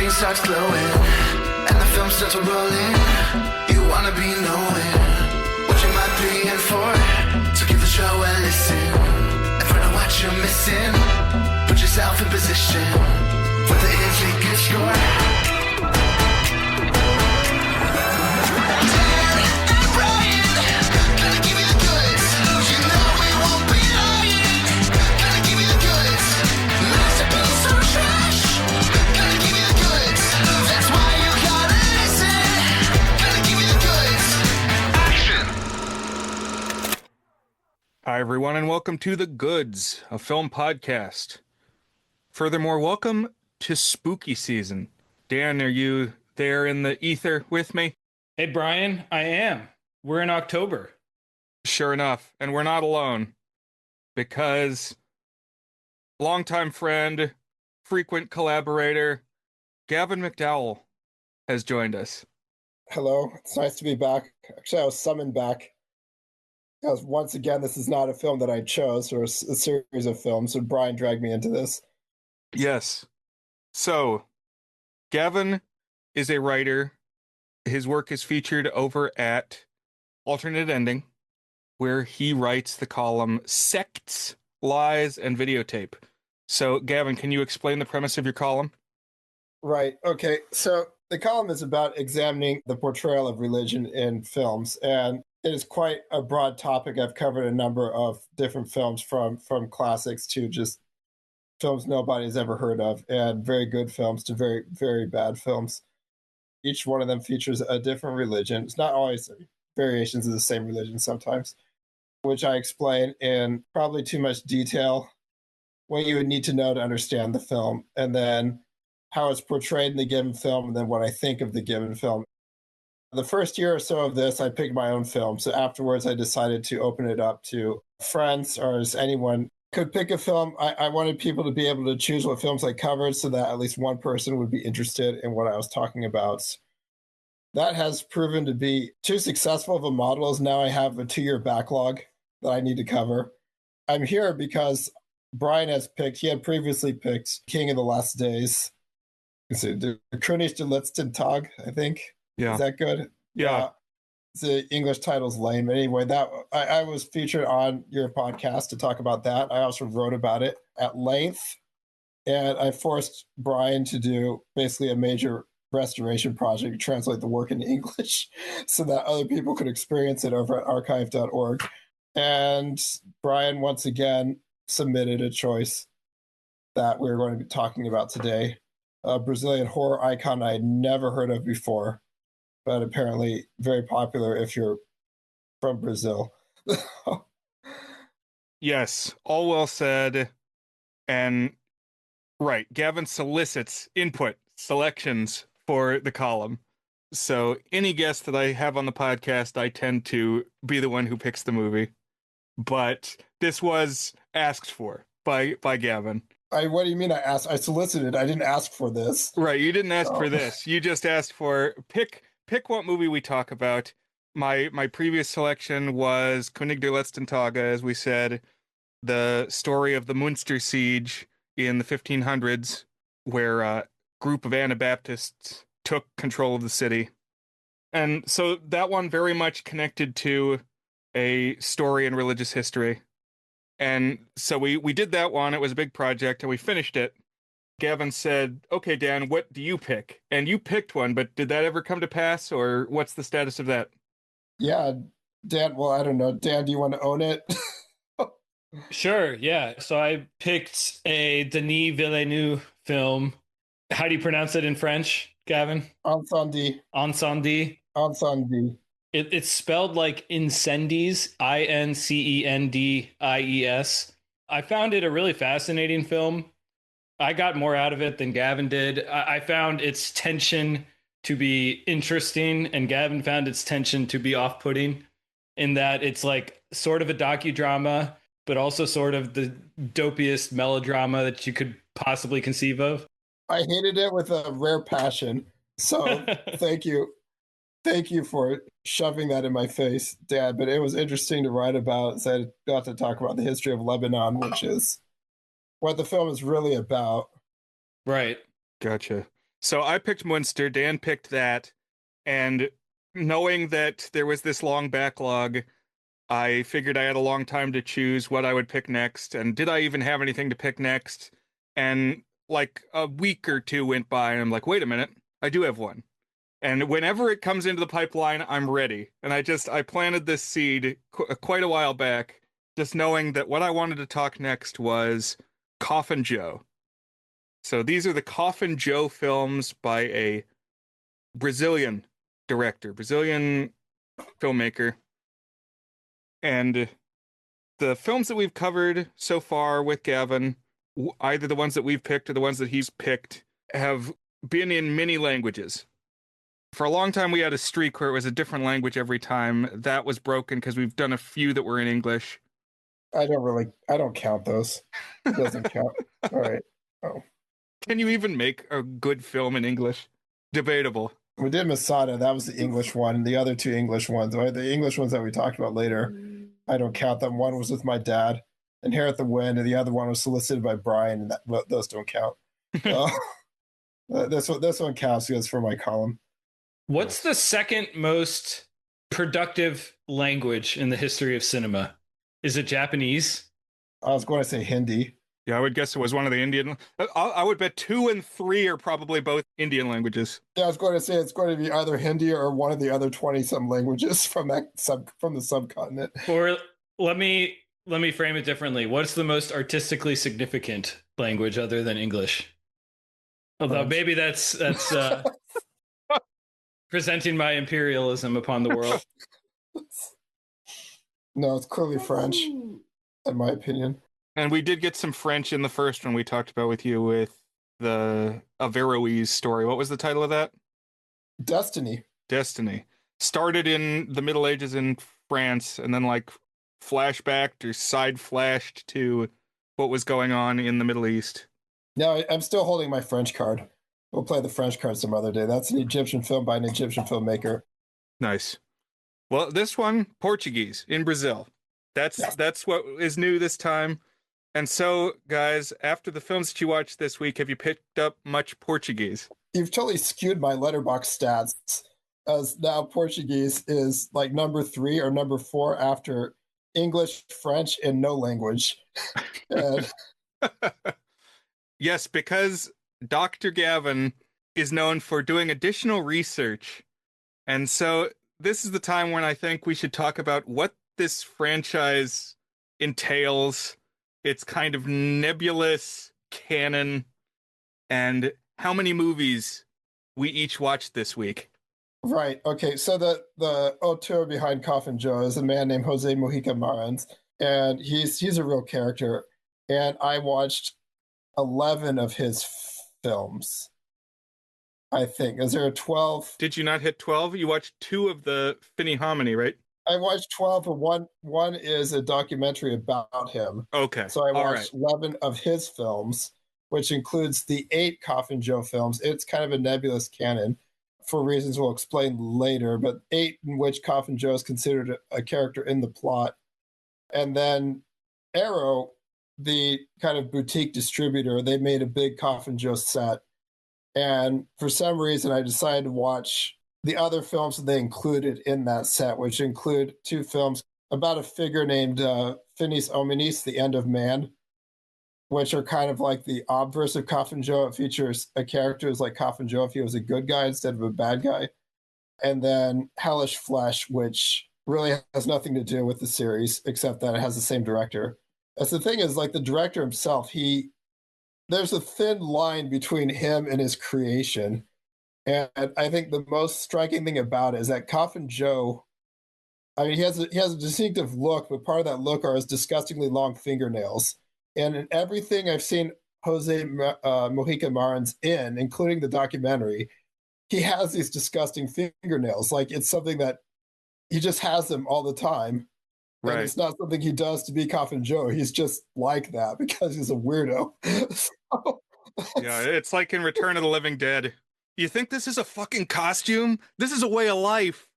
screen starts glowing and the film starts rolling. You wanna be knowing what you might be in for. So give the show a listen and find out what you're missing. Put yourself in position for the easy good score. Hi, everyone, and welcome to The Goods, a film podcast. Furthermore, welcome to spooky season. Dan, are you there in the ether with me? Hey, Brian, I am. We're in October. Sure enough, and we're not alone, because longtime friend, frequent collaborator, Gavin McDowell has joined us. Hello, it's nice to be back. Actually, I was summoned back because once again, this is not a film that I chose, or a series of films, so Brian dragged me into this. Yes. So, Gavin is a writer. His work is featured over at Alternate Ending, where he writes the column Sects, Lies, and Videotape. So, Gavin, can you explain the premise of your column? Right, okay. So, the column is about examining the portrayal of religion in films, and it is quite a broad topic. I've covered a number of different films from classics to just films nobody's ever heard of, and very good films to very, very bad films. Each one of them features a different religion. It's not always variations of the same religion sometimes, which I explain in probably too much detail, what you would need to know to understand the film, and then how it's portrayed in the given film, and then what I think of the given film. The first year or so of this, I picked my own film. So afterwards, I decided to open it up to friends, or as anyone could pick a film. I wanted people to be able to choose what films I covered so that at least one person would be interested in what I was talking about. That has proven to be too successful of a model, as now I have a 2-year backlog that I need to cover. I'm here because Brian has picked, he had previously picked King of the Last Days. The König der letzten Tag, I think. Yeah. Is that good? Yeah. The English title's lame. Anyway, that I was featured on your podcast to talk about that. I also wrote about it at length, and I forced Brian to do basically a major restoration project to translate the work into English so that other people could experience it over at archive.org. And Brian once again submitted a choice that we're going to be talking about today. A Brazilian horror icon I had never heard of before, but apparently very popular if you're from Brazil. Yes, all well said. And right, Gavin solicits input, selections for the column. So any guest that I have on the podcast, I tend to be the one who picks the movie. But this was asked for by Gavin. What do you mean I asked? I solicited. I didn't ask for this. Right, you didn't ask for this. You just asked for pick what movie we talk about. My previous selection was König der letzten Tage, as we said, the story of the Munster siege in the 1500s, where a group of Anabaptists took control of the city. And so that one very much connected to a story in religious history. And so we did that one. It was a big project, and we finished it. Gavin said, okay, Dan, what do you pick? And you picked one, but did that ever come to pass, or what's the status of that? Yeah, Dan, well, I don't know. Dan, do you want to own it? Sure, yeah. So I picked a Denis Villeneuve film. How do you pronounce it in French, Gavin? Incendie. Incendie. Incendie. It's spelled like incendies, Incendies. I found it a really fascinating film. I got more out of it than Gavin did. I found its tension to be interesting, and Gavin found its tension to be off-putting, in that it's like sort of a docudrama, but also sort of the dopiest melodrama that you could possibly conceive of. I hated it with a rare passion. So thank you. Thank you for shoving that in my face, Dad. But it was interesting to write about. So I got to talk about the history of Lebanon, which is what the film is really about. Right. Gotcha. So I picked Munster, Dan picked that, and knowing that there was this long backlog, I figured I had a long time to choose what I would pick next, and did I even have anything to pick next? And like a week or two went by, and I'm like, wait a minute, I do have one. And whenever it comes into the pipeline, I'm ready. And I planted this seed quite a while back, just knowing that what I wanted to talk next was Coffin Joe. So these are the Coffin Joe films by a Brazilian director, Brazilian filmmaker. And the films that we've covered so far with Gavin, either the ones that we've picked or the ones that he's picked, have been in many languages. For a long time, we had a streak where it was a different language every time. That was broken because we've done a few that were in English. I don't count those. It doesn't count. All right. Oh. Can you even make a good film in English? Debatable. We did Masada. That was the English one. The other two English ones, right? The English ones that we talked about later, I don't count them. One was with my dad, Inherit the Wind, and the other one was solicited by Brian, and those don't count. This one counts because it's for my column. What's the second most productive language in the history of cinema? Is it Japanese? I was going to say Hindi. Yeah, I would guess it was one of the Indian. I would bet 2 and 3 are probably both Indian languages. Yeah, I was going to say it's going to be either Hindi or one of the other 20-some languages from the subcontinent. Or let me frame it differently. What's the most artistically significant language other than English? Although French. maybe that's presenting my imperialism upon the world. No, it's clearly French, in my opinion. And we did get some French in the first one we talked about with you with the Averroes story. What was the title of that? Destiny. Started in the Middle Ages in France and then like flashbacked or side flashed to what was going on in the Middle East. No, I'm still holding my French card. We'll play the French card some other day. That's an Egyptian film by an Egyptian filmmaker. Nice. Well, this one, Portuguese in Brazil. That's what is new this time. And so, guys, after the films that you watched this week, have you picked up much Portuguese? You've totally skewed my letterbox stats, as now Portuguese is like number 3 or number 4 after English, French, and no language. And yes, because Dr. Gavin is known for doing additional research. And so this is the time when I think we should talk about what this franchise entails, its kind of nebulous canon, and how many movies we each watched this week. Right. Okay. So the auteur behind Coffin Joe is a man named José Mojica Marins, and he's a real character. And I watched 11 of his films. I think. Is there a 12? Did you not hit 12? You watched 2 of the Finney Hominy, right? I watched 12, but one is a documentary about him. Okay. So I watched 11 of his films, which includes the 8 Coffin Joe films. It's kind of a nebulous canon for reasons we'll explain later, but 8 in which Coffin Joe is considered a character in the plot. And then Arrow, the kind of boutique distributor, they made a big Coffin Joe set. And for some reason, I decided to watch the other films that they included in that set, which include 2 films about a figure named Finis Hominis, The End of Man, which are kind of like the obverse of Coffin Joe. It features a character who's like Coffin Joe if he was a good guy instead of a bad guy. And then Hellish Flesh, which really has nothing to do with the series, except that it has the same director. That's the thing is, like, the director himself, there's a thin line between him and his creation. And I think the most striking thing about it is that Coffin Joe, I mean, he has a distinctive look, but part of that look are his disgustingly long fingernails. And in everything I've seen José Mojica Marins in, including the documentary, he has these disgusting fingernails. Like, it's something that he just has them all the time. Right. And it's not something he does to be Coffin Joe. He's just like that because he's a weirdo. Yeah, it's like in Return of the Living Dead. You think this is a fucking costume? This is a way of life.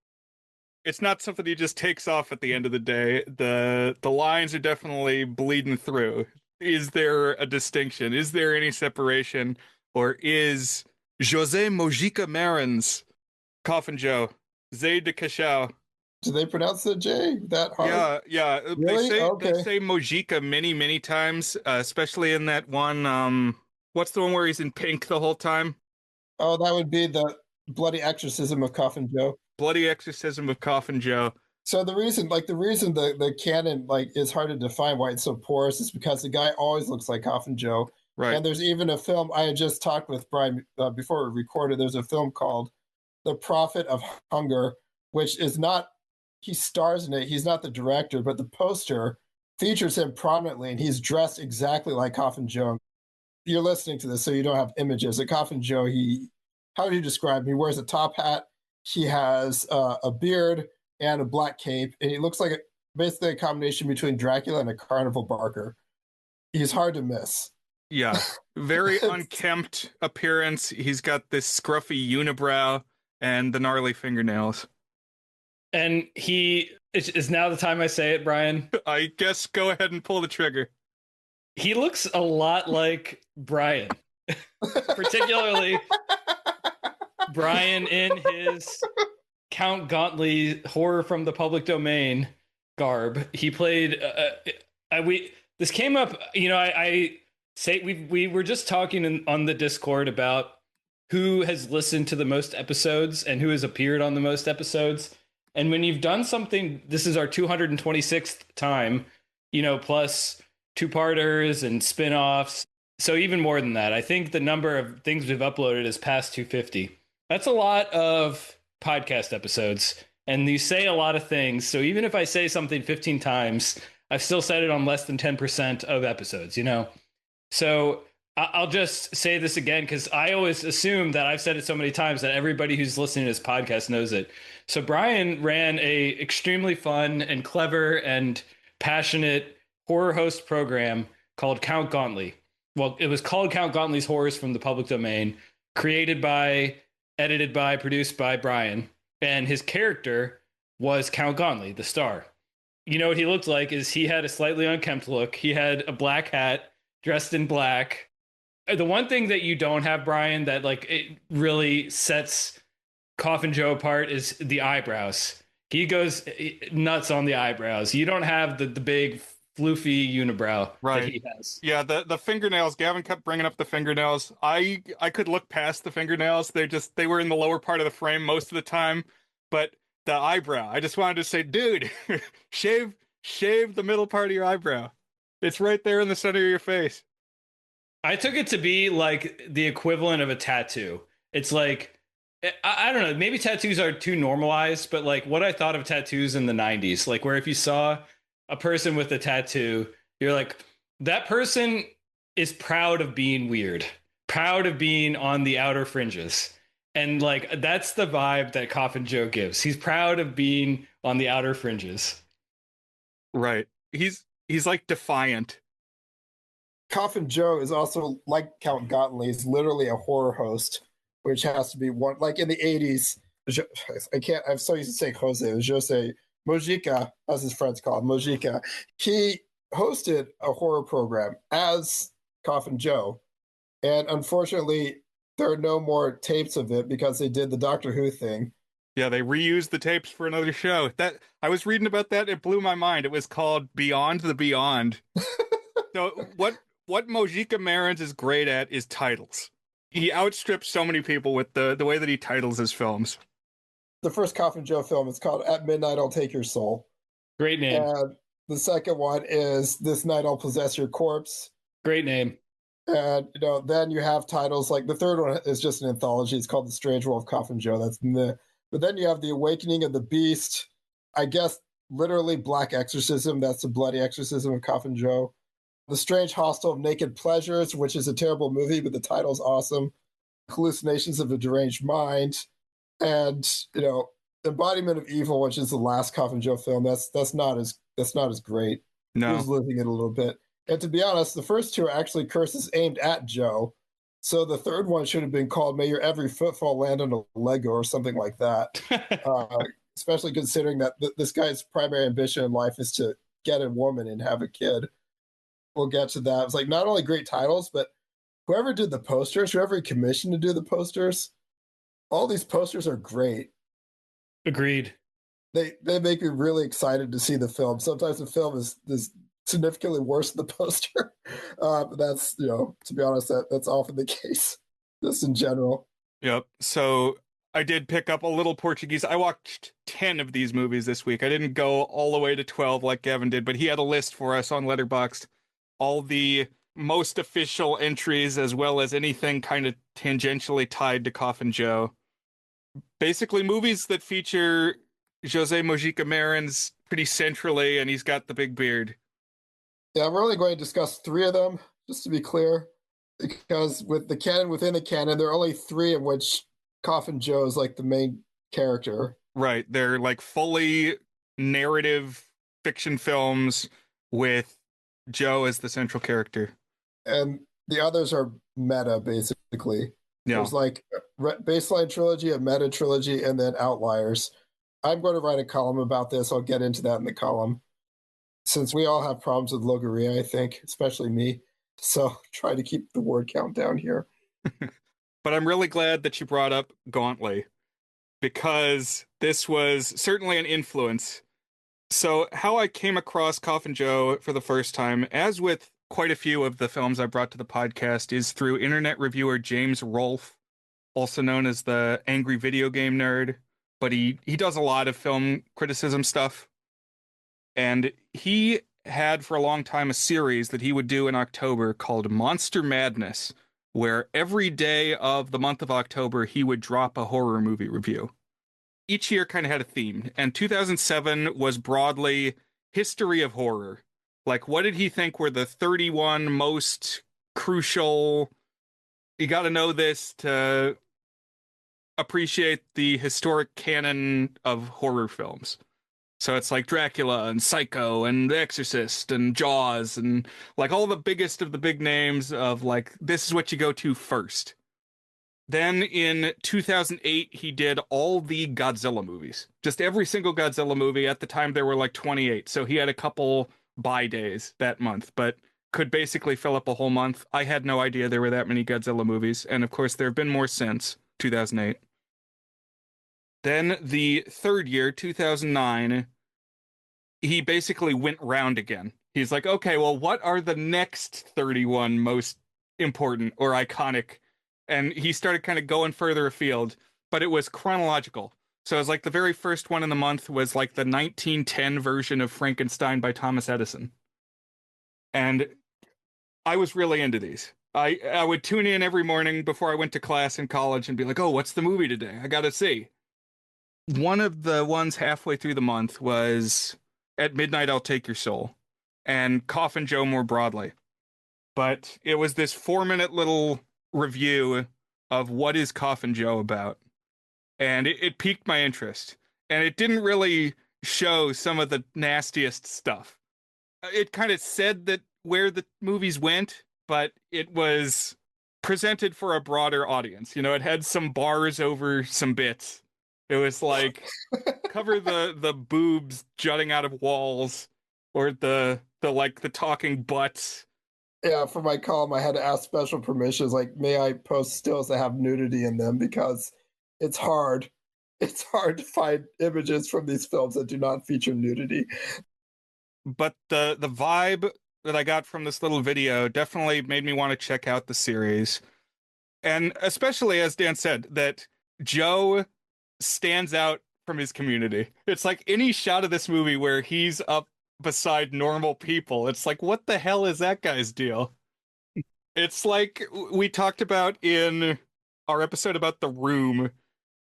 It's not something he just takes off at the end of the day. The lines are definitely bleeding through. Is there a distinction? Is there any separation? Or is José Mojica Marins, Coffin Joe, Zayd de Cachao. Do they pronounce the J that hard? Yeah. Really? They Okay. say Mojica many times, especially in that one. What's the one where he's in pink the whole time? Oh, that would be the bloody exorcism of Coffin Joe. Bloody Exorcism of Coffin Joe. So the reason the canon like is hard to define why it's so porous is because the guy always looks like Coffin Joe. Right. And there's even a film I had just talked with Brian before we recorded. There's a film called The Prophet of Hunger, which is not he stars in it. He's not the director, but the poster features him prominently, and he's dressed exactly like Coffin Joe. You're listening to this, so you don't have images. At Coffin Joe, how would you describe him? He wears a top hat. He has a beard and a black cape, and he looks like basically a combination between Dracula and a carnival barker. He's hard to miss. Yeah, very unkempt appearance. He's got this scruffy unibrow and the gnarly fingernails. And he is now the time I say it, Brian. I guess go ahead and pull the trigger. He looks a lot like Brian, particularly Brian in his Count Gauntly horror from the public domain garb. He played. This came up. I say we were just talking on the Discord about who has listened to the most episodes and who has appeared on the most episodes. And when you've done something, this is our 226th time, plus two-parters and spin-offs. So even more than that, I think the number of things we've uploaded is past 250. That's a lot of podcast episodes. And you say a lot of things. So even if I say something 15 times, I've still said it on less than 10% of episodes, So I'll just say this again, because I always assume that I've said it so many times that everybody who's listening to this podcast knows it. So Brian ran a extremely fun and clever and passionate horror host program called Count Gauntly. Well, it was called Count Gauntly's Horrors from the Public Domain, created by, edited by, produced by Brian. And his character was Count Gauntly, the star. You know what he looked like is he had a slightly unkempt look. He had a black hat, dressed in black. The one thing that you don't have, Brian, that it really sets Coffin Joe apart is the eyebrows. He goes nuts on the eyebrows. You don't have the big floofy unibrow that he has. Yeah, the fingernails. Gavin kept bringing up the fingernails. I could look past the fingernails. They were in the lower part of the frame most of the time, but the eyebrow. I just wanted to say, dude, shave the middle part of your eyebrow. It's right there in the center of your face. I took it to be like the equivalent of a tattoo. It's like, I don't know, maybe tattoos are too normalized, but what I thought of tattoos in the 90s, where if you saw a person with a tattoo, you're like, that person is proud of being weird, proud of being on the outer fringes. And that's the vibe that Coffin Joe gives. He's proud of being on the outer fringes. Right. He's defiant. Coffin Joe is also like Count Gauntly. He's literally a horror host, which has to be one. Like in the 80s, I'm so used to saying José Mojica, as his friends call him, Mojica. He hosted a horror program as Coffin Joe. And unfortunately, there are no more tapes of it because they did the Doctor Who thing. Yeah, they reused the tapes for another show. That I was reading about that. It blew my mind. It was called Beyond the Beyond. So what Mojica Marins is great at is titles. He outstrips so many people with the way that he titles his films. The first Coffin Joe film is called At Midnight I'll Take Your Soul. Great name. And the second one is This Night I'll Possess Your Corpse. Great name. And then you have titles like the third one is just an anthology. It's called The Strange World of Coffin Joe. That's meh. But then you have The Awakening of the Beast. I guess literally Black Exorcism. That's the bloody exorcism of Coffin Joe. The Strange Hostel of Naked Pleasures, which is a terrible movie, but the title's awesome. Hallucinations of a Deranged Mind. And, Embodiment of Evil, which is the last Coffin Joe film. That's not as great. No. He was losing it a little bit. And to be honest, the first two are actually curses aimed at Joe. So the third one should have been called May Your Every Footfall Land on a Lego or something like that. Especially considering that this guy's primary ambition in life is to get a woman and have a kid. We'll get to that. It's not only great titles, but whoever did the posters, whoever he commissioned to do the posters, all these posters are great. Agreed. They make me really excited to see the film. Sometimes the film is significantly worse than the poster. But that's, to be honest, that's often the case, just in general. Yep. So I did pick up a little Portuguese. I watched 10 of these movies this week. I didn't go all the way to 12 like Gavin did, but he had a list for us on Letterboxd. All the most official entries, as well as anything kind of tangentially tied to Coffin Joe. Basically, movies that feature José Mojica Marins pretty centrally, and he's got the big beard. Yeah, we're only going to discuss 3 of them, just to be clear, because with the canon within the canon, there are only 3 in which Coffin Joe is like the main character. Right. They're like fully narrative fiction films with Joe as the central character. And the others are meta, basically. Yeah. There's like a baseline trilogy, a meta trilogy, and then outliers. I'm going to write a column about this. I'll get into that in the column. Since we all have problems with logoria, I think, especially me. So try to keep the word count down here. But I'm really glad that you brought up Gauntlet, because this was certainly an influence. So how I came across Coffin Joe for the first time, as with quite a few of the films I brought to the podcast, is through internet reviewer James Rolfe, also known as the Angry Video Game Nerd, but he does a lot of film criticism stuff. And he had for a long time a series that he would do in October called Monster Madness, where every day of the month of October he would drop a horror movie review. Each year kind of had a theme, and 2007 was broadly history of horror. Like, what did he think were the 31 most crucial, you got to know this to appreciate the historic canon of horror films. So it's like Dracula and Psycho and The Exorcist and Jaws and like all the biggest of the big names of like, this is what you go to first. Then in 2008, he did all the Godzilla movies. Just every single Godzilla movie. At the time, there were like 28. So he had a couple buy days that month, but could basically fill up a whole month. I had no idea there were that many Godzilla movies. And of course, there have been more since 2008. Then the third year, 2009, he basically went round again. He's like, okay, well, what are the next 31 most important or iconic? And he started kind of going further afield, but it was chronological. So it was like the very first one in the month was like the 1910 version of Frankenstein by Thomas Edison. And I was really into these. I would tune in every morning before I went to class in college and be like, oh, what's the movie today? I got to see. One of the ones halfway through the month was At Midnight I'll Take Your Soul, and Coffin Joe more broadly. But it was this 4-minute little review of what is Coffin Joe about. And it piqued my interest. And it didn't really show some of the nastiest stuff. It kind of said that where the movies went, but it was presented for a broader audience. You know, it had some bars over some bits. It was like cover the boobs jutting out of walls, or the talking butts. Yeah, for my column, I had to ask special permissions. Like, may I post stills that have nudity in them? Because it's hard. It's hard to find images from these films that do not feature nudity. But the vibe that I got from this little video definitely made me want to check out the series. And especially, as Dan said, that Joe stands out from his community. It's like any shot of this movie where he's up beside normal people. It's like, what the hell is that guy's deal? It's like we talked about in our episode about The Room,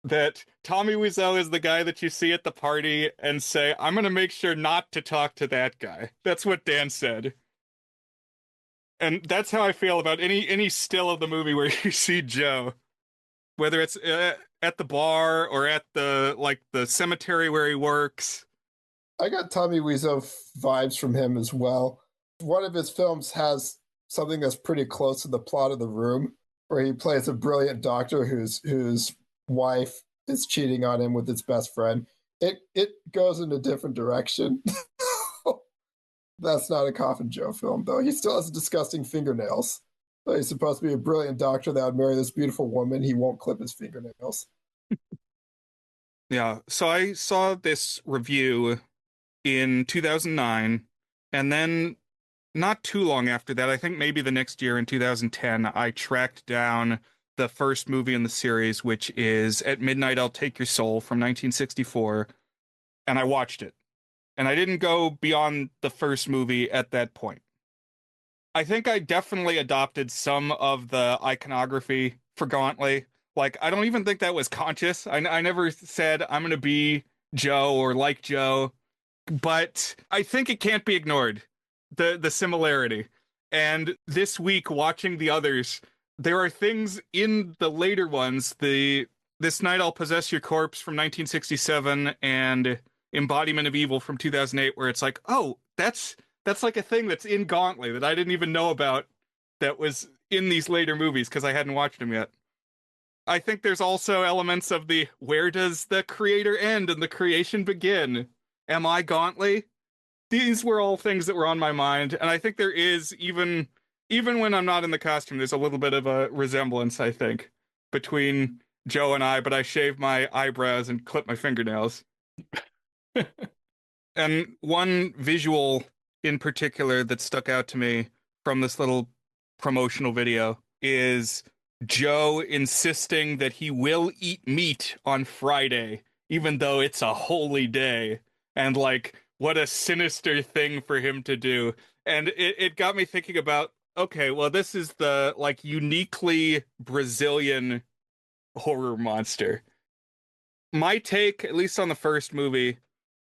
that Tommy Wiseau is the guy that you see at the party and say, I'm going to make sure not to talk to that guy. That's what Dan said. And that's how I feel about any still of the movie where you see Joe, whether it's at the bar or at the cemetery where he works. I got Tommy Wiseau vibes from him as well. One of his films has something that's pretty close to the plot of The Room, where he plays a brilliant doctor whose wife is cheating on him with his best friend. It goes in a different direction. That's not a Coffin Joe film, though. He still has disgusting fingernails. He's supposed to be a brilliant doctor that would marry this beautiful woman. He won't clip his fingernails. Yeah. So I saw this review in 2009, and then not too long after that, I think maybe the next year in 2010, I tracked down the first movie in the series, which is At Midnight I'll Take Your Soul from 1964, and I watched it. And I didn't go beyond the first movie at that point. I think I definitely adopted some of the iconography for Gauntlet. Like, I don't even think that was conscious. I never said I'm going to be Joe or like Joe, but I think it can't be ignored, the similarity. And this week, watching the others, there are things in the later ones, the This Night I'll Possess Your Corpse from 1967 and Embodiment of Evil from 2008, where it's like, oh, that's like a thing that's in Gauntlet that I didn't even know about that was in these later movies because I hadn't watched them yet. I think there's also elements of the where does the creator end and the creation begin? Am I Gauntlet? These were all things that were on my mind, and I think there is, even when I'm not in the costume, there's a little bit of a resemblance, I think, between Joe and I, but I shave my eyebrows and clip my fingernails. And one visual in particular that stuck out to me from this little promotional video is Joe insisting that he will eat meat on Friday, even though it's a holy day. And like, what a sinister thing for him to do. And it got me thinking about, okay, well, this is the like uniquely Brazilian horror monster. My take, at least on the first movie,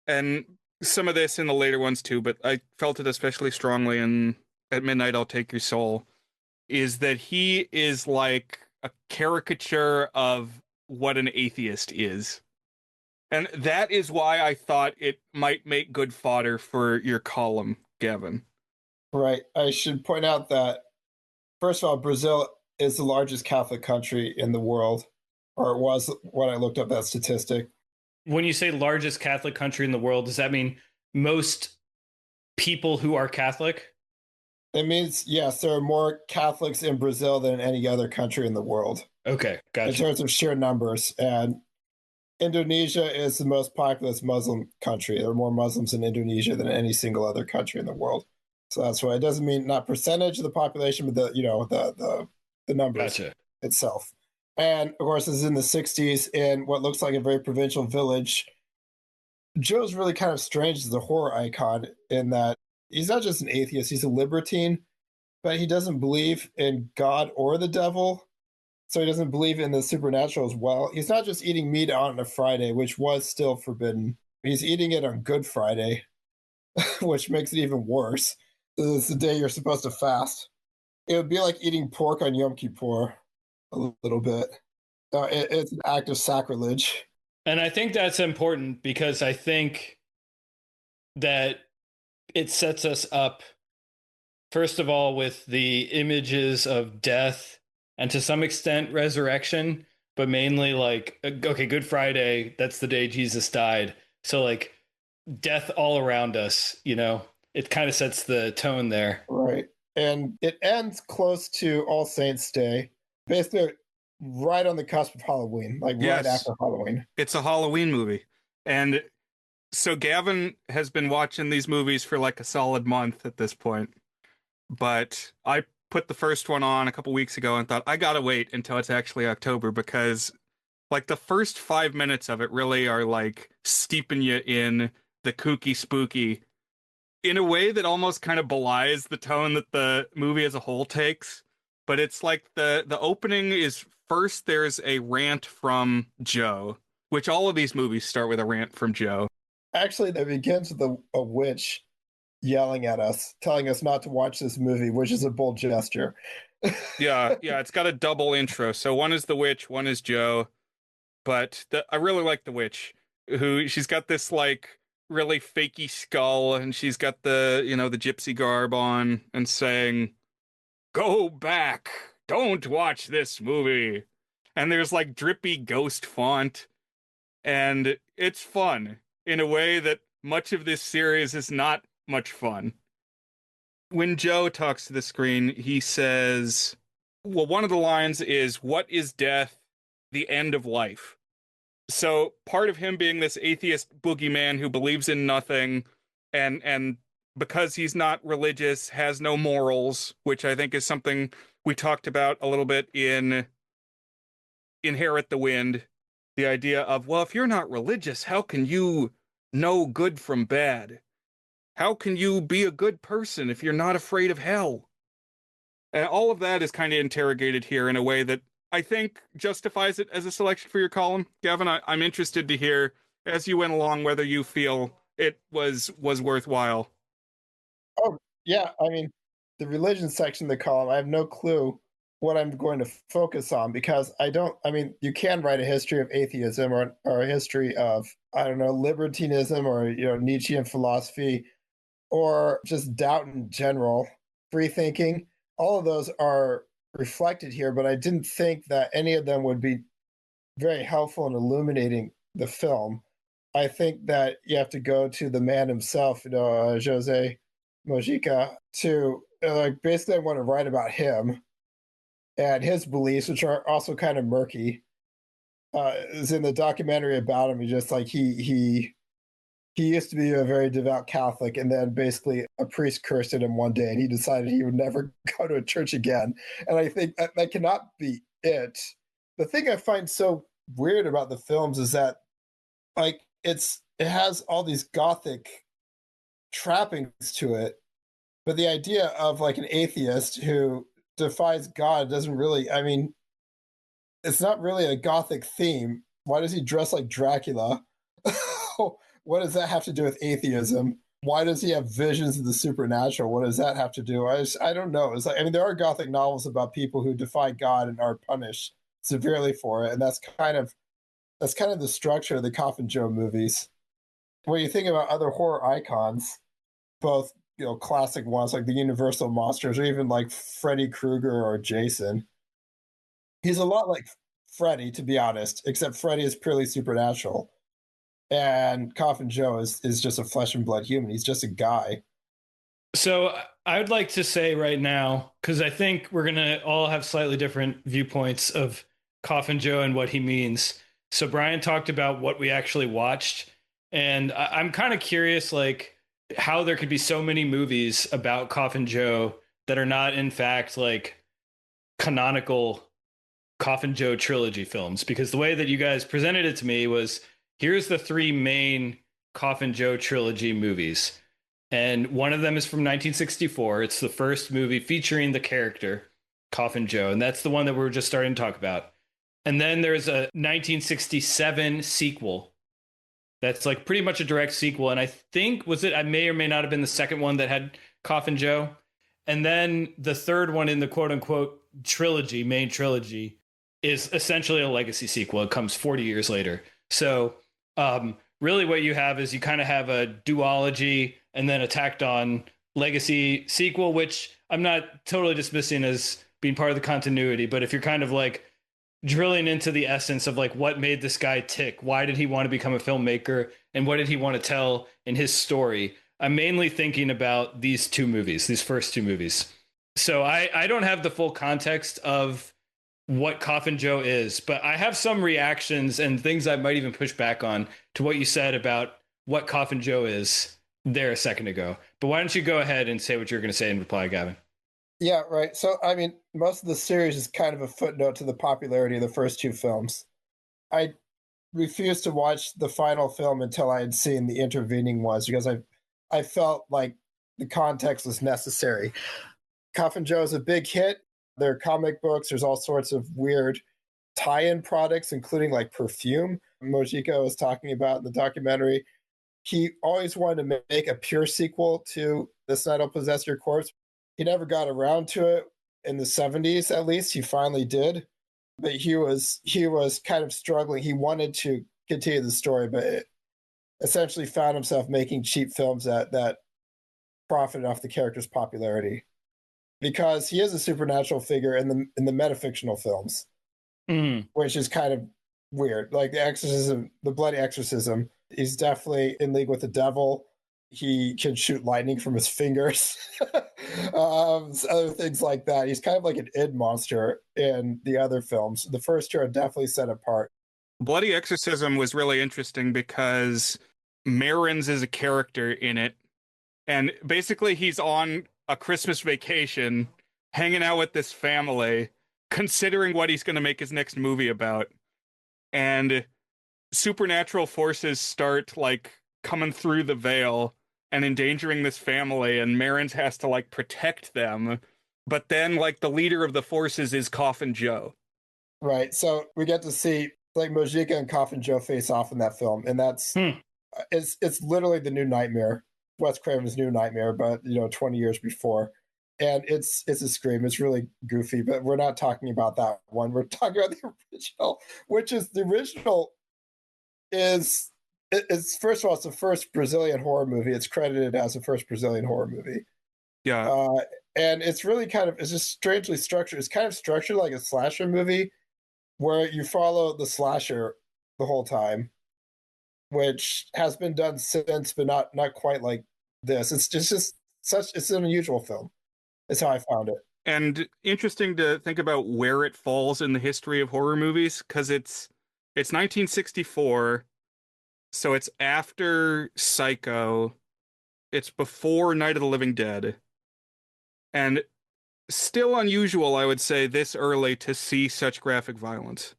and some of this in the later ones too, but I felt it especially strongly in At Midnight I'll Take Your Soul, is that he is like a caricature of what an atheist is. And that is why I thought it might make good fodder for your column, Gavin. Right. I should point out that, first of all, Brazil is the largest Catholic country in the world, or it was when I looked up that statistic. When you say largest Catholic country in the world, does that mean most people who are Catholic? It means, yes, there are more Catholics in Brazil than in any other country in the world. Okay, gotcha. In terms of sheer numbers. And Indonesia is the most populous Muslim country. There are more Muslims in Indonesia than any single other country in the world. So that's why it doesn't mean not percentage of the population, but the numbers itself. And of course, this is in the 60s in what looks like a very provincial village. Joe's really kind of strange as a horror icon in that he's not just an atheist, he's a libertine, but he doesn't believe in God or the devil. So he doesn't believe in the supernatural as well. He's not just eating meat on a Friday, which was still forbidden. He's eating it on Good Friday, which makes it even worse. It's the day you're supposed to fast. It would be like eating pork on Yom Kippur a little bit. It's an act of sacrilege. And I think that's important because I think that it sets us up, first of all, with the images of death and to some extent resurrection, but mainly like, okay, Good Friday, that's the day Jesus died. So like death all around us, it kind of sets the tone there. Right. And it ends close to All Saints Day, basically right on the cusp of Halloween, like right after Halloween. It's a Halloween movie. And so Gavin has been watching these movies for like a solid month at this point. But I put the first one on a couple weeks ago and thought, I gotta wait until it's actually October because like the first 5 minutes of it really are like steeping you in the kooky spooky in a way that almost kind of belies the tone that the movie as a whole takes. But it's like the opening is first there's a rant from Joe, which all of these movies start with a rant from Joe. Actually, that begins with a witch yelling at us, telling us not to watch this movie, which is a bold gesture. yeah, it's got a double intro. So one is the witch, one is Joe. But I really like the witch, who she's got this like really fakey skull, and she's got the the gypsy garb on, and saying, "Go back, don't watch this movie." And there's like drippy ghost font, and it's fun in a way that much of this series is not much fun. When Joe talks to the screen, he says, Well, one of the lines is, "What is death? The end of life." So part of him being this atheist boogeyman who believes in nothing, and because he's not religious, has no morals, which I think is something we talked about a little bit in Inherit the Wind. The idea of, well, if you're not religious, how can you know good from bad? How can you be a good person if you're not afraid of hell? And all of that is kind of interrogated here in a way that I think justifies it as a selection for your column. Gavin, I'm interested to hear as you went along whether you feel it was worthwhile. Oh, yeah. I mean, the religion section of the column, I have no clue what I'm going to focus on because I don't, I mean, you can write a history of atheism or a history of, I don't know, libertinism or, Nietzschean philosophy or just doubt in general, free thinking. All of those are reflected here, but I didn't think that any of them would be very helpful in illuminating the film. I think that you have to go to the man himself, José Mojica, to basically I want to write about him and his beliefs, which are also kind of murky. Is in the documentary about him. He just like he used to be a very devout Catholic, and then basically a priest cursed at him one day, and he decided he would never go to a church again. And I think that cannot be it. The thing I find so weird about the films is that, like, it has all these gothic trappings to it, but the idea of like an atheist who defies God doesn't really. I mean, it's not really a gothic theme. Why does he dress like Dracula? What does that have to do with atheism? Why does he have visions of the supernatural? What does that have to do? I don't know. It's like, I mean, there are gothic novels about people who defy God and are punished severely for it, and that's kind of the structure of the Coffin Joe movies. When you think about other horror icons, both classic ones like the Universal monsters, or even like Freddy Krueger or Jason, he's a lot like Freddy, to be honest, except Freddy is purely supernatural. And Coffin Joe is just a flesh and blood human. He's just a guy. So I would like to say right now, because I think we're going to all have slightly different viewpoints of Coffin Joe and what he means. So Brian talked about what we actually watched. And I'm kind of curious, like, how there could be so many movies about Coffin Joe that are not, in fact, like canonical Coffin Joe trilogy films. Because the way that you guys presented it to me was, here's the three main Coffin Joe trilogy movies. And one of them is from 1964. It's the first movie featuring the character Coffin Joe. And that's the one that we're just starting to talk about. And then there's a 1967 sequel. That's like pretty much a direct sequel. And I think, I may or may not have been the second one that had Coffin Joe. And then the third one in the quote unquote trilogy, main trilogy, is essentially a legacy sequel. It comes 40 years later. So really what you have is you kind of have a duology and then a tacked on legacy sequel, which I'm not totally dismissing as being part of the continuity. But if you're kind of like drilling into the essence of like what made this guy tick, why did he want to become a filmmaker, and what did he want to tell in his story, I'm mainly thinking about these first two movies. So I don't have the full context of what Coffin Joe is, but I have some reactions and things I might even push back on to what you said about what Coffin Joe is there a second ago. But why don't you go ahead and say what you're going to say in reply, Gavin? Yeah, right. So, I mean, most of the series is kind of a footnote to the popularity of the first two films. I refused to watch the final film until I had seen the intervening ones because I felt like the context was necessary. Coffin Joe is a big hit. There are comic books. There's all sorts of weird tie-in products, including like perfume. Mojica was talking about in the documentary. He always wanted to make a pure sequel to This Night I'll Possess Your Corpse. He never got around to it in the 70s, at least. He finally did. But he was kind of struggling. He wanted to continue the story, but essentially found himself making cheap films that profited off the character's popularity. Because he is a supernatural figure in the metafictional films, which is kind of weird. Like the exorcism, the bloody exorcism, he's definitely in league with the devil. he can shoot lightning from his fingers. Other things like that. He's kind of like an id monster in the other films. The first two are definitely set apart. Bloody Exorcism was really interesting because Marins is a character in it, and basically he's on a Christmas vacation, hanging out with this family, considering what he's going to make his next movie about. And supernatural forces start like coming through the veil and endangering this family, and Marins has to like protect them. But then like the leader of the forces is Coffin Joe. Right. So we get to see like Mojica and Coffin Joe face off in that film, and that's it's literally the new Nightmare, Wes Craven's new Nightmare, but 20 years before. And it's a scream. It's really goofy, but we're not talking about that one. We're talking about the original, which is the original is it's first of all, it's the first Brazilian horror movie. It's credited as the first Brazilian horror movie. Yeah. And it's really it's just strangely structured. It's kind of structured like a slasher movie where you follow the slasher the whole time, which has been done since, but not quite like this. It's just it's an unusual film. That's how I found it. And interesting to think about where it falls in the history of horror movies, because it's 1964, so it's after Psycho, it's before Night of the Living Dead, and still unusual, I would say, this early to see such graphic violence.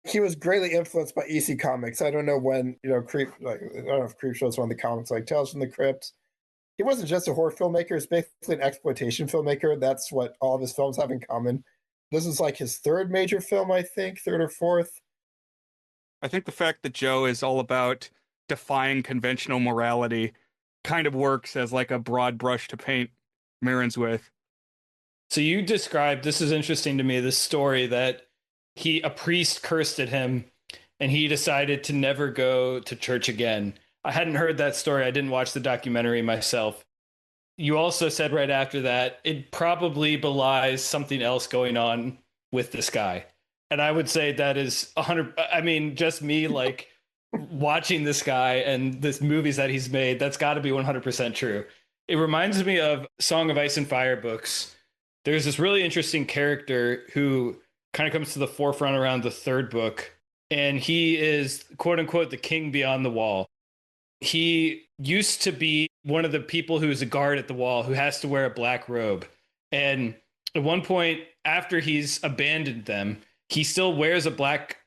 He was greatly influenced by EC Comics. I don't know when, I don't know if Creepshow is one of the comics like Tales from the Crypt. He wasn't just a horror filmmaker, he's basically an exploitation filmmaker. That's what all of his films have in common. This is like his third major film, I think, third or fourth. I think the fact that Joe is all about defying conventional morality kind of works as like a broad brush to paint Marins with. So you described, this is interesting to me, this story that a priest cursed at him and he decided to never go to church again. I hadn't heard that story. I didn't watch the documentary myself. You also said right after that, it probably belies something else going on with this guy. And I would say that is 100. I mean, just me like watching this guy and this movies that he's made, that's got to be 100% true. It reminds me of Song of Ice and Fire books. There's this really interesting character who kind of comes to the forefront around the third book. And he is, quote unquote, the king beyond the wall. He used to be one of the people who's a guard at the wall who has to wear a black robe. And at one point, after he's abandoned them, he still wears a black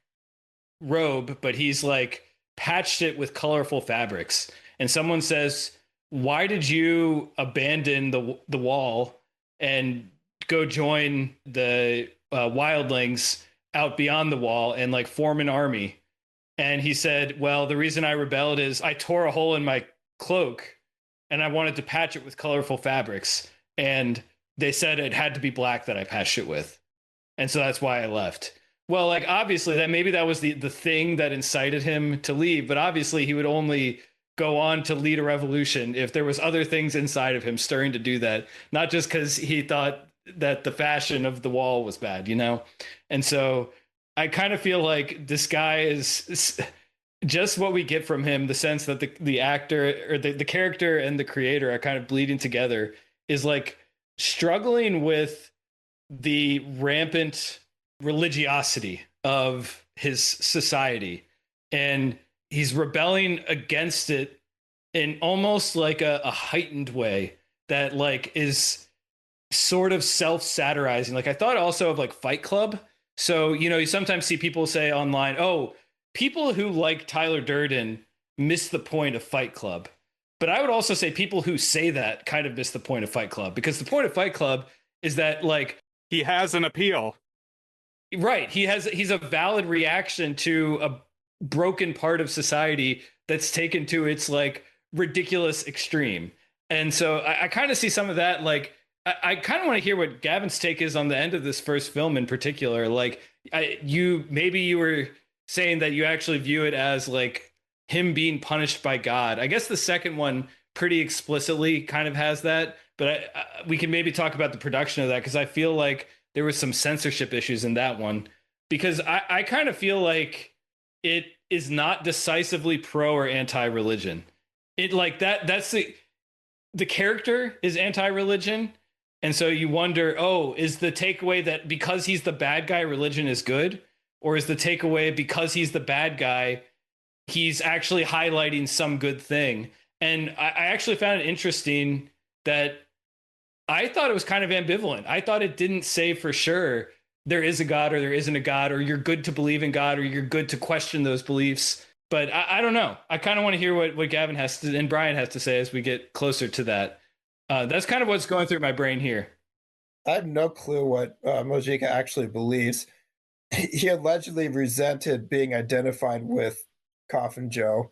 robe, but he's like patched it with colorful fabrics. And someone says, why did you abandon the wall and go join the wildlings out beyond the wall and like form an army? And he said, well, the reason I rebelled is I tore a hole in my cloak and I wanted to patch it with colorful fabrics. And they said it had to be black that I patched it with. And so that's why I left. Well, like, obviously that was the thing that incited him to leave. But obviously he would only go on to lead a revolution if there was other things inside of him stirring to do that. Not just because he thought that the fashion of the wall was bad, And so I kind of feel like this guy is just what we get from him. The sense that the actor or the character and the creator are kind of bleeding together is like struggling with the rampant religiosity of his society. And he's rebelling against it in almost like a heightened way that like is sort of self-satirizing. Like I thought also of like Fight Club. So, you sometimes see people say online, oh, people who like Tyler Durden miss the point of Fight Club. But I would also say people who say that kind of miss the point of Fight Club, because the point of Fight Club is that like he has an appeal. Right. He's a valid reaction to a broken part of society that's taken to its like ridiculous extreme. And so I kind of see some of that. Like, I kind of want to hear what Gavin's take is on the end of this first film in particular. Like maybe you were saying that you actually view it as like him being punished by God. I guess the second one pretty explicitly kind of has that, but we can maybe talk about the production of that, because I feel like there was some censorship issues in that one, because I kind of feel like it is not decisively pro or anti-religion. it like that's the character is anti-religion, and so you wonder, oh, is the takeaway that because he's the bad guy, religion is good? Or is the takeaway because he's the bad guy, he's actually highlighting some good thing? And I actually found it interesting that I thought it was kind of ambivalent. I thought it didn't say for sure there is a God or there isn't a God, or you're good to believe in God or you're good to question those beliefs. But I don't know. I kind of want to hear what Gavin has to and Brian has to say as we get closer to that. That's kind of what's going through my brain here. I have no clue what Mojica actually believes. He allegedly resented being identified with Coffin Joe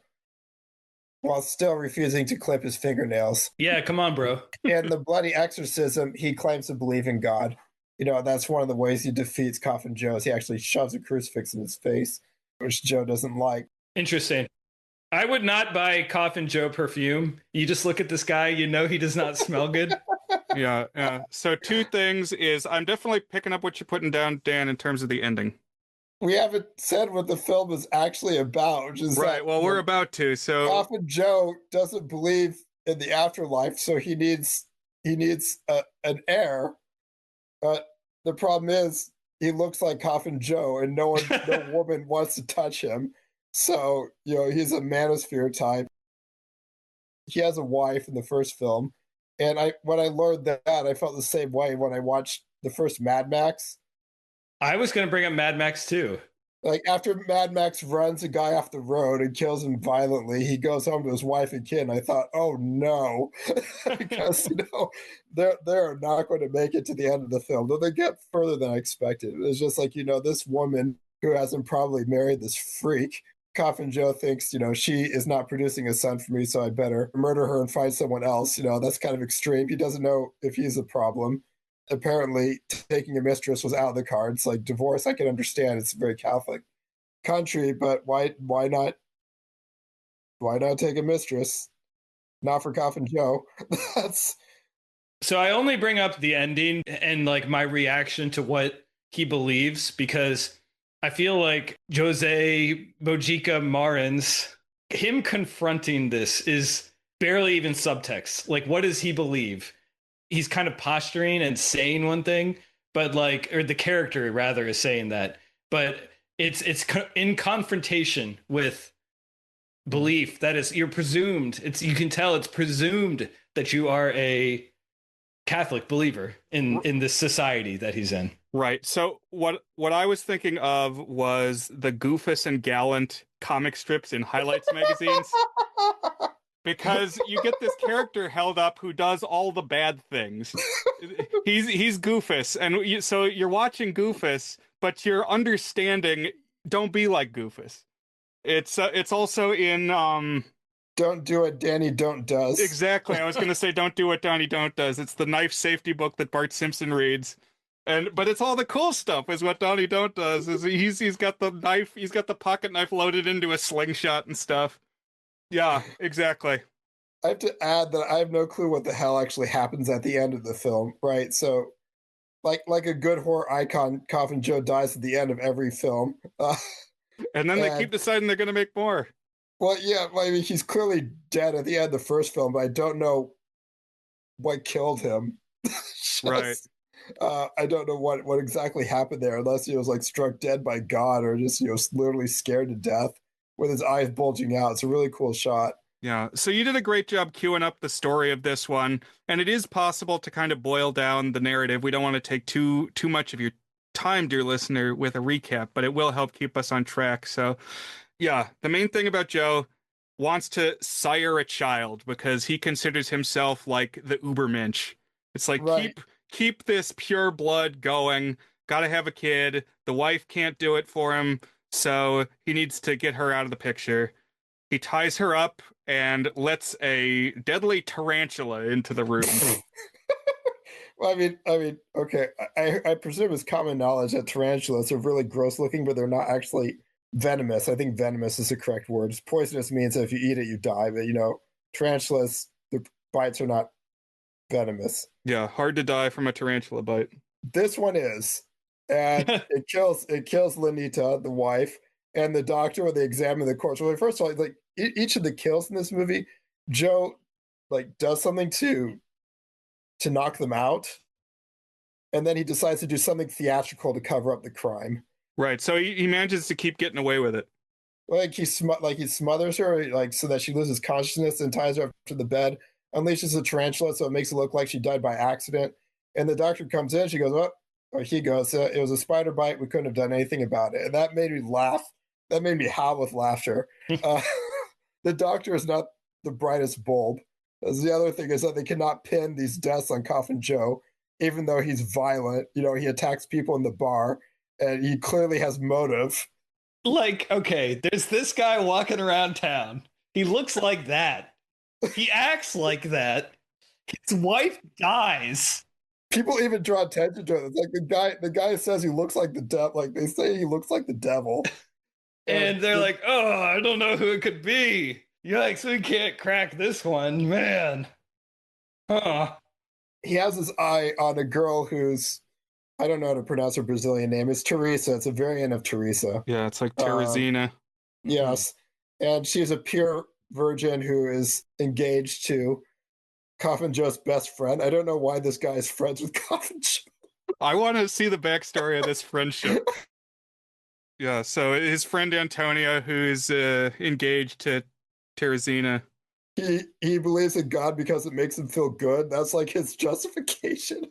while still refusing to clip his fingernails. Yeah, come on, bro. In the bloody exorcism, he claims to believe in God. You know, that's one of the ways he defeats Coffin Joe is he actually shoves a crucifix in his face, which Joe doesn't like. Interesting. I would not buy Coffin Joe perfume. You just look at this guy, you know he does not smell good. Yeah. So two things is I'm definitely picking up what you're putting down, Dan, in terms of the ending. We haven't said what the film is actually about, which is Right. that, Well, we're about to. So Coffin Joe doesn't believe in the afterlife, so he needs an heir. But the problem is he looks like Coffin Joe, and no woman wants to touch him. So he's a manosphere type. He has a wife in the first film, and when I learned that, I felt the same way when I watched the first Mad Max. I was going to bring up Mad Max too. Like after Mad Max runs a guy off the road and kills him violently, he goes home to his wife and kid. And I thought, oh no, because they're not going to make it to the end of the film. Though they get further than I expected. It was just like this woman who hasn't probably married this freak. Coffin Joe thinks she is not producing a son for me, so I better murder her and find someone else. That's kind of extreme. He doesn't know if he's a problem. Apparently taking a mistress was out of the cards. Like divorce, I can understand. It's a very Catholic country, but why not take a mistress? Not for Coffin Joe. That's so I only bring up the ending and like my reaction to what he believes because I feel like José Mojica Marins, him confronting this is barely even subtext. Like, what does he believe? He's kind of posturing and saying one thing, but or the character rather is saying that, but it's in confrontation with belief that is you can tell it's presumed that you are a Catholic believer in this society that he's in. Right. So what I was thinking of was the Goofus and Gallant comic strips in Highlights magazines. Because you get this character held up who does all the bad things. He's Goofus, and so you're watching Goofus, but you're understanding. Don't be like Goofus. It's also in Don't Do What Danny Don't Does. Exactly. I was going to say Don't Do What Donny Don't Does. It's the knife safety book that Bart Simpson reads. But it's all the cool stuff is what Donny Don't does. Is he's got the knife, he's got the pocket knife loaded into a slingshot and stuff. Yeah, exactly. I have to add that I have no clue what the hell actually happens at the end of the film, right? So, like a good horror icon, Coffin Joe dies at the end of every film. And then they keep deciding they're going to make more. Well, yeah, I mean, he's clearly dead at the end of the first film, but I don't know what killed him. Right. I don't know what exactly happened there, unless he was struck dead by God or just literally scared to death with his eyes bulging out. It's a really cool shot. Yeah, so you did a great job queuing up the story of this one, and it is possible to kind of boil down the narrative. We don't want to take too much of your time, dear listener, with a recap, but it will help keep us on track. So, yeah, the main thing about Joe wants to sire a child because he considers himself like the Ubermensch. It's like right. keep this pure blood going. Got to have a kid. The wife can't do it for him, so he needs to get her out of the picture. He ties her up and lets a deadly tarantula into the room. Well, I mean, okay. I presume it's common knowledge that tarantulas are really gross looking, but they're not actually venomous. I think venomous is the correct word. Poisonous means that if you eat it, you die. But tarantulas, the bites are not venomous. Yeah, hard to die from a tarantula bite. This one is, and it kills Lenita, the wife, and the doctor when they examine the corpse. Well, first of all, each of the kills in this movie Joe like does something to knock them out, and then he decides to do something theatrical to cover up the crime. Right. So he manages to keep getting away with it. Like he smothers her like so that she loses consciousness and ties her up to the bed, unleashes a tarantula so it makes it look like she died by accident. And the doctor comes in, she goes, "Oh," or he goes, "It was a spider bite. We couldn't have done anything about it." And that made me laugh. That made me howl with laughter. Uh, the doctor is not the brightest bulb. As the other thing is that they cannot pin these deaths on Coffin Joe, even though he's violent. You know, he attacks people in the bar, and he clearly has motive. Like, okay, there's this guy walking around town. He looks like that. He acts like that. His wife dies. People even draw attention to it. It's like the guy says he looks like the devil. Like they say he looks like the devil. And they're like, oh, I don't know who it could be. Yikes, we can't crack this one, man. Huh. He has his eye on a girl who's, I don't know how to pronounce her Brazilian name. It's Teresa. It's a variant of Teresa. Yeah, it's like Teresina. Yes. And she's a pure virgin who is engaged to Coffin Joe's best friend. I don't know why this guy is friends with Coffin Joe. I want to see the backstory of this friendship. Yeah, so his friend Antonio, who's engaged to Teresina. He believes in God because it makes him feel good. That's like his justification.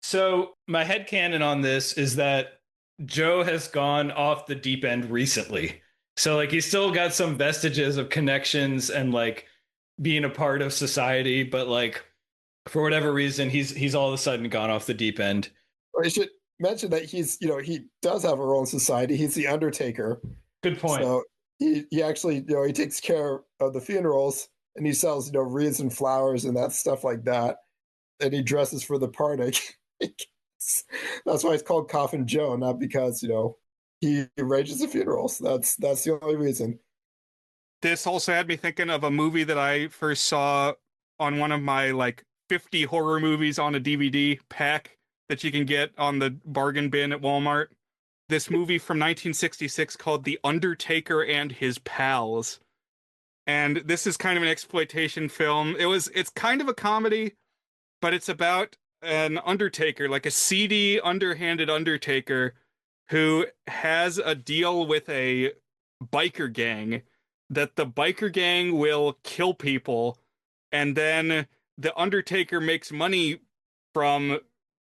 So my headcanon on this is that Joe has gone off the deep end recently. So like he's still got some vestiges of connections and like being a part of society, but like for whatever reason, he's all of a sudden gone off the deep end. I should mention that he's, you know, he does have a role in society. He's the undertaker. Good point. So he actually, you know, he takes care of the funerals and he sells, you know, wreaths and flowers and that stuff like that. And he dresses for the party. That's why it's called Coffin Joe, not because, you know, he arranges the funerals. That's the only reason. This also had me thinking of a movie that I first saw on one of my like 50 horror movies on a DVD pack that you can get on the bargain bin at Walmart. This movie from 1966 called The Undertaker and His Pals. And this is kind of an exploitation film. It's kind of a comedy, but it's about an undertaker, like a seedy, underhanded undertaker who has a deal with a biker gang that the biker gang will kill people, and then the undertaker makes money from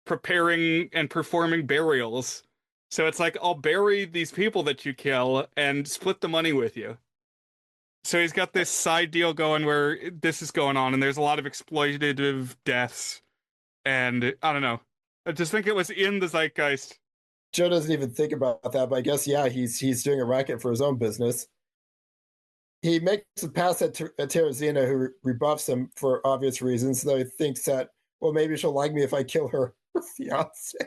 preparing and performing burials. So it's like, I'll bury these people that you kill and split the money with you. So he's got this side deal going where this is going on, and there's a lot of exploitative deaths. And I don't know. I just think it was in the zeitgeist. Joe doesn't even think about that, but I guess, yeah, he's doing a racket for his own business. He makes a pass at Teresina, who rebuffs him for obvious reasons, though he thinks that, well, maybe she'll like me if I kill her fiance.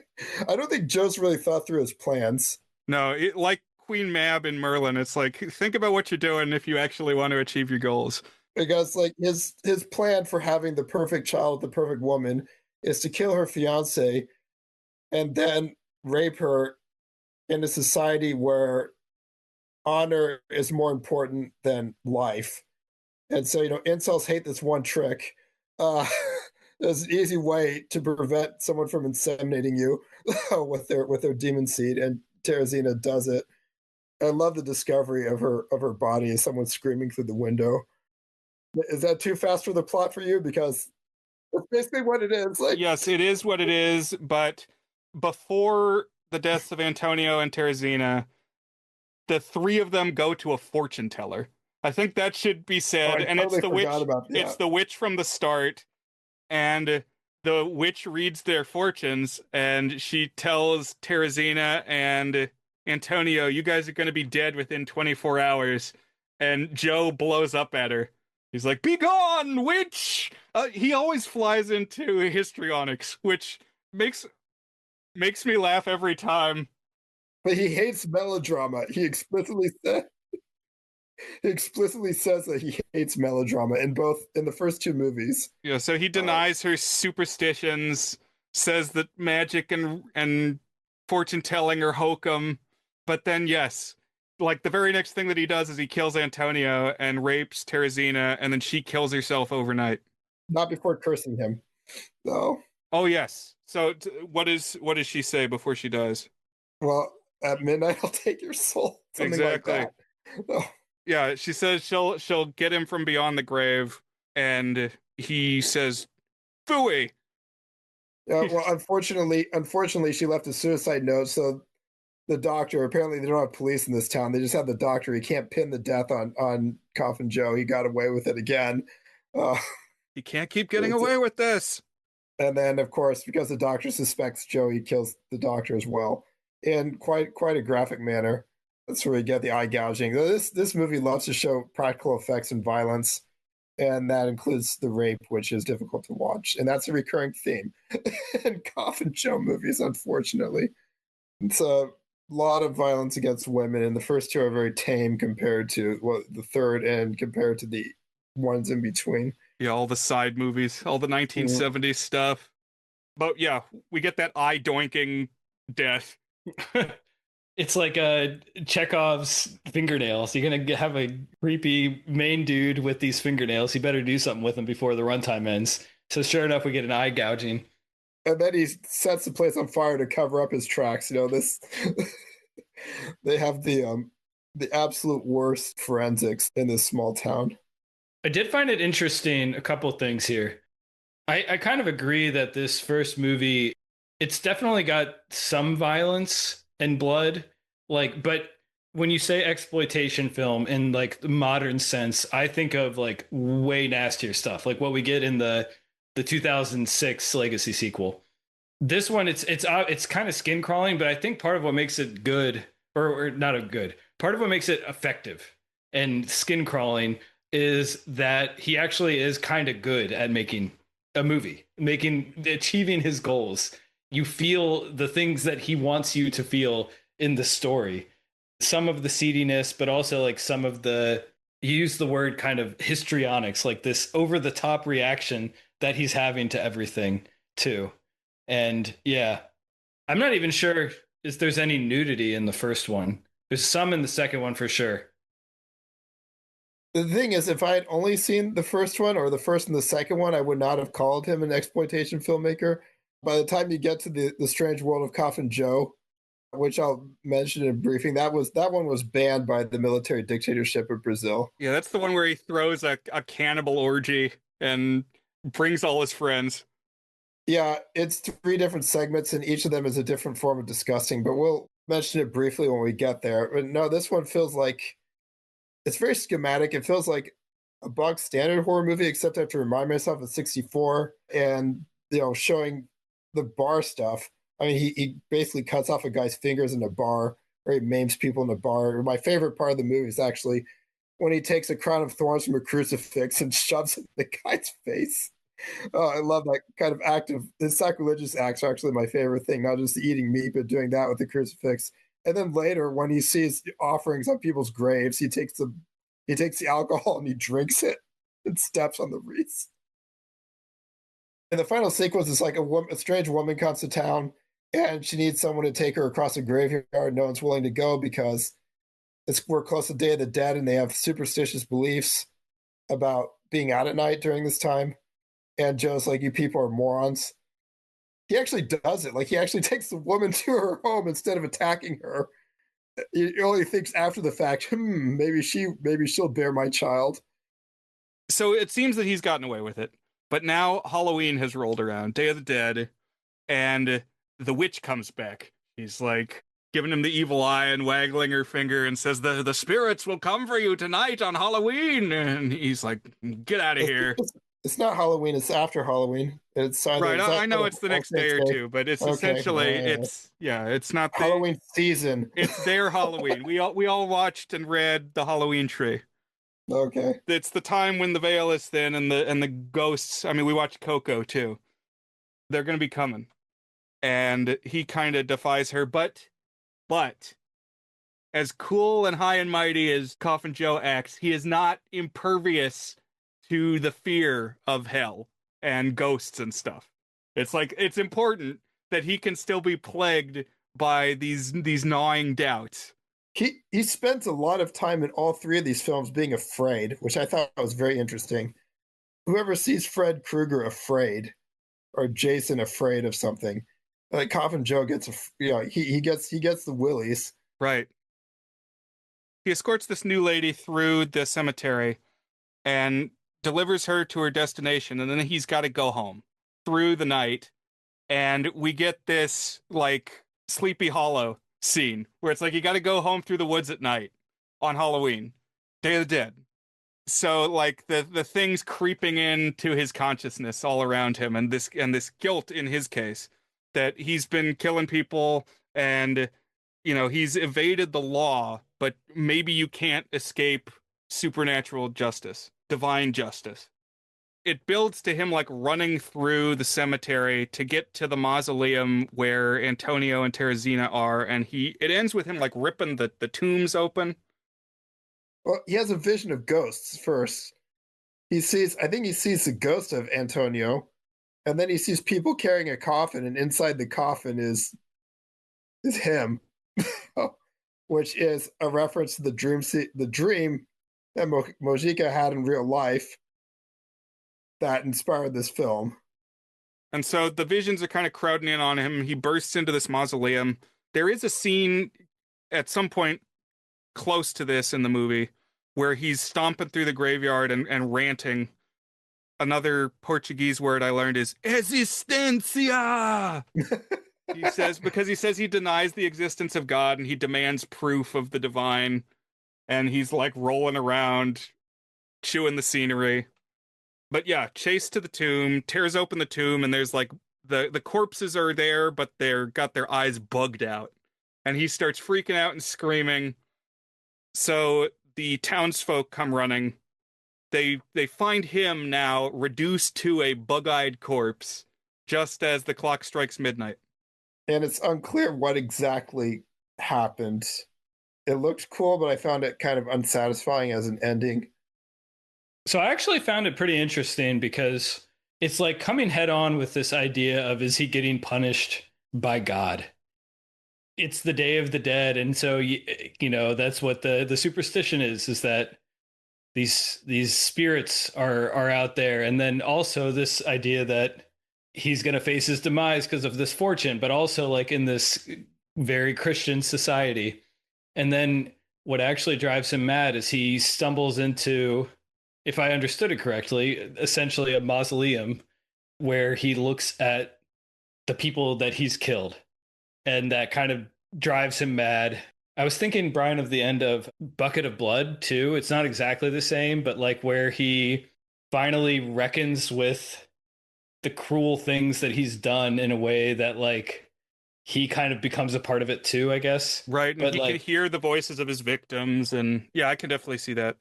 I don't think Joe's really thought through his plans. No, like Queen Mab in Merlin, it's like, think about what you're doing if you actually want to achieve your goals. Because like his plan for having the perfect child with the perfect woman is to kill her fiance and then rape her in a society where honor is more important than life. And so, you know, incels hate this one trick. There's an easy way to prevent someone from inseminating you with their demon seed, and Teresina does it. I love the discovery of her body as someone screaming through the window. Is that too fast for the plot for you? Because that's basically what it is. Like, yes, it is what it is, but before the deaths of Antonio and Teresina, the three of them go to a fortune teller. I think that should be said. And totally it's the witch. it's the witch from the start, and the witch reads their fortunes, and she tells Teresina and Antonio, "You guys are going to be dead within 24 hours." And Joe blows up at her. He's like, "Be gone, witch!" He always flies into histrionics, which makes me laugh every time. But he hates melodrama. He explicitly says that he hates melodrama in the first two movies. Yeah, so he denies her superstitions, says that magic and fortune telling are hokum, but then yes, like the very next thing that he does is he kills Antonio and rapes Teresina, and then she kills herself overnight. Not before cursing him. No. Oh yes. So what does she say before she dies? Well, at midnight I'll take your soul. Something Exactly. like that. Oh. Yeah, she says she'll get him from beyond the grave, and he says, "Phooey." Well, unfortunately, she left a suicide note. So the doctor, apparently they don't have police in this town. They just have the doctor. He can't pin the death on Coffin Joe. He got away with it again. He can't keep getting away with this. And then, of course, because the doctor suspects Joe, he kills the doctor as well in quite a graphic manner. That's where we get the eye gouging. This movie loves to show practical effects and violence, and that includes the rape, which is difficult to watch. And that's a recurring theme in Coffin Joe movies, unfortunately. It's a lot of violence against women, and the first two are very tame compared to the third and compared to the ones in between. Yeah, all the side movies, all the 1970s stuff. But yeah, we get that eye doinking death. It's like Chekhov's fingernails. You're gonna have a creepy main dude with these fingernails. You better do something with them before the runtime ends. So sure enough, we get an eye gouging. And then he sets the place on fire to cover up his tracks. This they have the absolute worst forensics in this small town. I did find it interesting, a couple things here. I kind of agree that this first movie, it's definitely got some violence and blood, but when you say exploitation film in like the modern sense, I think of like way nastier stuff, like what we get in the 2006 Legacy sequel. This one, it's kind of skin crawling, but I think part of what makes it good, or not a good, part of what makes it effective and skin crawling is that he actually is kind of good at making a movie, achieving his goals. You feel the things that he wants you to feel in the story. Some of the seediness, but also like some of you use the word kind of histrionics, like this over the top reaction that he's having to everything too. And yeah, I'm not even sure if there's any nudity in the first one. There's some in the second one for sure. The thing is, if I had only seen the first one or the first and the second one, I would not have called him an exploitation filmmaker. By the time you get to the Strange World of Coffin Joe, which I'll mention in a briefing, that one was banned by the military dictatorship of Brazil. Yeah, that's the one where he throws a cannibal orgy and brings all his friends. Yeah, it's 3 different segments, and each of them is a different form of disgusting, but we'll mention it briefly when we get there. But no, this one feels like it's very schematic. It feels like a bog standard horror movie, except I have to remind myself it's 64 and showing the bar stuff. I mean, he basically cuts off a guy's fingers in a bar, or he maims people in a bar. My favorite part of the movie is actually when he takes a crown of thorns from a crucifix and shoves it in the guy's face. Oh, I love that kind of act of the sacrilegious acts are actually my favorite thing, not just eating meat, but doing that with the crucifix. And then later, when he sees offerings on people's graves, he takes the alcohol and he drinks it and steps on the wreaths. And the final sequence is like a strange woman comes to town and she needs someone to take her across a graveyard. No one's willing to go because we're close to the Day of the Dead and they have superstitious beliefs about being out at night during this time. And Joe's like, you people are morons. He actually does it. Like, he actually takes the woman to her home instead of attacking her. He only thinks after the fact, maybe she'll bear my child. So it seems that he's gotten away with it. But now Halloween has rolled around, Day of the Dead, and the witch comes back. He's like giving him the evil eye and waggling her finger and says, the spirits will come for you tonight on Halloween. And he's like, get out of here. It's not Halloween. It's after Halloween. It's right. I know it's the next day or two, but it's essentially it's not the Halloween season. It's their Halloween. We all watched and read The Halloween Tree. Okay. It's the time when the veil is thin and the ghosts. I mean, we watched Coco too. They're going to be coming, and he kind of defies her, but as cool and high and mighty as Coffin Joe acts, he is not impervious to the fear of hell and ghosts and stuff. It's like, it's important that he can still be plagued by these gnawing doubts. he spends a lot of time in all three of these films being afraid, which I thought was very interesting. Whoever sees Fred Krueger afraid or Jason afraid of something, like Coffin Joe gets, he gets the willies. Right. He escorts this new lady through the cemetery and delivers her to her destination, and then he's got to go home through the night. And we get this like Sleepy Hollow scene where it's like you got to go home through the woods at night on Halloween, Day of the Dead. So like the things creeping into his consciousness all around him, and this guilt in his case that he's been killing people, and he's evaded the law, but maybe you can't escape supernatural justice, divine justice. It builds to him like running through the cemetery to get to the mausoleum where Antonio and Teresina are, and it ends with him like ripping the tombs open. Well, he has a vision of ghosts first. I think he sees the ghost of Antonio, and then he sees people carrying a coffin, and inside the coffin is him, which is a reference to the dream that Mojica had in real life that inspired this film. And so the visions are kind of crowding in on him. He bursts into this mausoleum. There is a scene at some point close to this in the movie where he's stomping through the graveyard and ranting. Another Portuguese word I learned is existencia. He says he denies the existence of God and he demands proof of the divine. And he's like rolling around, chewing the scenery. But yeah, chased to the tomb, tears open the tomb, and there's like the corpses are there, but they're got their eyes bugged out. And he starts freaking out and screaming. So the townsfolk come running. They find him now reduced to a bug-eyed corpse just as the clock strikes midnight. And it's unclear what exactly happened. It looked cool, but I found it kind of unsatisfying as an ending. So I actually found it pretty interesting because it's like coming head on with this idea of, is he getting punished by God? It's the Day of the Dead, and so that's what the superstition is that these spirits are out there, and then also this idea that he's going to face his demise because of this fortune, but also like in this very Christian society. And then what actually drives him mad is he stumbles into, if I understood it correctly, essentially a mausoleum where he looks at the people that he's killed. And that kind of drives him mad. I was thinking, Brian, of the end of Bucket of Blood, too. It's not exactly the same, but like where he finally reckons with the cruel things that he's done in a way that like he kind of becomes a part of it, too, I guess. Right. And but he like, can hear the voices of his victims. And yeah, I can definitely see that.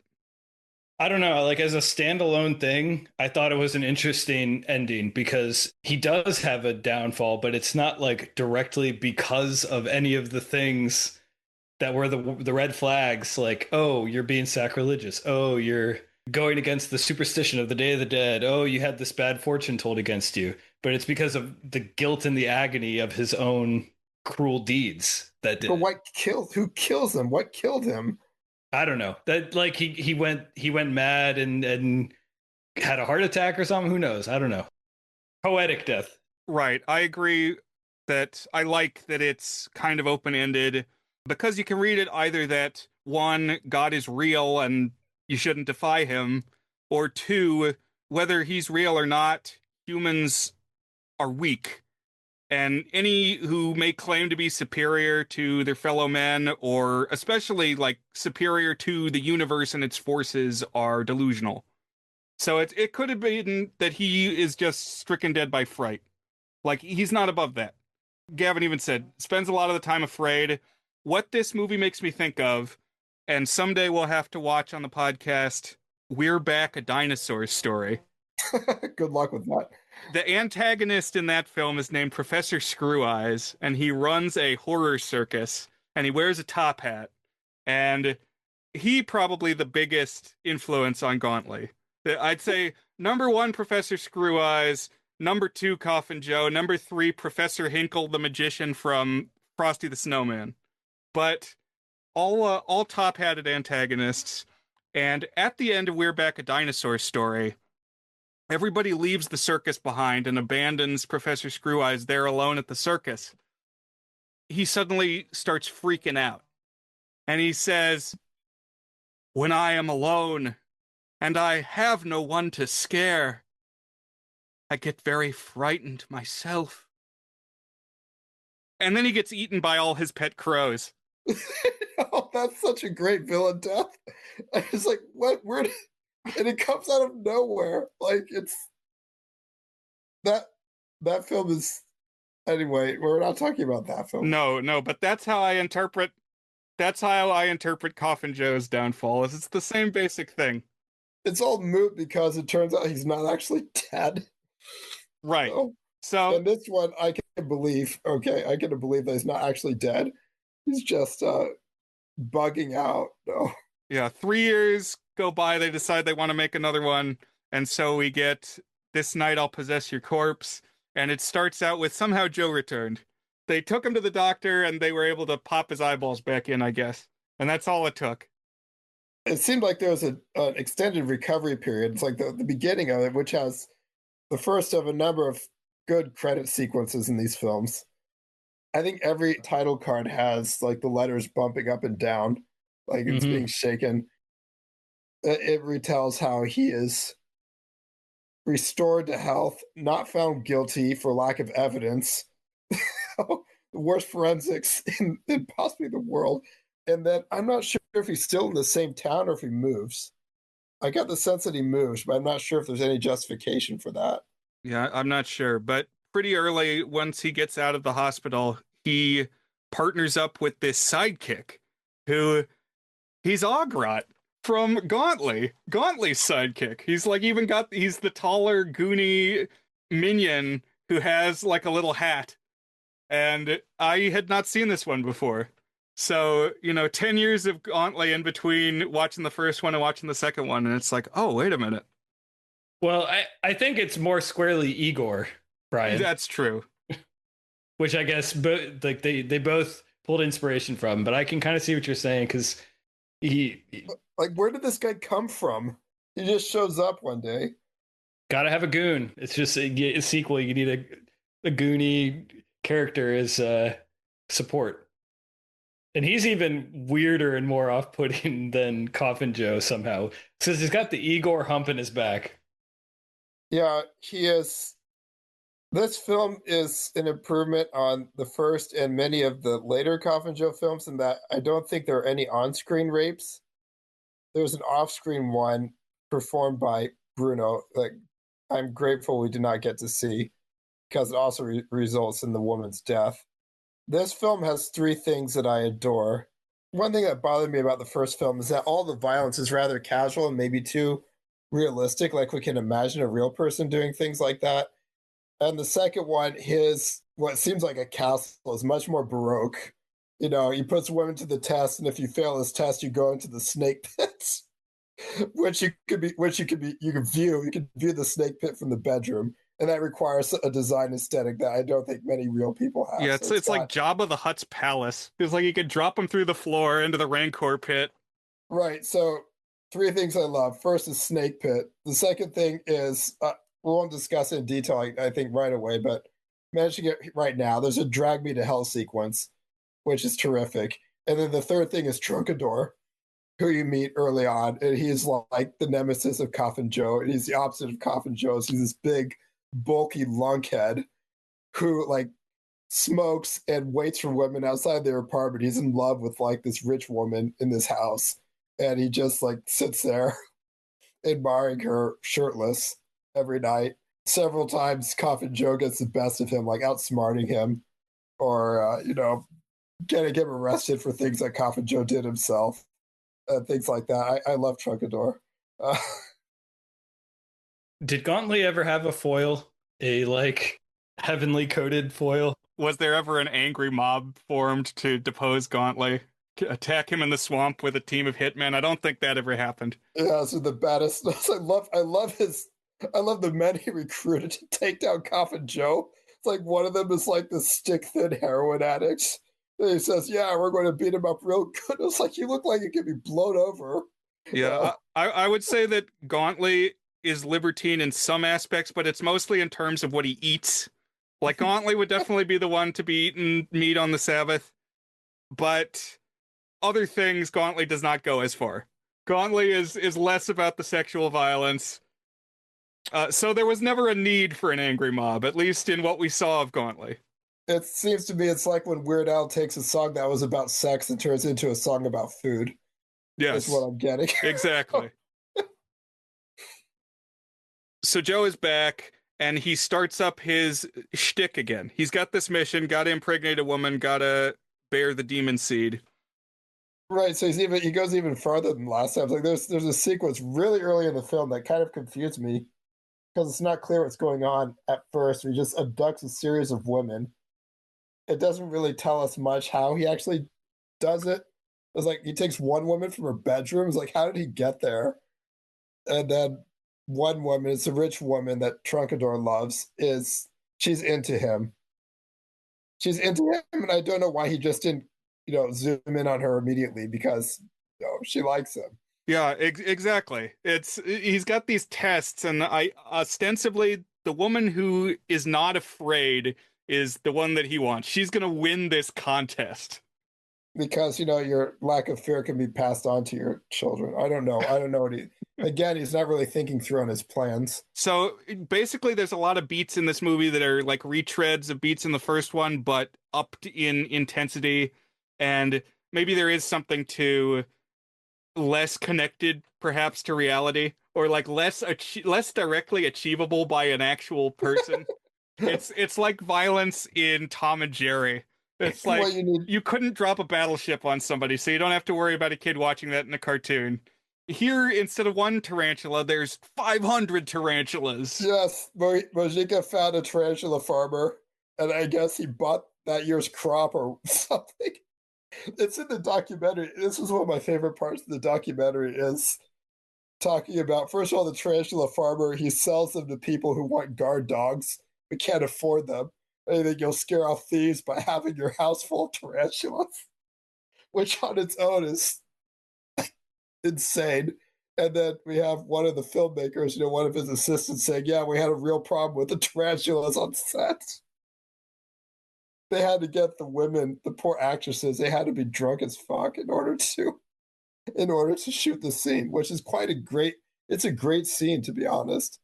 I don't know, like as a standalone thing, I thought it was an interesting ending because he does have a downfall, but it's not like directly because of any of the things that were the red flags, like, oh, you're being sacrilegious. Oh, you're going against the superstition of the Day of the Dead. Oh, you had this bad fortune told against you. But it's because of the guilt and the agony of his own cruel deeds that did. But who kills him? What killed him? I don't know. That like he went mad and had a heart attack or something. Who knows? I don't know. Poetic death. Right. I agree that I like that it's kind of open-ended because you can read it either that one, God is real and you shouldn't defy him, or two, whether he's real or not, humans are weak. And any who may claim to be superior to their fellow men, or especially like superior to the universe and its forces, are delusional. So it could have been that he is just stricken dead by fright. Like, he's not above that. Gavin even said, spends a lot of the time afraid. What this movie makes me think of, and someday we'll have to watch on the podcast, We're Back, a Dinosaur Story. Good luck with that. The antagonist in that film is named Professor Screw Eyes, and he runs a horror circus, and he wears a top hat. And he probably the biggest influence on Gauntlet. I'd say number one, Professor Screw Eyes. Number two, Coffin Joe. Number three, Professor Hinkle, the magician from Frosty the Snowman. But all top-hatted antagonists. And at the end of We're Back, a Dinosaur Story, everybody leaves the circus behind and abandons Professor Screw Eyes there alone at the circus. He suddenly starts freaking out. And he says, "When I am alone and I have no one to scare, I get very frightened myself." And then he gets eaten by all his pet crows. Oh, that's such a great villain death. I was like, what? Where did... And it comes out of nowhere. Like, it's that film is... Anyway, we're not talking about that film. No, but that's how I interpret Coffin Joe's downfall. Is it's the same basic thing. It's all moot because it turns out he's not actually dead. Right. So and this one I can believe. Okay, I can believe that he's not actually dead. He's just bugging out. No. Yeah, 3 years go by, they decide they want to make another one, and so we get This Night I'll Possess Your Corpse, and it starts out with somehow Joe returned. They took him to the doctor, and they were able to pop his eyeballs back in, I guess. And that's all it took. It seemed like there was an extended recovery period. It's like the beginning of it, which has the first of a number of good credit sequences in these films. I think every title card has like the letters bumping up and down, like it's being shaken. It retells how he is restored to health, not found guilty for lack of evidence, the worst forensics in possibly the world. And then I'm not sure if he's still in the same town or if he moves. I got the sense that he moves, but I'm not sure if there's any justification for that. Yeah, I'm not sure, but pretty early, once he gets out of the hospital, he partners up with this sidekick who he's Ogrot from Gauntly's sidekick. He's the taller, goony minion who has like a little hat. And I had not seen this one before. So, 10 years of Gauntly in between watching the first one and watching the second one. And it's like, oh, wait a minute. Well, I think it's more squarely Igor, Brian. That's true. Which I guess they both pulled inspiration from, but I can kind of see what you're saying because he like, where did this guy come from? He just shows up one day. Gotta have a goon. It's just a sequel. You need a goony character as support, and he's even weirder and more off-putting than Coffin Joe somehow, because he's got the Igor hump in his back. Yeah, he is. This film is an improvement on the first and many of the later Coffin Joe films in that I don't think there are any on-screen rapes. There's an off-screen one performed by Bruno. Like, I'm grateful we did not get to see because it also results in the woman's death. This film has three things that I adore. One thing that bothered me about the first film is that all the violence is rather casual and maybe too realistic, like we can imagine a real person doing things like that. And the second one, what seems like a castle, is much more Baroque. He puts women to the test, and if you fail this test, you go into the snake pits, you can view the snake pit from the bedroom, and that requires a design aesthetic that I don't think many real people have. Yeah, it's like Jabba the Hutt's palace. It's like you could drop him through the floor into the Rancor pit. Right. So three things I love. First is snake pit. The second thing is we won't discuss it in detail, I think, right away, but mentioning it right now, there's a drag me to hell sequence, which is terrific. And then the third thing is Trunkador, who you meet early on. And he's like the nemesis of Coffin Joe. And he's the opposite of Coffin Joe. He's this big, bulky lunkhead who like smokes and waits for women outside their apartment. He's in love with like this rich woman in this house. And he just like sits there admiring her shirtless every night. Several times Coffin Joe gets the best of him, like outsmarting him or, getting him arrested for things that Coffin Joe did himself. Things like that. I love Trunkador. Did Gauntly ever have a foil? A like heavenly coated foil? Was there ever an angry mob formed to depose Gauntly? Attack him in the swamp with a team of hitmen? I don't think that ever happened. Yeah, so the baddest. I love the men he recruited to take down Coffin Joe. It's like one of them is like the stick thin heroin addict And he says, "Yeah, we're going to beat him up real good." It's like you look like you could be blown over. Yeah, I would say that Gauntlet is libertine in some aspects, but it's mostly in terms of what he eats. Like Gauntlet would definitely be the one to be eating meat on the Sabbath, but other things Gauntlet does not go as far. Gauntlet is less about the sexual violence. So there was never a need for an angry mob, at least in what we saw of Gauntlet. It seems to me it's like when Weird Al takes a song that was about sex and turns into a song about food. That's what Yes, I'm getting. exactly. So Joe is back, and he starts up his shtick again. He's got this mission: gotta impregnate a woman, gotta bear the demon seed. Right, so he goes even farther than last time. It's like there's a sequence really early in the film that kind of confused me because it's not clear what's going on at first. He just abducts a series of women. It doesn't really tell us much how he actually does it. It's like he takes one woman from her bedroom. It's like, how did he get there? And then one woman, it's a rich woman that Trunkador loves, she's into him. She's into him, and I don't know why he just didn't, zoom in on her immediately because she likes him. Yeah, exactly. He's got these tests, and I ostensibly the woman who is not afraid is the one that he wants. She's gonna win this contest. Because your lack of fear can be passed on to your children. I don't know what he's not really thinking through on his plans. So basically, there's a lot of beats in this movie that are like retreads of beats in the first one, but upped in intensity, and maybe there is something to less connected, perhaps, to reality, or like less directly achievable by an actual person. It's like violence in Tom and Jerry. It's like you couldn't drop a battleship on somebody, so you don't have to worry about a kid watching that in a cartoon. Here, instead of one tarantula, there's 500 tarantulas. Yes, Mojica found a tarantula farmer, and I guess he bought that year's crop or something. It's in the documentary. This is one of my favorite parts of the documentary is talking about, first of all, the tarantula farmer. He sells them to people who want guard dogs but can't afford them. And you think you'll scare off thieves by having your house full of tarantulas, which on its own is insane. And then we have one of the filmmakers, one of his assistants saying, "Yeah, we had a real problem with the tarantulas on set." They had to get the women, the poor actresses, they had to be drunk as fuck in order to shoot the scene, which is it's a great scene, to be honest.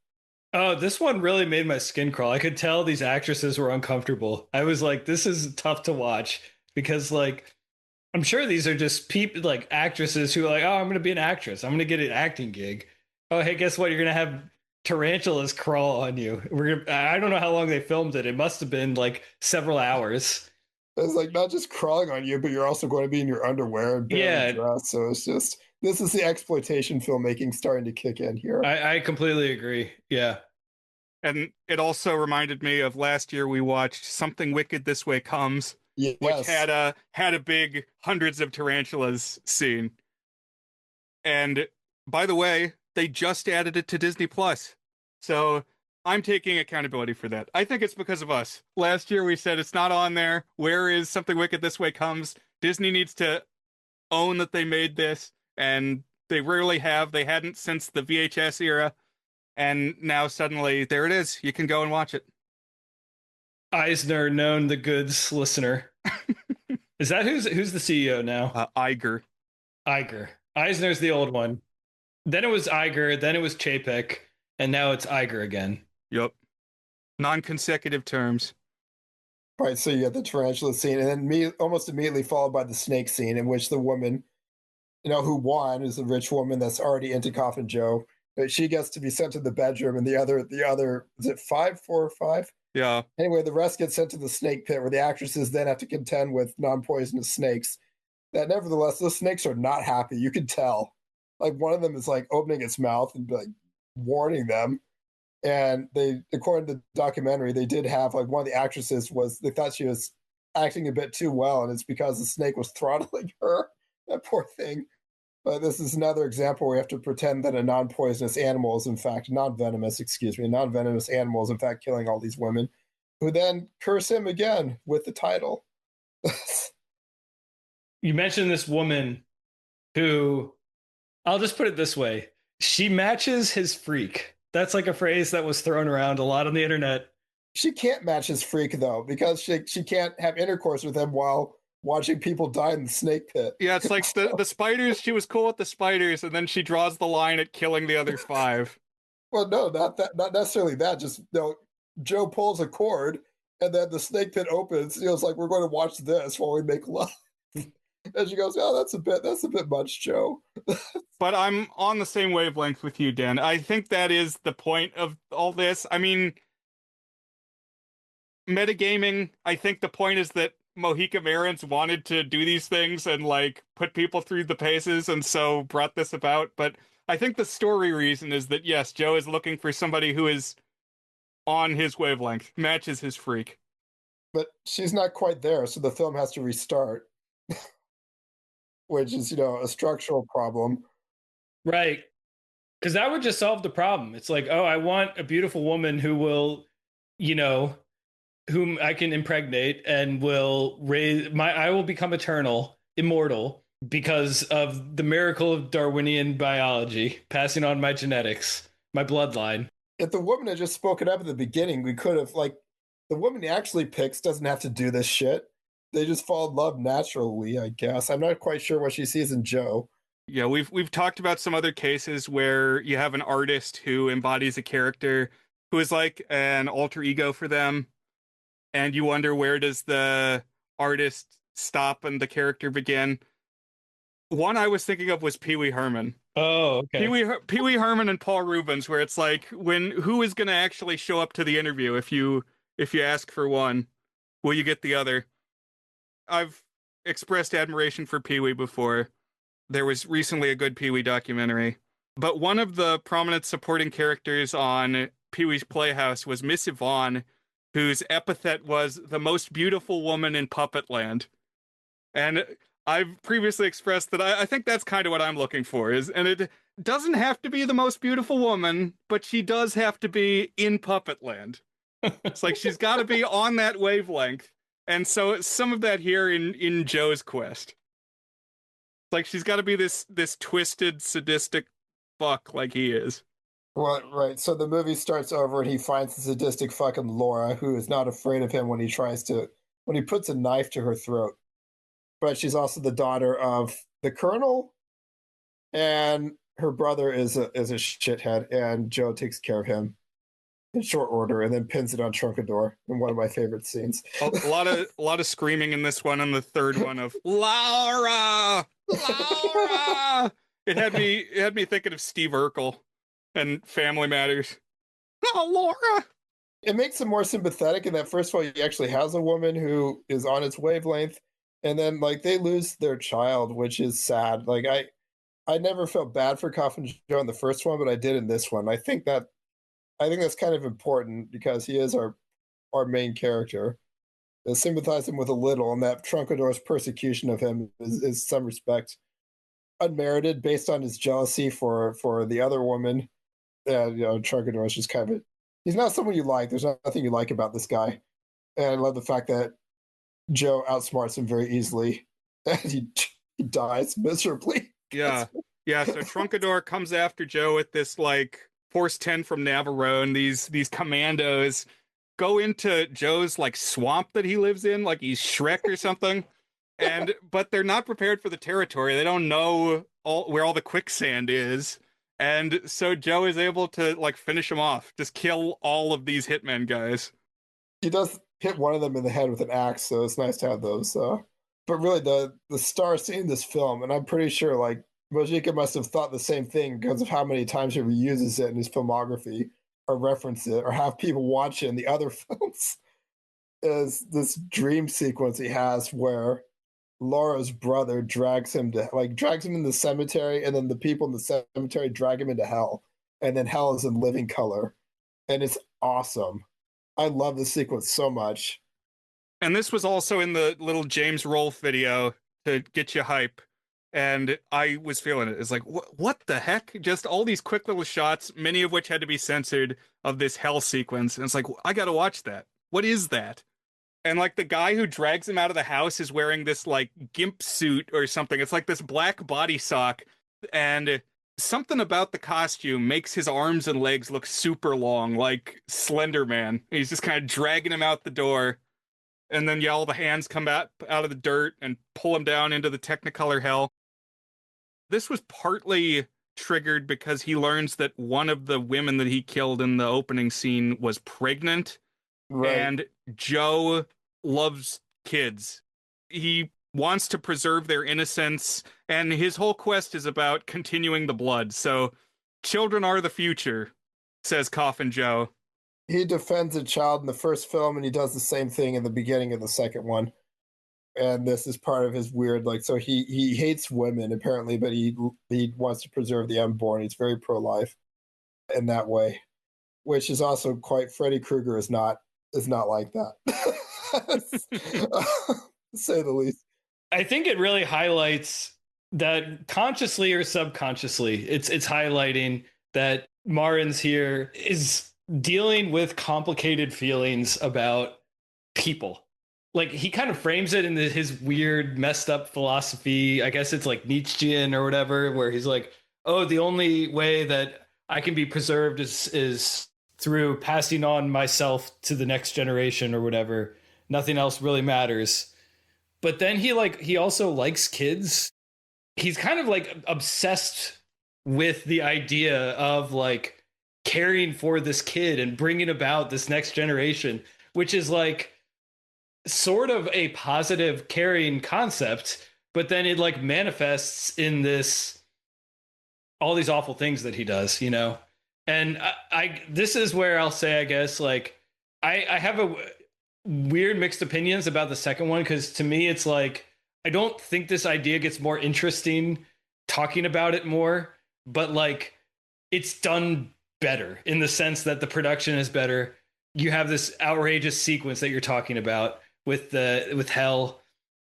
Oh, this one really made my skin crawl. I could tell these actresses were uncomfortable. I was like, this is tough to watch because, like, I'm sure these are just people, like actresses who are like, oh, I'm going to be an actress. I'm going to get an acting gig. Oh, hey, guess what? You're going to have tarantulas crawl on you. I don't know how long they filmed it. It must have been like several hours. It's like not just crawling on you, but you're also going to be in your underwear and barely dressed. So it's just, this is the exploitation filmmaking starting to kick in here. I completely agree. Yeah. And it also reminded me of last year we watched Something Wicked This Way Comes, yes, which had a big hundreds of tarantulas scene. And by the way, they just added it to Disney Plus. So I'm taking accountability for that. I think it's because of us. Last year we said it's not on there. Where is Something Wicked This Way Comes? Disney needs to own that they made this, and they rarely have. They hadn't since the VHS era. And now suddenly there it is. You can go and watch it. Eisner, known the goods listener. Is that who's the CEO now? Iger. Eisner's the old one. Then it was Iger, then it was Chapek, and now it's Iger again. Yep. Non-consecutive terms. Right, so you get the tarantula scene, and then almost immediately followed by the snake scene, in which the woman, who won is a rich woman that's already into Coffin Joe. But she gets to be sent to the bedroom, and the other, is it 4 or 5? Yeah. Anyway, the rest get sent to the snake pit, where the actresses then have to contend with non-poisonous snakes. That nevertheless, those snakes are not happy. You can tell. Like one of them is like opening its mouth and like warning them. And they, according to the documentary, they did have like one of the actresses they thought she was acting a bit too well, and it's because the snake was throttling her. That poor thing. But this is another example where we have to pretend that a non-poisonous animal is in fact non-venomous animal is in fact killing all these women, who then curse him again with the title. you mentioned this woman who, I'll just put it this way, she matches his freak. That's like a phrase that was thrown around a lot on the internet. She can't match his freak though, because she can't have intercourse with him while watching people die in the snake pit. Yeah, it's like the spiders. She was cool with the spiders, and then she draws the line at killing the other five. Well, no, not that, not necessarily that. Just Joe pulls a cord, and then the snake pit opens. It's like, we're going to watch this while we make love. And she goes, "Oh, that's a bit much, Joe." But I'm on the same wavelength with you, Dan. I think that is the point of all this. I mean, metagaming, I think the point is that Mojica Marins wanted to do these things and like put people through the paces, and so brought this about. But I think the story reason is that yes, Joe is looking for somebody who is on his wavelength, matches his freak. But she's not quite there, so the film has to restart, which is a structural problem. Right. Because that would just solve the problem. It's like, oh, I want a beautiful woman who will, whom I can impregnate and will I will become immortal because of the miracle of Darwinian biology, passing on my genetics, my bloodline. If the woman had just spoken up at the beginning, we could have, like, the woman he actually picks doesn't have to do this shit. They just fall in love naturally, I guess. I'm not quite sure what she sees in Joe. Yeah, we've talked about some other cases where you have an artist who embodies a character who is like an alter ego for them, and you wonder, where does the artist stop and the character begin? One I was thinking of was Pee Wee Herman. Oh, okay. Pee Wee Herman and Paul Rubens, where it's like, who is going to actually show up to the interview if you ask for one, will you get the other? I've expressed admiration for Pee Wee before. There was recently a good Pee Wee documentary, but one of the prominent supporting characters on Pee Wee's Playhouse was Miss Yvonne, whose epithet was the most beautiful woman in Puppet Land. And I've previously expressed that I think that's kind of what I'm looking for, and it doesn't have to be the most beautiful woman, but she does have to be in Puppet Land. It's like she's got to be on that wavelength. And so some of that here in Joe's quest. Like, she's got to be this twisted, sadistic fuck like he is. Well, right. So the movie starts over and he finds the sadistic fucking Laura, who is not afraid of him when he puts a knife to her throat. But she's also the daughter of the colonel, and her brother is a shithead, and Joe takes care of him in short order and then pins it on Trunkador in one of my favorite scenes. A lot of screaming in this one, and the third one of Laura! Laura! It had me thinking of Steve Urkel and Family Matters. Oh, Laura! It makes him more sympathetic in that, first of all, he actually has a woman who is on its wavelength, and then like they lose their child, which is sad. Like I never felt bad for Coffin Joe in the first one, but I did in this one. I think that's kind of important because he is our main character. I sympathize him with a little, and that Trunkador's persecution of him is some respect unmerited based on his jealousy for the other woman. Trunkador is just kind of he's not someone you like. There's nothing you like about this guy, and I love the fact that Joe outsmarts him very easily, and he dies miserably. Yeah. So Trunkador comes after Joe with this like Force 10 from Navarone. These commandos go into Joe's like swamp that he lives in, like he's Shrek or something. But they're not prepared for the territory. They don't know where all the quicksand is. And so Joe is able to like finish them off, just kill all of these hitmen guys. He does hit one of them in the head with an axe, so it's nice to have those. But really, the star scene in this film, and I'm pretty sure like Mojica must have thought the same thing because of how many times he reuses it in his filmography, or reference it, or have people watch it in the other films, is this dream sequence he has where Laura's brother drags him in the cemetery, and then the people in the cemetery drag him into hell, and then hell is in living color, and it's awesome. I love this sequence so much. And this was also in the little James Rolfe video to get you hype. And I was feeling it. It's like, what the heck? Just all these quick little shots, many of which had to be censored, of this hell sequence. And it's like, I got to watch that. What is that? And like the guy who drags him out of the house is wearing this like gimp suit or something. It's like this black body sock, and something about the costume makes his arms and legs look super long, like Slender Man. He's just kind of dragging him out the door, and then all the hands come out of the dirt and pull him down into the Technicolor hell. This was partly triggered because he learns that one of the women that he killed in the opening scene was pregnant. Right. And Joe loves kids. He wants to preserve their innocence, and his whole quest is about continuing the blood. So, children are the future, says Coffin Joe. He defends a child in the first film, and he does the same thing in the beginning of the second one. And this is part of his weird, like, so he hates women apparently, but he wants to preserve the unborn. He's very pro-life in that way, which is also quite. Freddy Krueger is not like that, to say the least. I think it really highlights that consciously or subconsciously, it's highlighting that Marins here is dealing with complicated feelings about people. Like he kind of frames it in his weird, messed up philosophy. I guess it's like Nietzschean or whatever, where he's like, "Oh, the only way that I can be preserved is through passing on myself to the next generation or whatever. Nothing else really matters." But then he also likes kids. He's kind of like obsessed with the idea of like caring for this kid and bringing about this next generation, which is like sort of a positive caring concept, but then it like manifests in all these awful things that he does, you know? And I this is where I'll say, I guess, like I have a weird mixed opinions about the second one, because to me it's like I don't think this idea gets more interesting talking about it more, but like it's done better in the sense that the production is better. You have this outrageous sequence that you're talking about with Hell.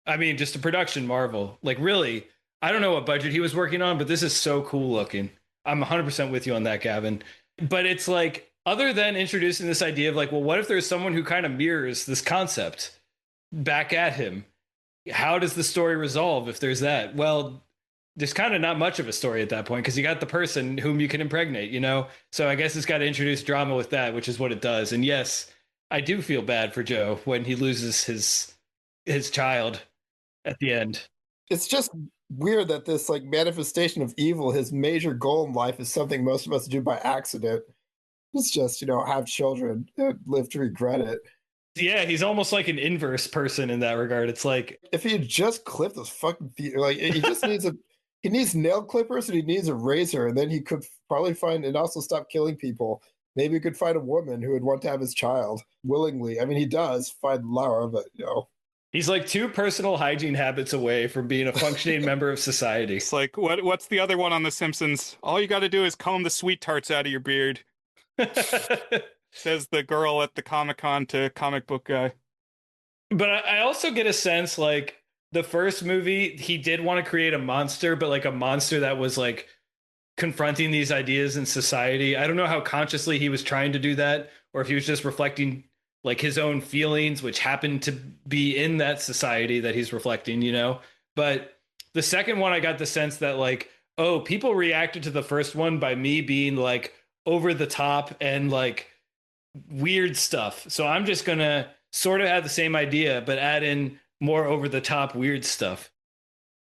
I mean, just a production marvel. Like really, I don't know what budget he was working on, but this is so cool looking. I'm 100% with you on that, Gavin. But it's like, other than introducing this idea of like, well, what if there's someone who kind of mirrors this concept back at him? How does the story resolve if there's that? Well, there's kind of not much of a story at that point, because you got the person whom you can impregnate, you know? So I guess it's got to introduce drama with that, which is what it does. And yes, I do feel bad for Joe when he loses his child at the end. It's just weird that this like manifestation of evil, his major goal in life, is something most of us do by accident. It's just, have children and live to regret it. Yeah, he's almost like an inverse person in that regard. It's like, if he had just clipped those fucking feet, like he just needs he needs nail clippers and he needs a razor, and then he could probably find and also stop killing people. Maybe he could find a woman who would want to have his child willingly. I mean, he does find Laura, but he's like 2 personal hygiene habits away from being a functioning member of society. It's like, what's the other one on The Simpsons? All you got to do is comb the sweet tarts out of your beard. Says the girl at the Comic-Con to Comic Book Guy. But I also get a sense, like, the first movie, he did want to create a monster, but like a monster that was like confronting these ideas in society. I don't know how consciously he was trying to do that, or if he was just reflecting like his own feelings, which happened to be in that society that he's reflecting, you know? But the second one, I got the sense that like, oh, people reacted to the first one by me being like over the top and like weird stuff. So I'm just going to sort of have the same idea, but add in more over the top weird stuff.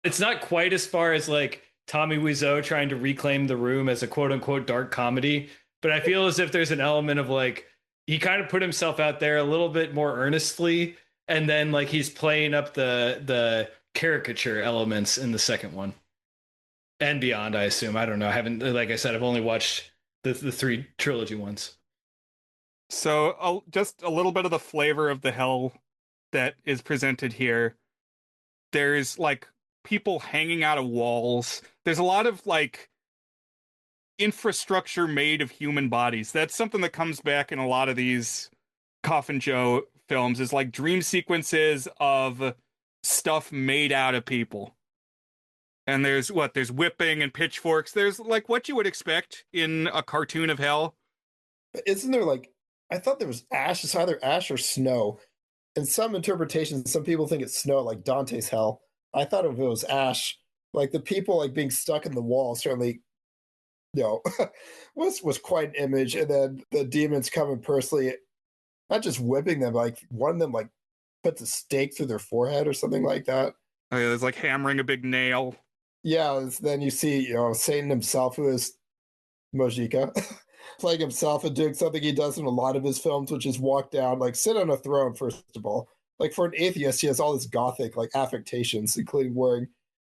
It's not quite as far as like Tommy Wiseau trying to reclaim The Room as a quote unquote dark comedy, but I feel as if there's an element of like, he kind of put himself out there a little bit more earnestly, and then like he's playing up the caricature elements in the second one and beyond, I assume. I don't know. I haven't, like I said, I've only watched the 3 trilogy ones. So just a little bit of the flavor of the hell that is presented here. There's like people hanging out of walls. There's a lot of like infrastructure made of human bodies. That's something that comes back in a lot of these Coffin Joe films, is like dream sequences of stuff made out of people. And there's whipping and pitchforks. There's like what you would expect in a cartoon of hell. Isn't there like, I thought there was ash. It's either ash or snow. in some interpretations, some people think it's snow, like Dante's hell. I thought if it was ash, like the people like being stuck in the wall certainly, you know, was quite an image. And then the demons coming personally, not just whipping them, like one of them like puts a stake through their forehead or something like that. Oh, yeah, there's like hammering a big nail. Yeah, then you see, Satan himself, who is Mojica, playing himself and doing something he does in a lot of his films, which is walk down, like sit on a throne, first of all. Like for an atheist, he has all this gothic like affectations, including wearing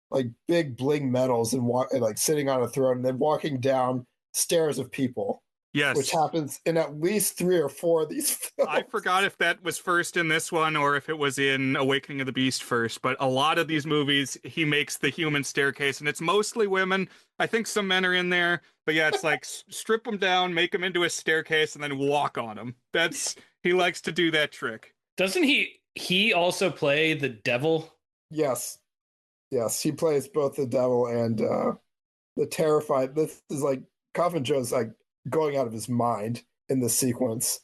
like big bling medals and like sitting on a throne and then walking down stairs of people. Yes. Which happens in at least 3 or 4 of these films. I forgot if that was first in this one or if it was in Awakening of the Beast first, but a lot of these movies, he makes the human staircase, and it's mostly women. I think some men are in there, but yeah, it's like strip them down, make them into a staircase, and then walk on them. He likes to do that trick. Doesn't he also play the devil? Yes. Yes, he plays both the devil and the terrified. This is like Coffin Joe's like going out of his mind in this sequence.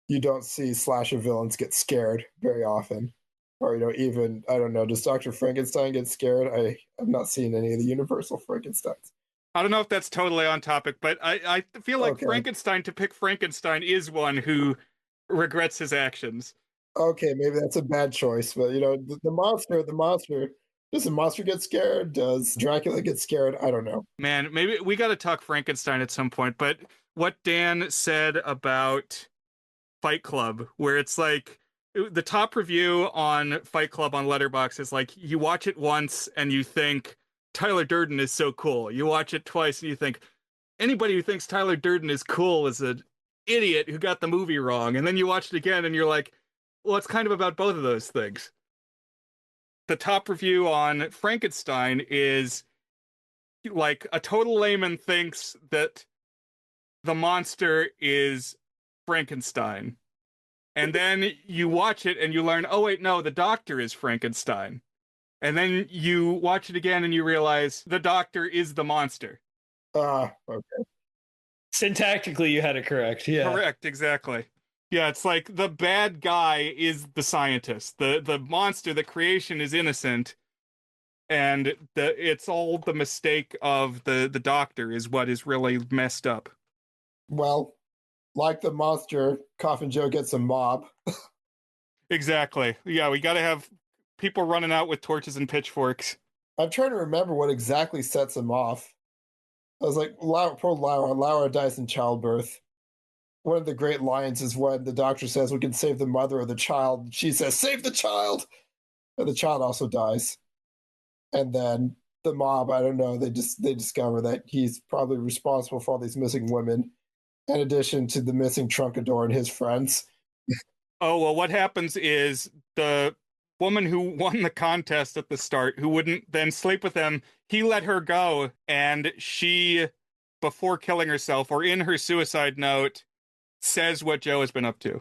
You don't see slasher villains get scared very often. Or, even, I don't know, does Dr. Frankenstein get scared? I have not seen any of the Universal Frankensteins. I don't know if that's totally on topic, but I feel like Okay. Frankenstein, to pick Frankenstein, is one who regrets his actions. Okay, maybe that's a bad choice, but, the monster, does the monster get scared? Does Dracula get scared? I don't know. Man, maybe we got to talk Frankenstein at some point, but what Dan said about Fight Club, where it's like the top review on Fight Club on Letterboxd is like, you watch it once and you think Tyler Durden is so cool. You watch it twice and you think anybody who thinks Tyler Durden is cool is an idiot who got the movie wrong. And then you watch it again and you're like, well, it's kind of about both of those things. The top review on Frankenstein is like a total layman thinks that the monster is Frankenstein. And then you watch it and you learn, oh, wait, no, the doctor is Frankenstein. And then you watch it again and you realize the doctor is the monster. Okay. Syntactically, you had it correct. Yeah. Correct, exactly. Yeah, it's like the bad guy is the scientist. The monster, the creation is innocent. And it's all the mistake of the doctor is what is really messed up. Well, like the monster, Coffin Joe gets a mob. Exactly. Yeah, we got to have people running out with torches and pitchforks. I'm trying to remember what exactly sets him off. I was like, poor Laura. Laura dies in childbirth. One of the great lines is when the doctor says we can save the mother of the child. She says, save the child! And the child also dies. And then the mob, I don't know, they discover that he's probably responsible for all these missing women, in addition to the missing Trunkador and his friends. Oh, well, what happens is the woman who won the contest at the start, who wouldn't then sleep with him, he let her go, and she, before killing herself, or in her suicide note, says what Joe has been up to.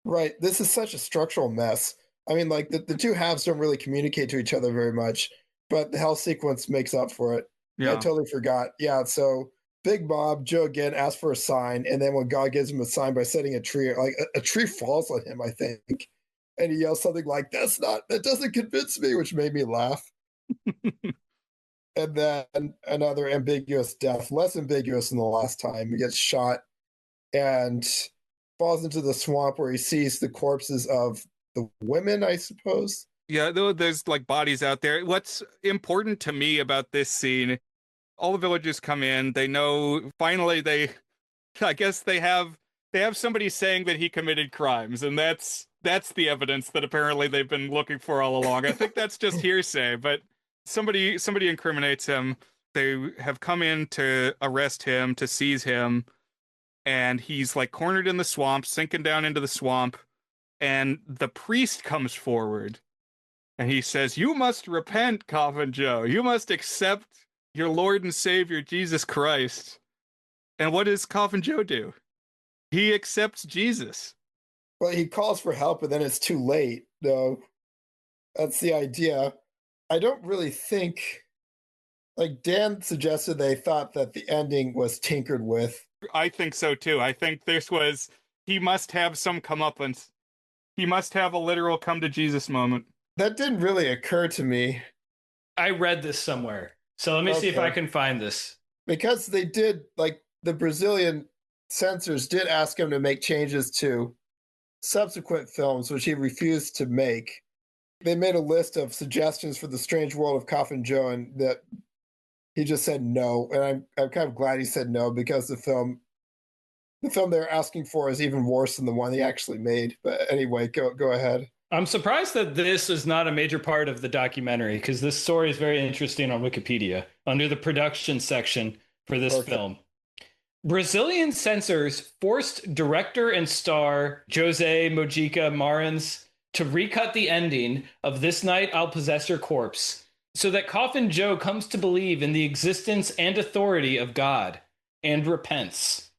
Right. This is such a structural mess. I mean, like, the two halves don't really communicate to each other very much, but the hell sequence makes up for it. Yeah. I totally forgot. Yeah, so Big Bob, Joe again asks for a sign, and then when God gives him a sign by setting a tree, like a tree falls on him, I think, and he yells something like, that doesn't convince me, which made me laugh. And then another ambiguous death, less ambiguous than the last time. He gets shot and falls into the swamp where he sees the corpses of the women, I suppose. Yeah, there's like bodies out there. What's important to me about this scene, all the villagers come in, they know, finally I guess they have somebody saying that he committed crimes, and that's the evidence that apparently they've been looking for all along. I think that's just hearsay, but somebody incriminates him. They have come in to arrest him, to seize him, and he's like cornered in the swamp, sinking down into the swamp, and the priest comes forward. And he says, you must repent, Coffin Joe. You must accept your Lord and Savior, Jesus Christ. And what does Coffin Joe do? He accepts Jesus. Well, he calls for help, and then it's too late, though. That's the idea. I don't really think... Like, Dan suggested they thought that the ending was tinkered with. I think so, too. I think this was... He must have some comeuppance. He must have a literal come to Jesus moment. That didn't really occur to me I read this somewhere. So let me see if I can find this. because they did, like, the Brazilian censors did ask him to make changes to subsequent films, which he refused to make. They made a list of suggestions for The Strange World of Coffin Joe, and that he just said no. And I'm kind of glad he said no, because the film they're asking for is even worse than the one he actually made. But anyway, go ahead. I'm surprised that this is not a major part of the documentary, because this story is very interesting on Wikipedia under the production section for this film. Brazilian censors forced director and star José Mojica Marins to recut the ending of This Night I'll Possess Your Corpse so that Coffin Joe comes to believe in the existence and authority of God and repents.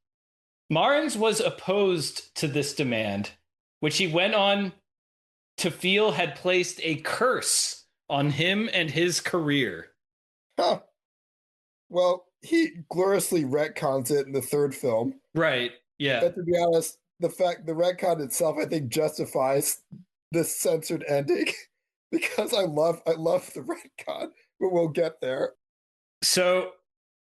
Marins was opposed to this demand, which he went on to feel had placed a curse on him and his career. Huh. Well, he gloriously retcons it in the third film. Right. Yeah. But to be honest, the retcon itself, I think, justifies this censored ending because I love the retcon, but we'll get there. So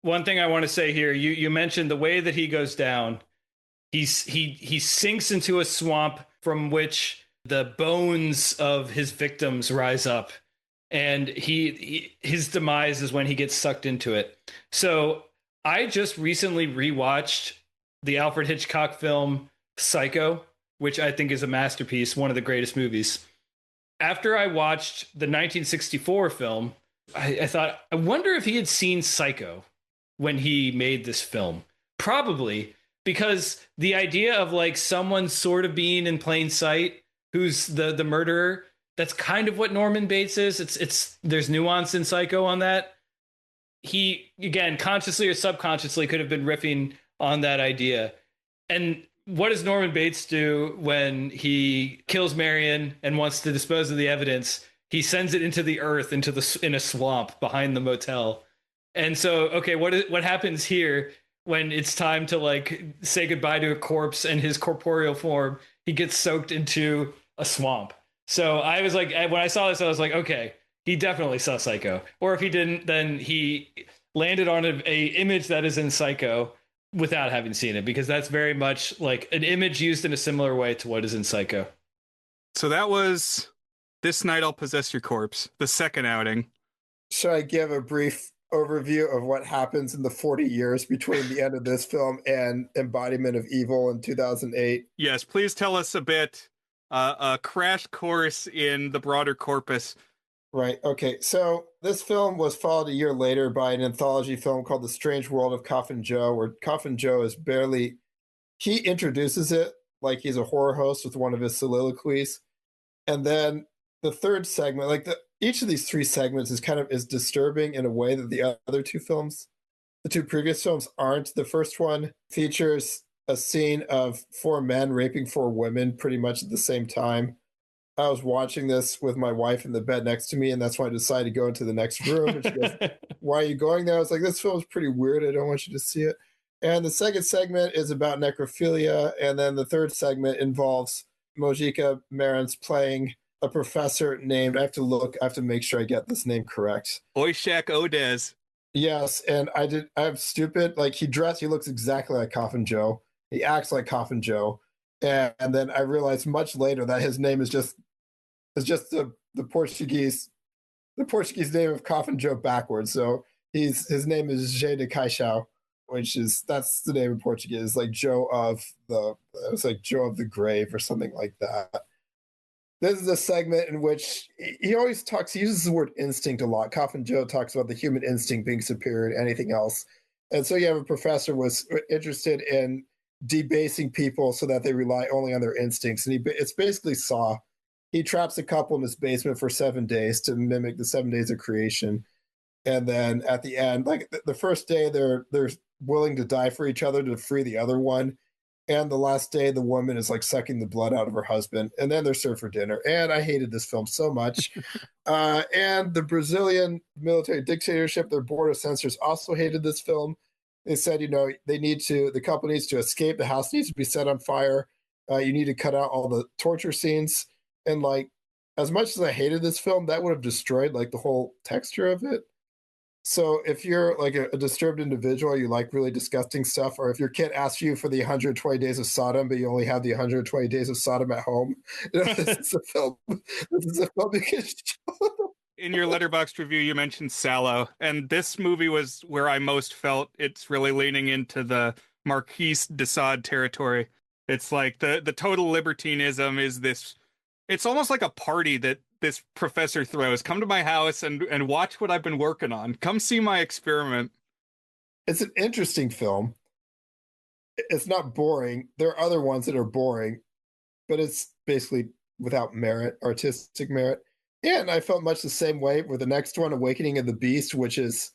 one thing I want to say here, you mentioned the way that he goes down. He sinks into a swamp from which the bones of his victims rise up, and his demise is when he gets sucked into it. So I just recently rewatched the Alfred Hitchcock film Psycho, which I think is a masterpiece, one of the greatest movies. After I watched the 1964 film, I thought, I wonder if he had seen Psycho when he made this film. Probably, because the idea of like someone sort of being in plain sight who's the murderer, that's kind of what Norman Bates is. It's there's nuance in Psycho on that. He, again, consciously or subconsciously could have been riffing on that idea. And what does Norman Bates do when he kills Marion and wants to dispose of the evidence? He sends it into the earth, in a swamp behind the motel. And so, okay, what happens here when it's time to like say goodbye to a corpse and his corporeal form? He gets soaked into a swamp. So I was like, when I saw this, I was like, okay, he definitely saw Psycho. Or if he didn't, then he landed on a image that is in Psycho without having seen it, because that's very much like an image used in a similar way to what is in Psycho. So that was This Night I'll Possess Your Corpse, the second outing. Should I give a brief overview of what happens in the 40 years between the end of this film and Embodiment of Evil in 2008? Yes, please tell us a bit, a crash course in the broader corpus. Right. Okay. So this film was followed a year later by an anthology film called The Strange World of Coffin Joe, where Coffin Joe is he introduces it like he's a horror host with one of his soliloquies. And then the third segment, like each of these three segments is disturbing in a way that the other two films, the two previous films, aren't. The first one features a scene of four men raping four women pretty much at the same time. I was watching this with my wife in the bed next to me, and that's why I decided to go into the next room. And she goes, "Why are you going there?" I was like, "This film is pretty weird. I don't want you to see it." And the second segment is about necrophilia, and then the third segment involves Mojica Marins playing a professor named, I have to make sure I get this name correct. Oishak Odez. Yes, and I'm stupid. Like he looks exactly like Coffin Joe. He acts like Coffin Joe. And then I realized much later that his name is just the Portuguese name of Coffin Joe backwards. So his name is José de Caixão, that's the name in Portuguese, like Joe of the grave or something like that. This is a segment in which he uses the word instinct a lot. Coffin Joe talks about the human instinct being superior to anything else. And so you have a professor was interested in debasing people so that they rely only on their instincts. And it's basically Saw. He traps a couple in his basement for 7 days to mimic the 7 days of creation. And then at the end, like the first day, they're willing to die for each other to free the other one. And the last day, the woman is like sucking the blood out of her husband. And then they're served for dinner. And I hated this film so much. And the Brazilian military dictatorship, their board of censors also hated this film. They said, the couple needs to escape. The house needs to be set on fire. You need to cut out all the torture scenes. And like, as much as I hated this film, that would have destroyed like the whole texture of it. So if you're like a disturbed individual, you like really disgusting stuff, or if your kid asks you for the 120 Days of Sodom, but you only have the 120 Days of Sodom at home, this is a film. This is a film you can show. In your Letterboxd review, you mentioned Sallow, and this movie was where I most felt it's really leaning into the Marquis de Sade territory. It's like the total libertinism is this. It's almost like a party that this professor throws. Come to my house and watch what I've been working on. Come see my experiment. It's an interesting film. It's not boring. There are other ones that are boring, but it's basically without merit, artistic merit. And I felt much the same way with the next one, Awakening of the Beast, which is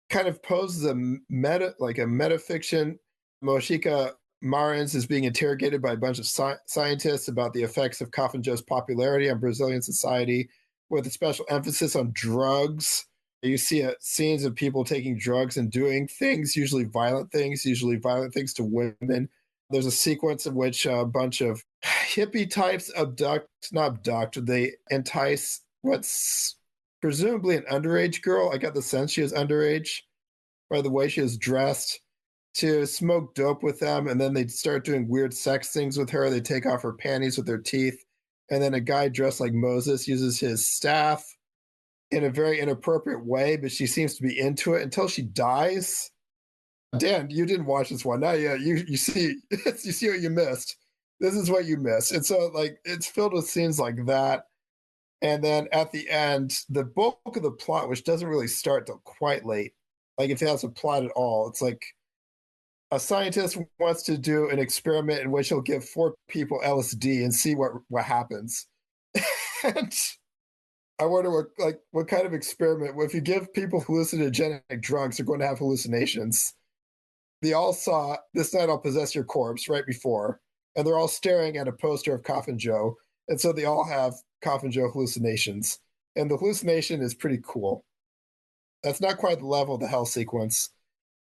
kind of poses a metafiction. Mojica Marins is being interrogated by a bunch of scientists about the effects of Coffin Joe's popularity on Brazilian society, with a special emphasis on drugs. You see scenes of people taking drugs and doing things, usually violent things to women. There's a sequence in which a bunch of hippie types they entice what's presumably an underage girl. I got the sense she was underage by the way she was dressed, to smoke dope with them. And then they start doing weird sex things with her. They take off her panties with their teeth. And then a guy dressed like Moses uses his staff in a very inappropriate way, but she seems to be into it until she dies. Dan, you didn't watch this one. Now, yeah, you see you see what you missed. This is what you missed. And so like it's filled with scenes like that. And then at the end, the bulk of the plot, which doesn't really start till quite late, like if it has a plot at all, it's like a scientist wants to do an experiment in which he'll give 4 people LSD and see what happens. And I wonder what kind of experiment. If you give people hallucinogenic drugs, they're going to have hallucinations. They all saw This Night I'll Possess Your Corpse right before, and they're all staring at a poster of Coffin Joe, and so they all have Coffin Joe hallucinations, and the hallucination is pretty cool. That's not quite the level of the hell sequence,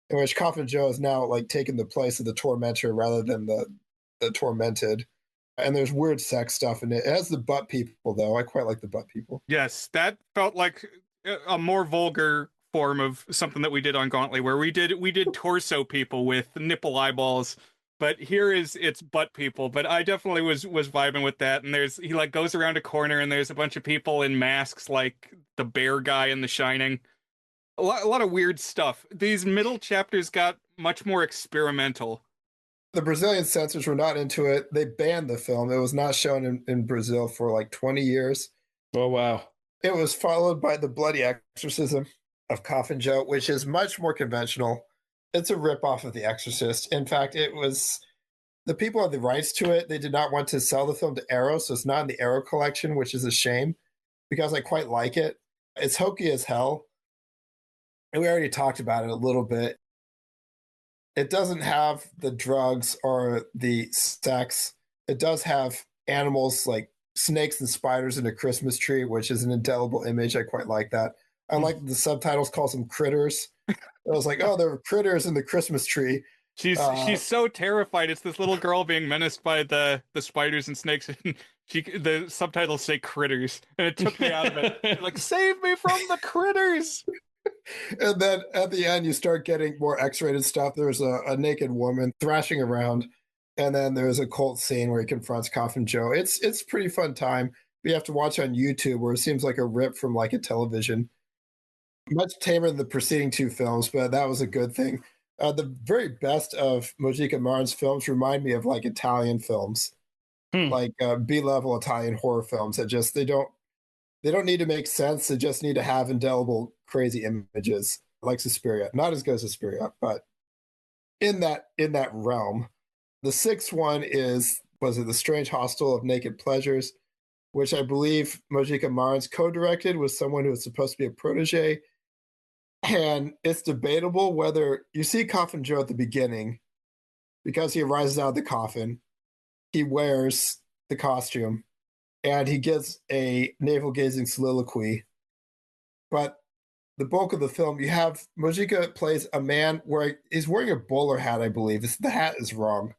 in which Coffin Joe is now like taking the place of the tormentor rather than the tormented. And there's weird sex stuff in it. It has the butt people, though. I quite like the butt people. Yes, that felt like a more vulgar form of something that we did on Gauntlet, where we did torso people with nipple eyeballs, but here it's butt people. But I definitely was vibing with that. And he like goes around a corner and there's a bunch of people in masks, like the bear guy in The Shining. A lot of weird stuff. These middle chapters got much more experimental. The Brazilian censors were not into it. They banned the film. It was not shown in Brazil for like 20 years. Oh, wow. It was followed by The Bloody Exorcism of Coffin Joe, which is much more conventional. It's a ripoff of The Exorcist. In fact, it was the people had the rights to it. They did not want to sell the film to Arrow, so it's not in the Arrow collection, which is a shame because I quite like it. It's hokey as hell. And we already talked about it a little bit. It doesn't have the drugs or the sex. It does have animals like snakes and spiders in a Christmas tree, which is an indelible image. I quite like that. I like the subtitles calls them critters. I was like, oh, there are critters in the Christmas tree. She's so terrified. It's this little girl being menaced by the spiders and snakes, and the subtitles say critters, and it took me out of it. Like, save me from the critters. And then at the end, you start getting more X-rated stuff. There's a naked woman thrashing around, and then there's a cult scene where he confronts Coffin Joe. It's pretty fun time. You have to watch on YouTube, where it seems like a rip from like a television. Much tamer than the preceding 2 films, but that was a good thing. The very best of Mojica Marins' films remind me of like Italian films, like B-level Italian horror films that just they don't need to make sense. They just need to have indelible, crazy images, like Suspiria. Not as good as Suspiria, but in that realm. The 6th one was The Strange Hostel of Naked Pleasures, which I believe Mojica Marins co-directed with someone who was supposed to be a protege. And it's debatable whether you see Coffin Joe at the beginning, because he rises out of the coffin, he wears the costume, and he gives a navel-gazing soliloquy. But the bulk of the film, you have Mojica plays a man where he's wearing a bowler hat, I believe. The hat is wrong.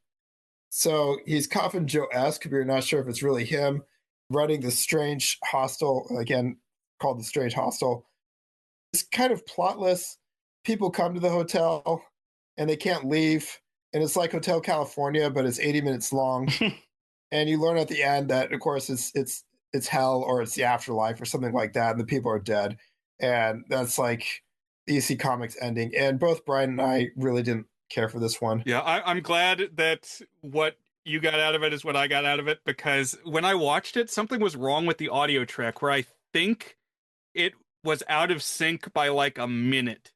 So he's Coffin Joe-esque, but you're not sure if it's really him running the strange hostel, again, called the Strange Hostel. It's kind of plotless. People come to the hotel and they can't leave. And it's like Hotel California, but it's 80 minutes long. And you learn at the end that, of course, it's hell or it's the afterlife or something like that, and the people are dead. And that's like EC Comics ending. And both Brian and I really didn't care for this one. Yeah, I'm glad that what you got out of it is what I got out of it, because when I watched it, something was wrong with the audio track where I think it was out of sync by like a minute.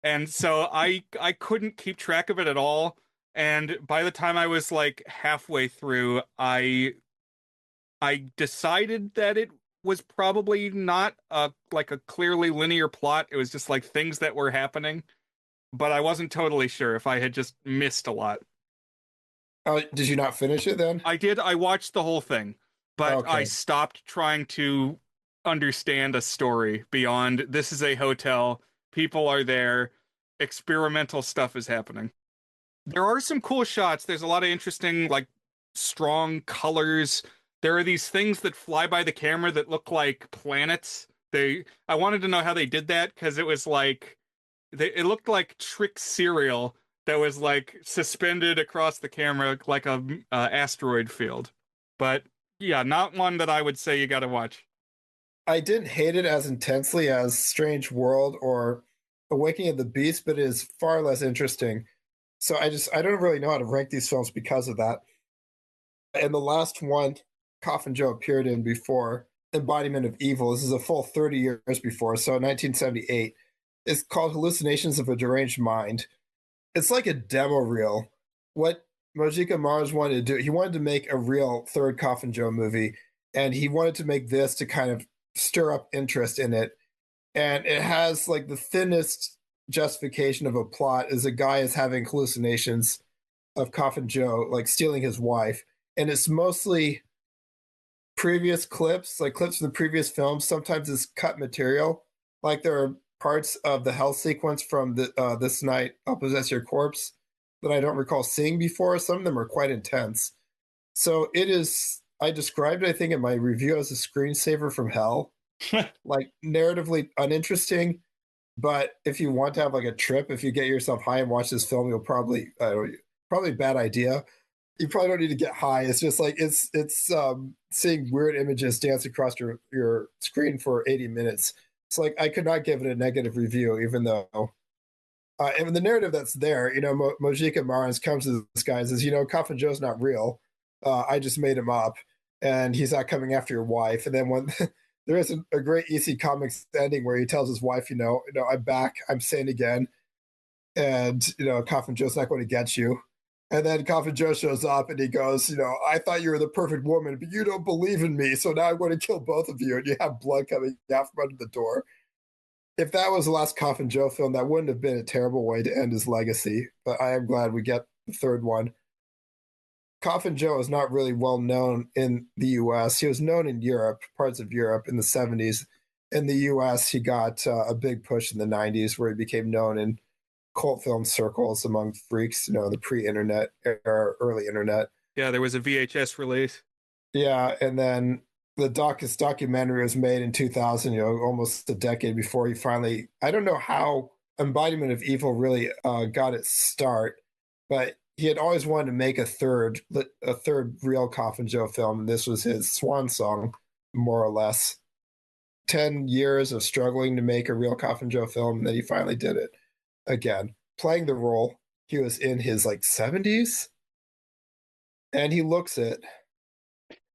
And so I couldn't keep track of it at all. And by the time I was like halfway through, I decided that it was probably not like a clearly linear plot. It was just like things that were happening, but I wasn't totally sure if I had just missed a lot. Did you not finish it then? I did. I watched the whole thing, but I Okay. stopped trying to understand a story beyond this is a hotel, people are there, experimental stuff is happening. There are some cool shots. There's a lot of interesting, like, strong colors. There are these things that fly by the camera that look like planets. I wanted to know how they did that because it was like it looked like trick cereal that was like suspended across the camera like a asteroid field. But yeah, not one that I would say you got to watch. I didn't hate it as intensely as Strange World or Awakening of the Beast, but it is far less interesting. So I don't really know how to rank these films because of that. And the last one Coffin Joe appeared in before, Embodiment of Evil, this is a full 30 years before, so 1978. It's called Hallucinations of a Deranged Mind. It's like a demo reel. What Mojica Marins wanted to do, he wanted to make a real third Coffin Joe movie, and he wanted to make this to kind of stir up interest in it. And it has like the thinnest justification of a plot is a guy is having hallucinations of Coffin Joe, like stealing his wife. And it's mostly previous clips, like clips from the previous films. Sometimes it's cut material. Like there are parts of the hell sequence from This Night I'll Possess Your Corpse that I don't recall seeing before. Some of them are quite intense. So it is, I described it, I think, in my review as a screensaver from hell. Like narratively uninteresting, but if you want to have like a trip, if you get yourself high and watch this film, you'll probably probably a bad idea. You probably don't need to get high. It's just like it's seeing weird images dance across your screen for 80 minutes. It's like I could not give it a negative review, even though and the narrative that's there, Mojica Marins comes to this guy and says, Coffin Joe's not real. I just made him up, and he's not coming after your wife. And then when there is a great EC Comics ending where he tells his wife, I'm back, I'm sane again, and Coffin Joe's not going to get you. And then Coffin Joe shows up and he goes, I thought you were the perfect woman, but you don't believe in me, so now I'm going to kill both of you. And you have blood coming out from under the door. If that was the last Coffin Joe film, that wouldn't have been a terrible way to end his legacy. But I am glad we get the third one. Coffin Joe is not really well known in the US. He was known in Europe, parts of Europe in the 70s. In the US, he got a big push in the 90s where he became known in cult film circles among freaks, the pre-internet era, early internet. Yeah, there was a VHS release. Yeah, and then his documentary was made in 2000, almost a decade before he finally, I don't know how Embodiment of Evil really got its start, but he had always wanted to make a third real Coffin Joe film, and this was his swan song, more or less. 10 years of struggling to make a real Coffin Joe film, and then he finally did it again. Playing the role, he was in his 70s, and he looks it.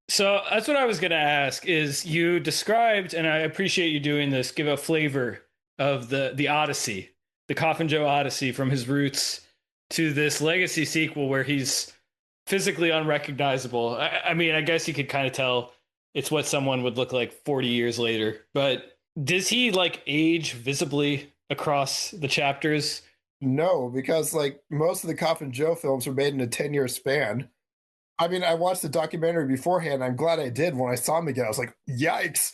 So that's what I was going to ask is you described, and I appreciate you doing this, give a flavor of the Odyssey, the Coffin Joe Odyssey, from his roots to this legacy sequel where he's physically unrecognizable. I mean, I guess you could kind of tell it's what someone would look like 40 years later, but does he age visibly across the chapters? No, because most of the Coffin Joe films were made in a 10-year span. I mean, I watched the documentary beforehand. I'm glad I did. When I saw him again, I was like, yikes.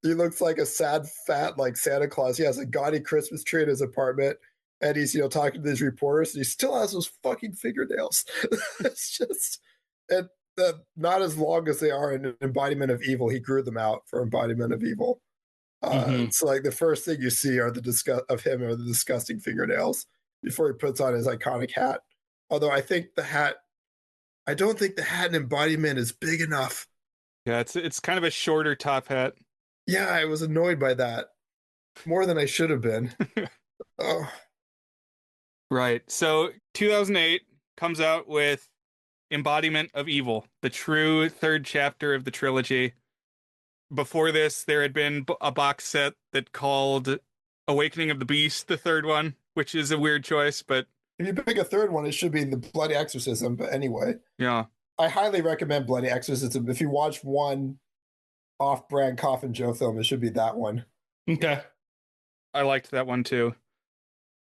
He looks like a sad, fat, Santa Claus. He has a gaudy Christmas tree in his apartment. and he's talking to these reporters, and he still has those fucking fingernails. It's just and not as long as they are in Embodiment of Evil. He grew them out for Embodiment of Evil. It's like the first thing you see are the disgusting fingernails before he puts on his iconic hat. Although I don't think the hat in Embodiment is big enough. Yeah, it's kind of a shorter top hat. Yeah, I was annoyed by that more than I should have been. Oh. Right. So 2008 comes out with Embodiment of Evil, the true third chapter of the trilogy. Before this, there had been a box set that called Awakening of the Beast, the third one, which is a weird choice, but if you pick a third one, it should be The Bloody Exorcism. But anyway, yeah, I highly recommend Bloody Exorcism. If you watch one off-brand Coffin Joe film, it should be that one. Okay. I liked that one too.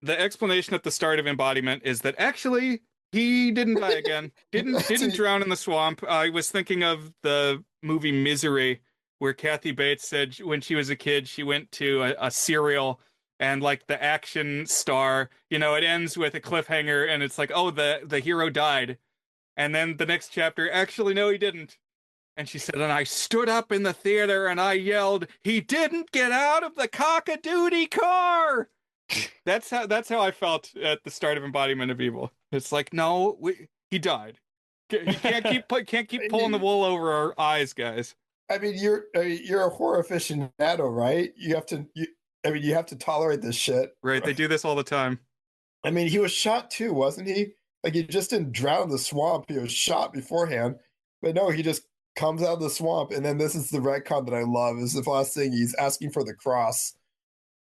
The explanation at the start of Embodiment is that actually he didn't die again. Didn't drown in the swamp. I was thinking of the movie Misery, where Kathy Bates said when she was a kid, she went to a cereal and like the action star, it ends with a cliffhanger and it's like, oh, the hero died. And then the next chapter, actually, no, he didn't. And she said, and I stood up in the theater and I yelled, he didn't get out of the cock-a-doodie car. That's how I felt at the start of Embodiment of Evil. It's like, no, he died. You can't keep pulling the wool over our eyes, guys. I mean, you're a horror aficionado, right? You have to tolerate this shit. Right, they do this all the time. I mean, he was shot too, wasn't he? Like, he just didn't drown in the swamp. He was shot beforehand. But no, he just comes out of the swamp. And then this is the retcon that I love, is the last thing he's asking for the cross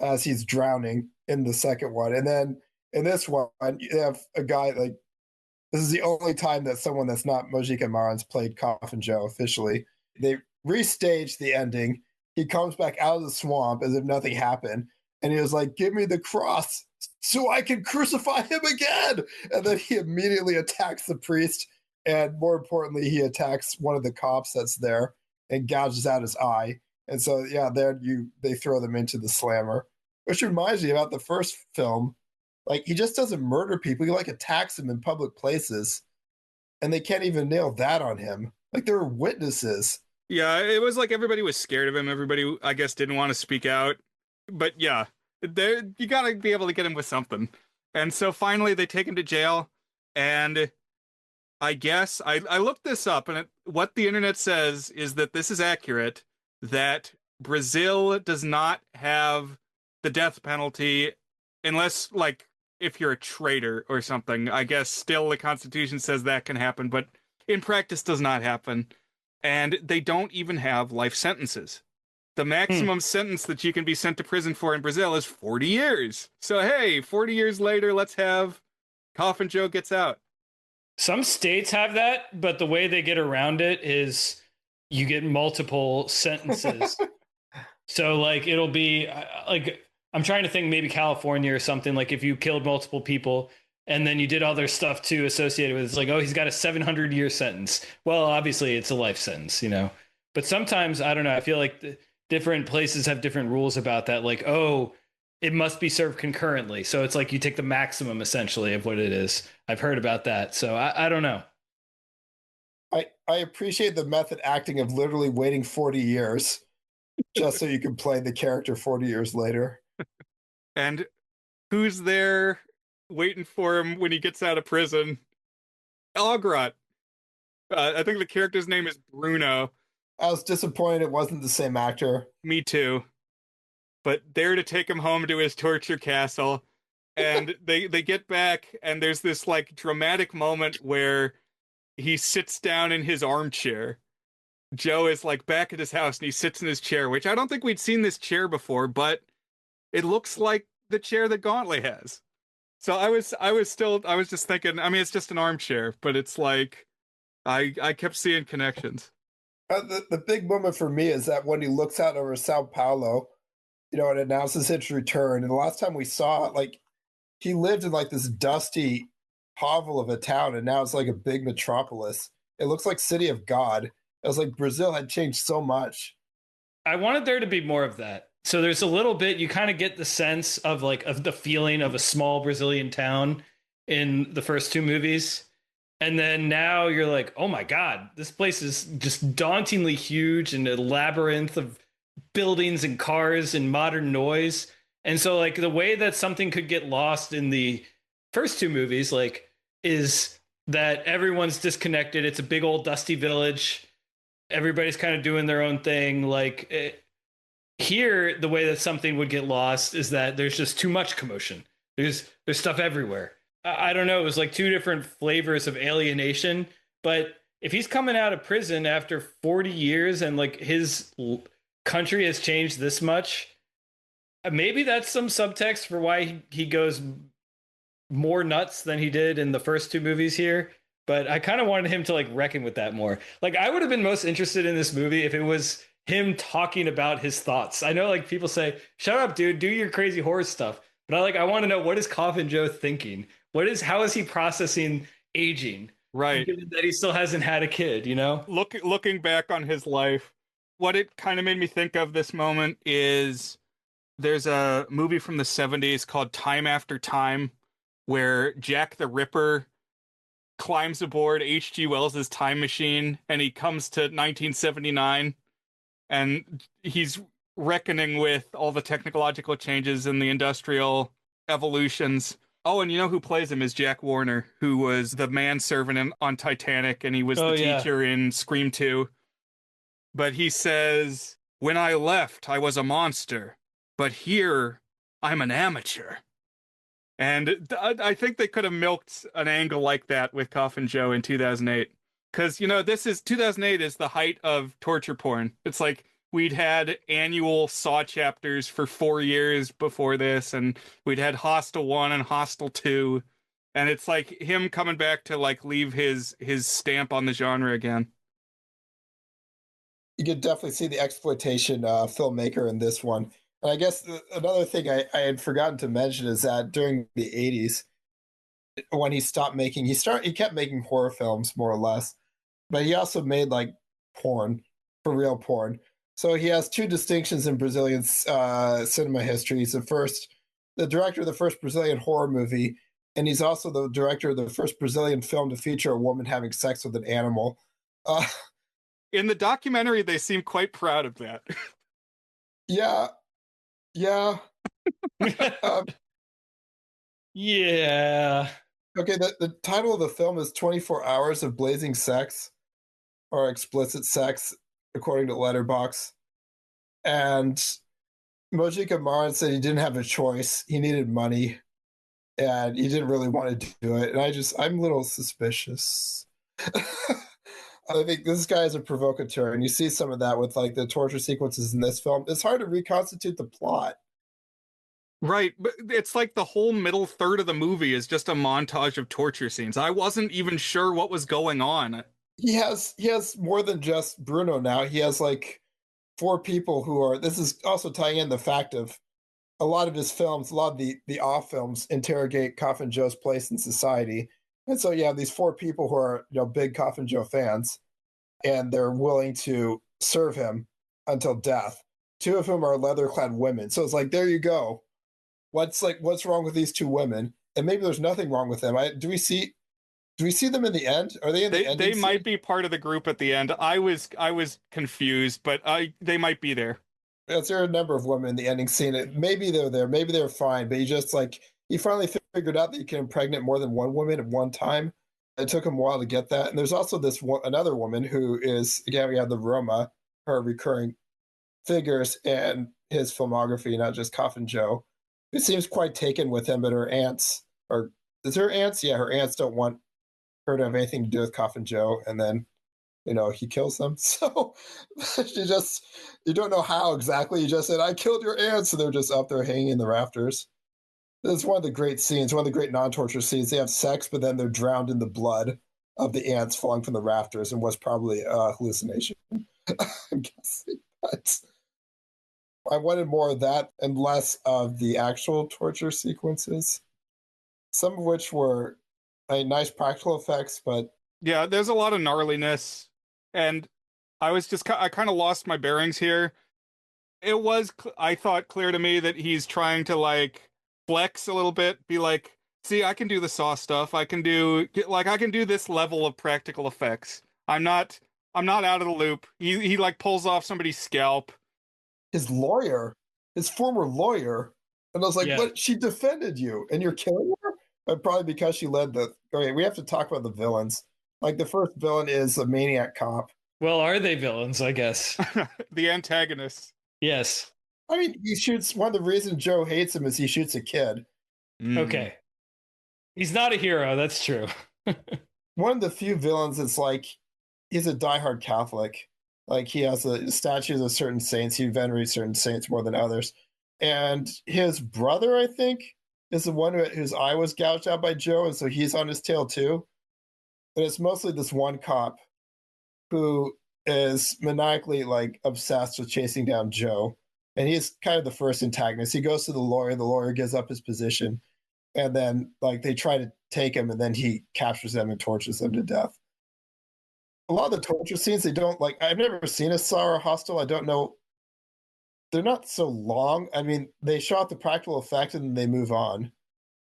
as he's drowning in the second one. And then in this one, you have a guy like, this is the only time that someone that's not Mojica Marins played Coffin Joe officially. They restaged the ending. He comes back out of the swamp as if nothing happened. And he was like, give me the cross so I can crucify him again. And then he immediately attacks the priest. And more importantly, he attacks one of the cops that's there and gouges out his eye. And so, yeah, they throw them into the slammer, which reminds me about the first film. Like, he just doesn't murder people. He like attacks them in public places. And they can't even nail that on him. Like, there were witnesses. Yeah, it was like everybody was scared of him. Everybody, I guess, didn't want to speak out. But yeah, you got to be able to get him with something. And so finally they take him to jail. And I guess I looked this up, and what the internet says is that this is accurate, that Brazil does not have the death penalty unless, like, if you're a traitor or something. I guess still the Constitution says that can happen, but in practice does not happen. And they don't even have life sentences. The maximum sentence that you can be sent to prison for in Brazil is 40 years. So, hey, 40 years later, let's have Coffin Joe gets out. Some states have that, but the way they get around it is you get multiple sentences. So, like, it'll be like, I'm trying to think maybe California or something. Like, if you killed multiple people and then you did other stuff too associated with it, it's like, oh, he's got a 700-year sentence. Well, obviously it's a life sentence, but sometimes, I don't know, I feel like different places have different rules about that. Like, oh, it must be served concurrently. So it's like you take the maximum essentially of what it is. I've heard about that. So I don't know. I appreciate the method acting of literally waiting 40 years just so you can play the character 40 years later. And who's there waiting for him when he gets out of prison? Algrot. I think the character's name is Bruno. I was disappointed it wasn't the same actor. Me too. But there to take him home to his torture castle. And they get back, and there's this like dramatic moment where he sits down in his armchair. Joe is like back at his house and he sits in his chair, which I don't think we'd seen this chair before, but it looks like the chair that Gauntlet has. So I was just thinking, I mean, it's just an armchair, but it's like I kept seeing connections. The big moment for me is that when he looks out over Sao Paulo, and announces his return. And the last time we saw it, like, he lived in like this dusty hovel of a town, and now it's like a big metropolis. It looks like City of God. It was like Brazil had changed so much. I wanted there to be more of that. So there's a little bit, you kind of get the sense of like of the feeling of a small Brazilian town in the first two movies. And then now you're like, oh my God, this place is just dauntingly huge and a labyrinth of buildings and cars and modern noise. And so like the way that something could get lost in the first two movies, like, is that everyone's disconnected. It's a big old dusty village. Everybody's kind of doing their own thing. Here, the way that something would get lost is that there's just too much commotion. There's stuff everywhere. I don't know. It was like two different flavors of alienation. But if he's coming out of prison after 40 years and like his country has changed this much, maybe that's some subtext for why he goes more nuts than he did in the first two movies here. But I kind of wanted him to like reckon with that more. Like, I would have been most interested in this movie if it was him talking about his thoughts. I know like people say, shut up, dude, do your crazy horror stuff. But I want to know, what is Coffin Joe thinking? How is he processing aging? Right. Given that he still hasn't had a kid, you know? Looking back on his life, what it kind of made me think of this moment is there's a movie from the 70s called Time After Time where Jack the Ripper climbs aboard H.G. Wells's time machine and he comes to 1979 and he's reckoning with all the technological changes and the industrial evolutions. Oh, and you know who plays him is Jack Warner, who was the manservant on Titanic, and he was the teacher in Scream 2. But he says, when I left, I was a monster, but here, I'm an amateur. And I think they could have milked an angle like that with Coffin Joe in 2008. Because, 2008 is the height of torture porn. It's like we'd had annual Saw chapters for 4 years before this, and we'd had Hostel 1 and Hostel 2. And it's like him coming back to like leave his stamp on the genre again. You could definitely see the exploitation filmmaker in this one. And I guess another thing I had forgotten to mention is that during the 80s, when he stopped making, he kept making horror films more or less, but he also made like porn, for real porn. So he has two distinctions in Brazilian cinema history. He's the director of the first Brazilian horror movie, and he's also the director of the first Brazilian film to feature a woman having sex with an animal. In the documentary, they seem quite proud of that. Yeah. Yeah. Yeah. Okay, the title of the film is 24 Hours of Blazing Sex, or Explicit Sex, according to Letterboxd. And Mojica Marins said he didn't have a choice. He needed money, and he didn't really want to do it. And I'm a little suspicious. I think this guy is a provocateur, and you see some of that with like the torture sequences in this film. It's hard to reconstitute the plot. Right, but it's like the whole middle third of the movie is just a montage of torture scenes. I wasn't even sure what was going on. He has more than just Bruno now. He has like four people who are. This is also tying in the fact of a lot of his films, a lot of the off films interrogate Coffin Joe's place in society. And so you have these four people who are big Coffin Joe fans, and they're willing to serve him until death. Two of whom are leather-clad women. So it's like, there you go. What's wrong with these two women? And maybe there's nothing wrong with them. Do we see them in the end? Are they in the end? They might be part of the group at the end. I was confused, but they might be there. Yes, there are a number of women in the ending scene. Maybe they're there. Maybe they're fine. But he finally figured out that you can impregnate more than one woman at one time. It took him a while to get that. And there's also another woman who is, again, we have the Roma, her recurring figures in his filmography, not just Coffin Joe. It seems quite taken with him, but her aunts her aunts don't want her to have anything to do with Coffin Joe, and then he kills them. So you don't know how exactly. You just said, I killed your aunts, and they're just up there hanging in the rafters. This is one of the great scenes, one of the great non-torture scenes. They have sex, but then they're drowned in the blood of the ants falling from the rafters, and was probably a hallucination. I'm guessing. But I wanted more of that and less of the actual torture sequences, some of which were nice practical effects, but yeah, there's a lot of gnarliness, and I kind of lost my bearings here. it was, I thought, clear to me that he's trying to like flex a little bit, be like, see, I can do the Saw stuff. I can do this level of practical effects. I'm not out of the loop. He like pulls off somebody's scalp. His lawyer, his former lawyer, and I was like, Yeah. "What? She defended you, and you're killing her?" But probably because she led the. Okay, we have to talk about the villains. Like the first villain is a maniac cop. Well, are they villains? I guess. The antagonist. Yes. I mean, he shoots. One of the reasons Joe hates him is he shoots a kid. Okay. He's not a hero. That's true. One of the few villains that's like he's a diehard Catholic. Like he has a statues of certain saints. He venerates certain saints more than others. And his brother, I think, is the one whose eye was gouged out by Joe, and so he's on his tail too. And it's mostly this one cop who is maniacally like obsessed with chasing down Joe. And he's kind of the first antagonist. He goes to the lawyer gives up his position, and then like they try to take him, and then he captures them and tortures them to death. A lot of the torture scenes, they don't like. I've never seen a Saw or Hostel. I don't know. They're not so long. I mean, they shot the practical effect and then they move on.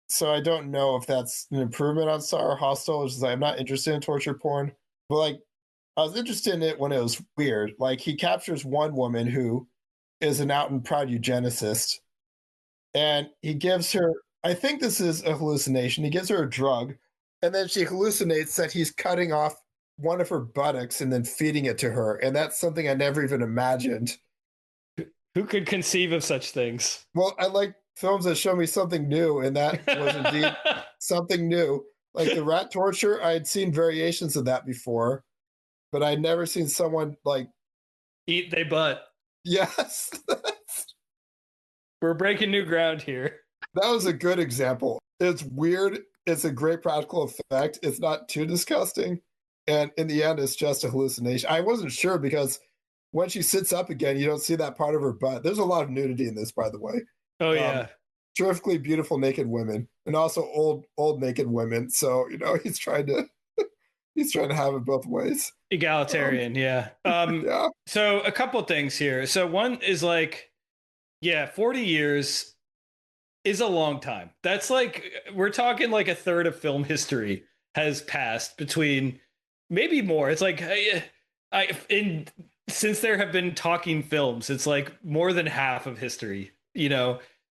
So I don't know if that's an improvement on Saw or Hostel. Which is like, I'm not interested in torture porn, but like I was interested in it when it was weird. Like he captures one woman who is an out and proud eugenicist, and he gives her. I think this is a hallucination. He gives her a drug, and then she hallucinates that he's cutting off one of her buttocks and then feeding it to her. And that's something I never even imagined. Who could conceive of such things? Well, I like films that show me something new, and that was indeed something new. Like the rat torture, I had seen variations of that before, but I'd never seen someone like Eat they butt. yes. We're breaking new ground here. That was a good example. It's weird. It's a great practical effect. It's not too disgusting. And in the end, it's just a hallucination. I wasn't sure because when she sits up again, you don't see that part of her butt. There's a lot of nudity in this, by the way. Oh, yeah. Terrifically beautiful naked women, and also old naked women. So, he's trying to have it both ways. Egalitarian, yeah. Yeah. So a couple things here. So one is like, 40 years is a long time. That's like, we're talking like a third of film history has passed between, maybe more. It's like, since there have been talking films, it's like more than half of history,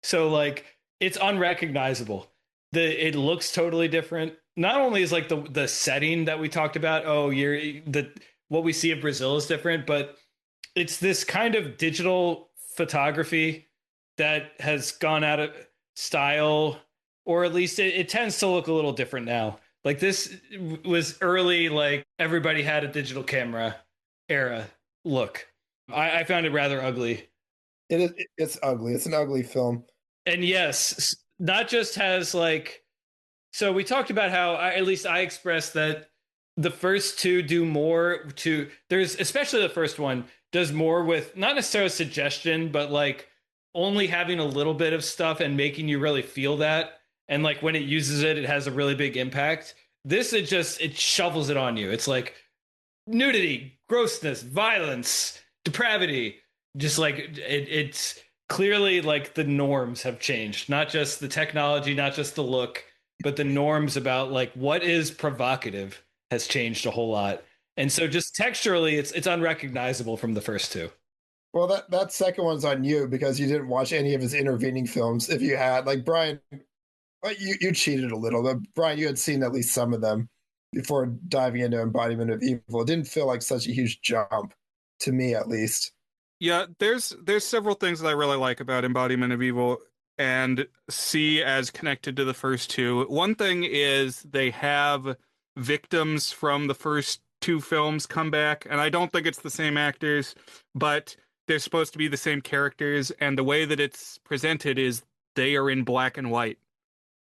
So like, it's unrecognizable. It looks totally different. Not only is like the setting that we talked about, what we see of Brazil is different, but it's this kind of digital photography that has gone out of style, or at least it tends to look a little different now. Like this was early, like everybody had a digital camera era look. I found it rather ugly. It's ugly. It's an ugly film. And yes, not just has like, so we talked about how at least I expressed that the first two do more there's especially the first one does more with not necessarily suggestion, but like only having a little bit of stuff and making you really feel that. And like when it uses it, it has a really big impact. This, it shovels it on you. It's like nudity, grossness, violence, depravity. Just like it's clearly like the norms have changed, not just the technology, not just the look, but the norms about like what is provocative has changed a whole lot. And so just texturally, it's unrecognizable from the first two. Well, that second one's on you because you didn't watch any of his intervening films. If you had, like Brian, you cheated a little, but Brian, you had seen at least some of them before diving into Embodiment of Evil. It didn't feel like such a huge jump to me, at least. Yeah, there's several things that I really like about Embodiment of Evil and see as connected to the first two. One thing is they have victims from the first two films come back, and I don't think it's the same actors, but they're supposed to be the same characters, and the way that it's presented is they are in black and white.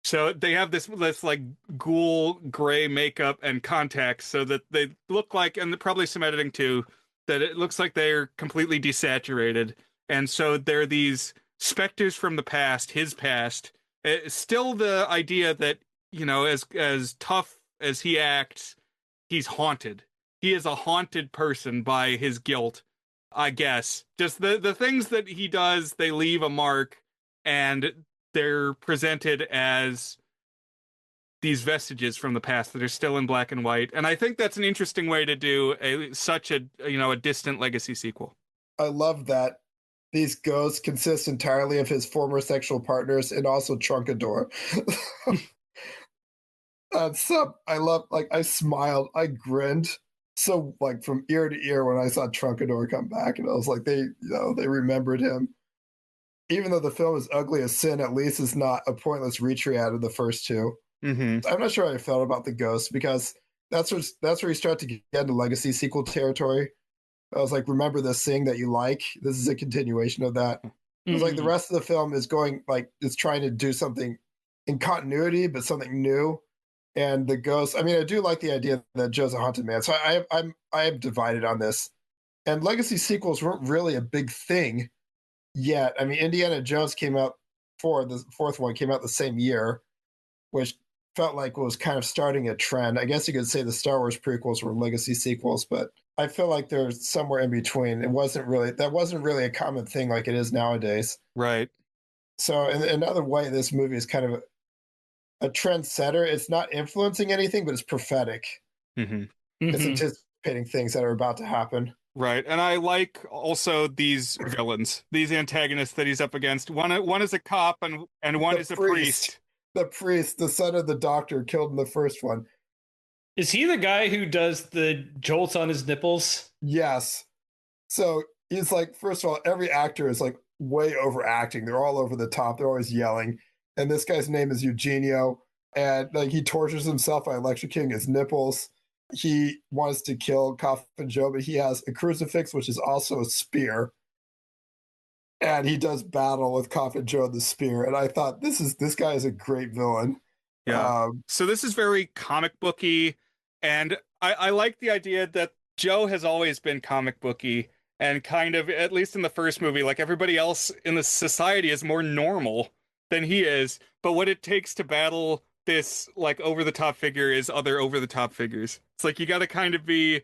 So they have this like ghoul gray makeup and contacts so that they look like, and probably some editing too, that it looks like they're completely desaturated. And so they're these specters from the past, his past. It's still the idea that, as tough as he acts, he's haunted. He is a haunted person by his guilt. I guess. Just the things that he does, they leave a mark, and they're presented as these vestiges from the past that are still in black and white. And I think that's an interesting way to do such a distant legacy sequel. I love that these ghosts consist entirely of his former sexual partners and also Trunkador. So I love, like, I smiled, I grinned so, like, from ear to ear when I saw Trunkador come back, and I was like, they remembered him. Even though the film is ugly as sin, at least it's not a pointless retread of the first two. Mm-hmm. I'm not sure how I felt about the ghost, because that's where you start to get into legacy sequel territory. I was like, remember this thing that you like? This is a continuation of that. It was like the rest of the film is going, like, it's trying to do something in continuity, but something new. And the ghost, I mean, I do like the idea that Joe's a haunted man. So I am divided on this. And legacy sequels weren't really a big thing yet. I mean, Indiana Jones came out the fourth one came out the same year, which felt like was kind of starting a trend. I guess you could say the Star Wars prequels were legacy sequels, but I feel like they're somewhere in between. That wasn't really a common thing like it is nowadays. Right. So in another way, this movie is kind of a trendsetter. It's not influencing anything, but it's prophetic. Mm-hmm. It's anticipating things that are about to happen. Right. And I like also these villains, these antagonists that he's up against. One is a cop and one is a priest. The priest, the son of the doctor killed in the first one. Is he the guy who does the jolts on his nipples? Yes. So he's like, first of all, every actor is like way overacting. They're all over the top. They're always yelling. And this guy's name is Eugenio. And like he tortures himself by electrocuting his nipples. He wants to kill Coffin Joe, but he has a crucifix, which is also a spear. And he does battle with Coffin Joe the spear. And I thought this guy is a great villain. Yeah. So this is very comic booky. And I like the idea that Joe has always been comic booky and kind of, at least in the first movie, like everybody else in the society is more normal than he is. But what it takes to battle this like over the top figure is other over the top figures. It's like you got to kind of be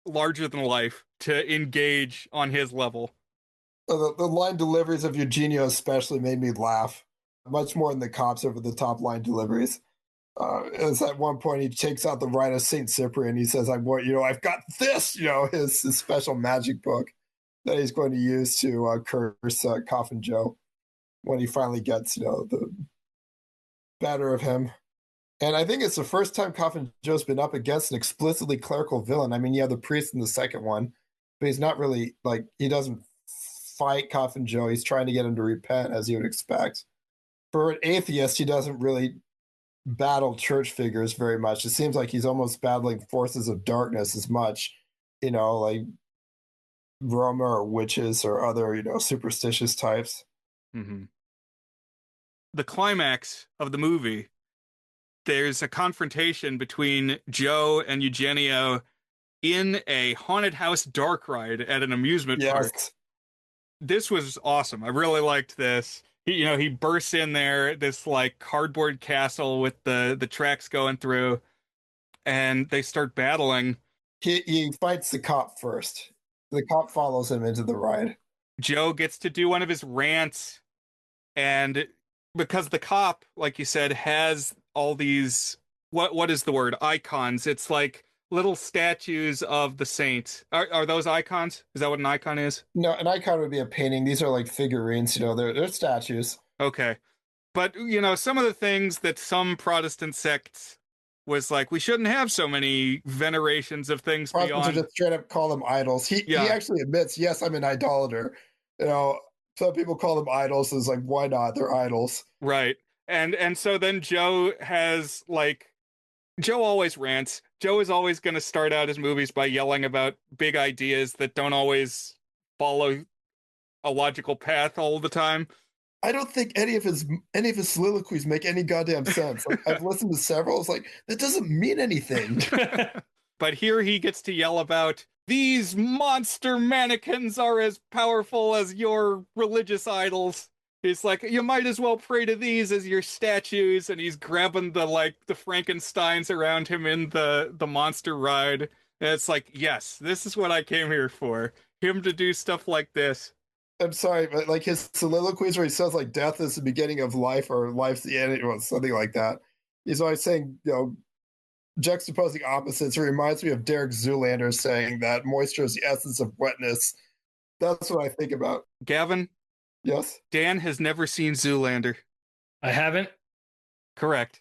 larger than life to engage on his level. The line deliveries of Eugenio especially made me laugh much more than the cops over the top line deliveries. As at one point he takes out the Rite of Saint Cyprian. He says, I've got this, his special magic book that he's going to use to curse Coffin Joe when he finally gets, the better of him. And I think it's the first time Coffin Joe's been up against an explicitly clerical villain. I mean, you have the priest in the second one, but he's not really, like, he doesn't fight Coffin Joe. He's trying to get him to repent, as you would expect. For an atheist, he doesn't really battle church figures very much. It seems like he's almost battling forces of darkness as much, like Roma or witches or other, superstitious types. Mm-hmm. The climax of the movie, there's a confrontation between Joe and Eugenio in a haunted house dark ride at an amusement park. This was awesome. I really liked this. He bursts in there, this like cardboard castle with the tracks going through, and they start battling. He fights the cop first. The cop follows him into the ride. Joe gets to do one of his rants, and because the cop, like you said, has all these what is the word? Icons. It's like little statues of the saints. Are those icons? Is that what an icon is? No, an icon would be a painting. These are like figurines, they're statues. Okay. But, some of the things that some Protestant sects was like, we shouldn't have so many venerations of things Protestants beyond. Just straight up call them idols. He actually admits, yes, I'm an idolater. Some people call them idols. It's like, why not? They're idols. Right. And so then Joe has like, Joe always rants. Joe is always going to start out his movies by yelling about big ideas that don't always follow a logical path all the time. I don't think any of his soliloquies make any goddamn sense. Like, I've listened to several. It's like, that doesn't mean anything. But here he gets to yell about, these monster mannequins are as powerful as your religious idols. He's like, you might as well pray to these as your statues. And he's grabbing the Frankensteins around him in the monster ride. And it's like, yes, this is what I came here for. him to do stuff like this. I'm sorry, but like his soliloquies where he says like death is the beginning of life or life's the end, or something like that. He's always saying, juxtaposing opposites. It reminds me of Derek Zoolander saying that moisture is the essence of wetness. That's what I think about. Gavin, Yes. Dan has never seen Zoolander. I haven't. Correct.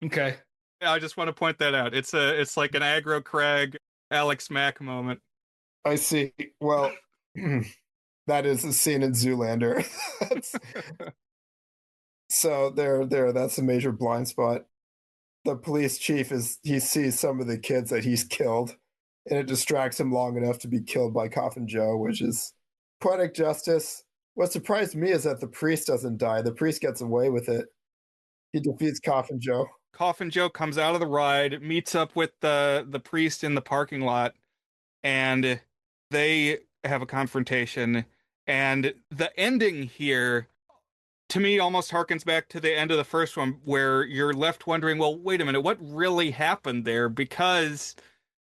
Okay. I just want to point that out. It's like an aggro Craig, Alex Mack moment. I see. Well, that is a scene in Zoolander. So there. That's a major blind spot. The police chief he sees some of the kids that he's killed, and it distracts him long enough to be killed by Coffin Joe, which is poetic justice. What surprised me is that the priest doesn't die. The priest gets away with it. He defeats Coffin Joe. Coffin Joe comes out of the ride, meets up with the priest in the parking lot, and they have a confrontation. And the ending here, to me, almost harkens back to the end of the first one, where you're left wondering, well, wait a minute, what really happened there? Because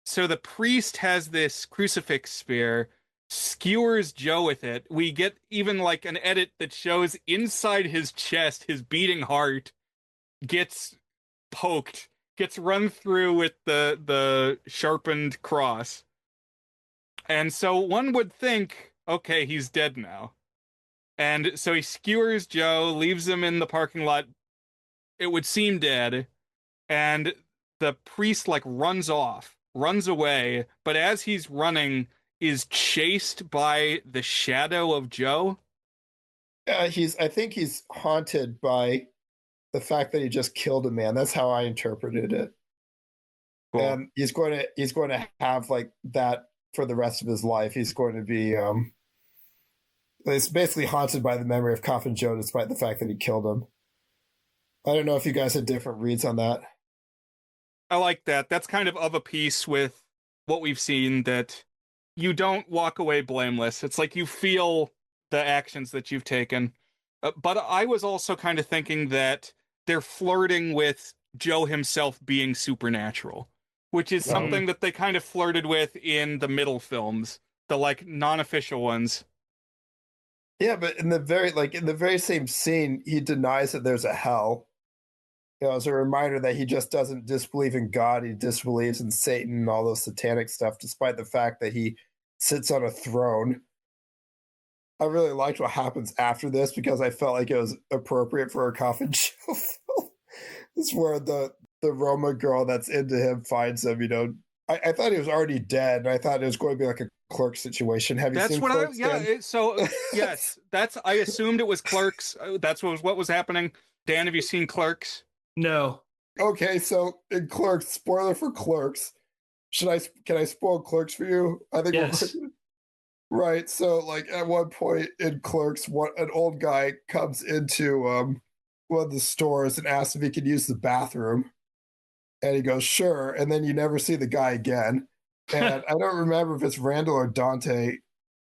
so the priest has this crucifix spear, skewers Joe with it. We get even like an edit that shows inside his chest, his beating heart gets poked, gets run through with the sharpened cross. And so one would think, okay, he's dead now. And so he skewers Joe, leaves him in the parking lot, it would seem dead, and the priest like runs away, but as he's running is chased by the shadow of Joe. I think he's haunted by the fact that he just killed a man. That's how I interpreted it. Cool. And he's going to have like that for the rest of his life. He's going to be it's basically haunted by the memory of Coffin Joe, despite the fact that he killed him. I don't know if you guys had different reads on that. I like that. That's kind of a piece with what we've seen, that you don't walk away blameless. It's like you feel the actions that you've taken. But I was also kind of thinking that they're flirting with Joe himself being supernatural, which is something that they kind of flirted with in the middle films, the like non-official ones. Yeah, but in the very same scene, he denies that there's a hell. As a reminder that he just doesn't disbelieve in God, he disbelieves in Satan and all those satanic stuff, despite the fact that he sits on a throne. I really liked what happens after this because I felt like it was appropriate for a Coffin Joe film. It's where the Roma girl that's into him finds him, I thought he was already dead, and I thought it was going to be like a Clerks situation. Have you seen Clerks? Yes, I assumed it was Clerks. That's what was happening. Dan, have you seen Clerks? No. Okay, so in Clerks, spoiler for Clerks. Can I spoil Clerks for you? I think yes. Right. So like at one point in Clerks, an old guy comes into one of the stores and asks if he could use the bathroom. And he goes, sure. And then you never see the guy again. And I don't remember if it's Randall or Dante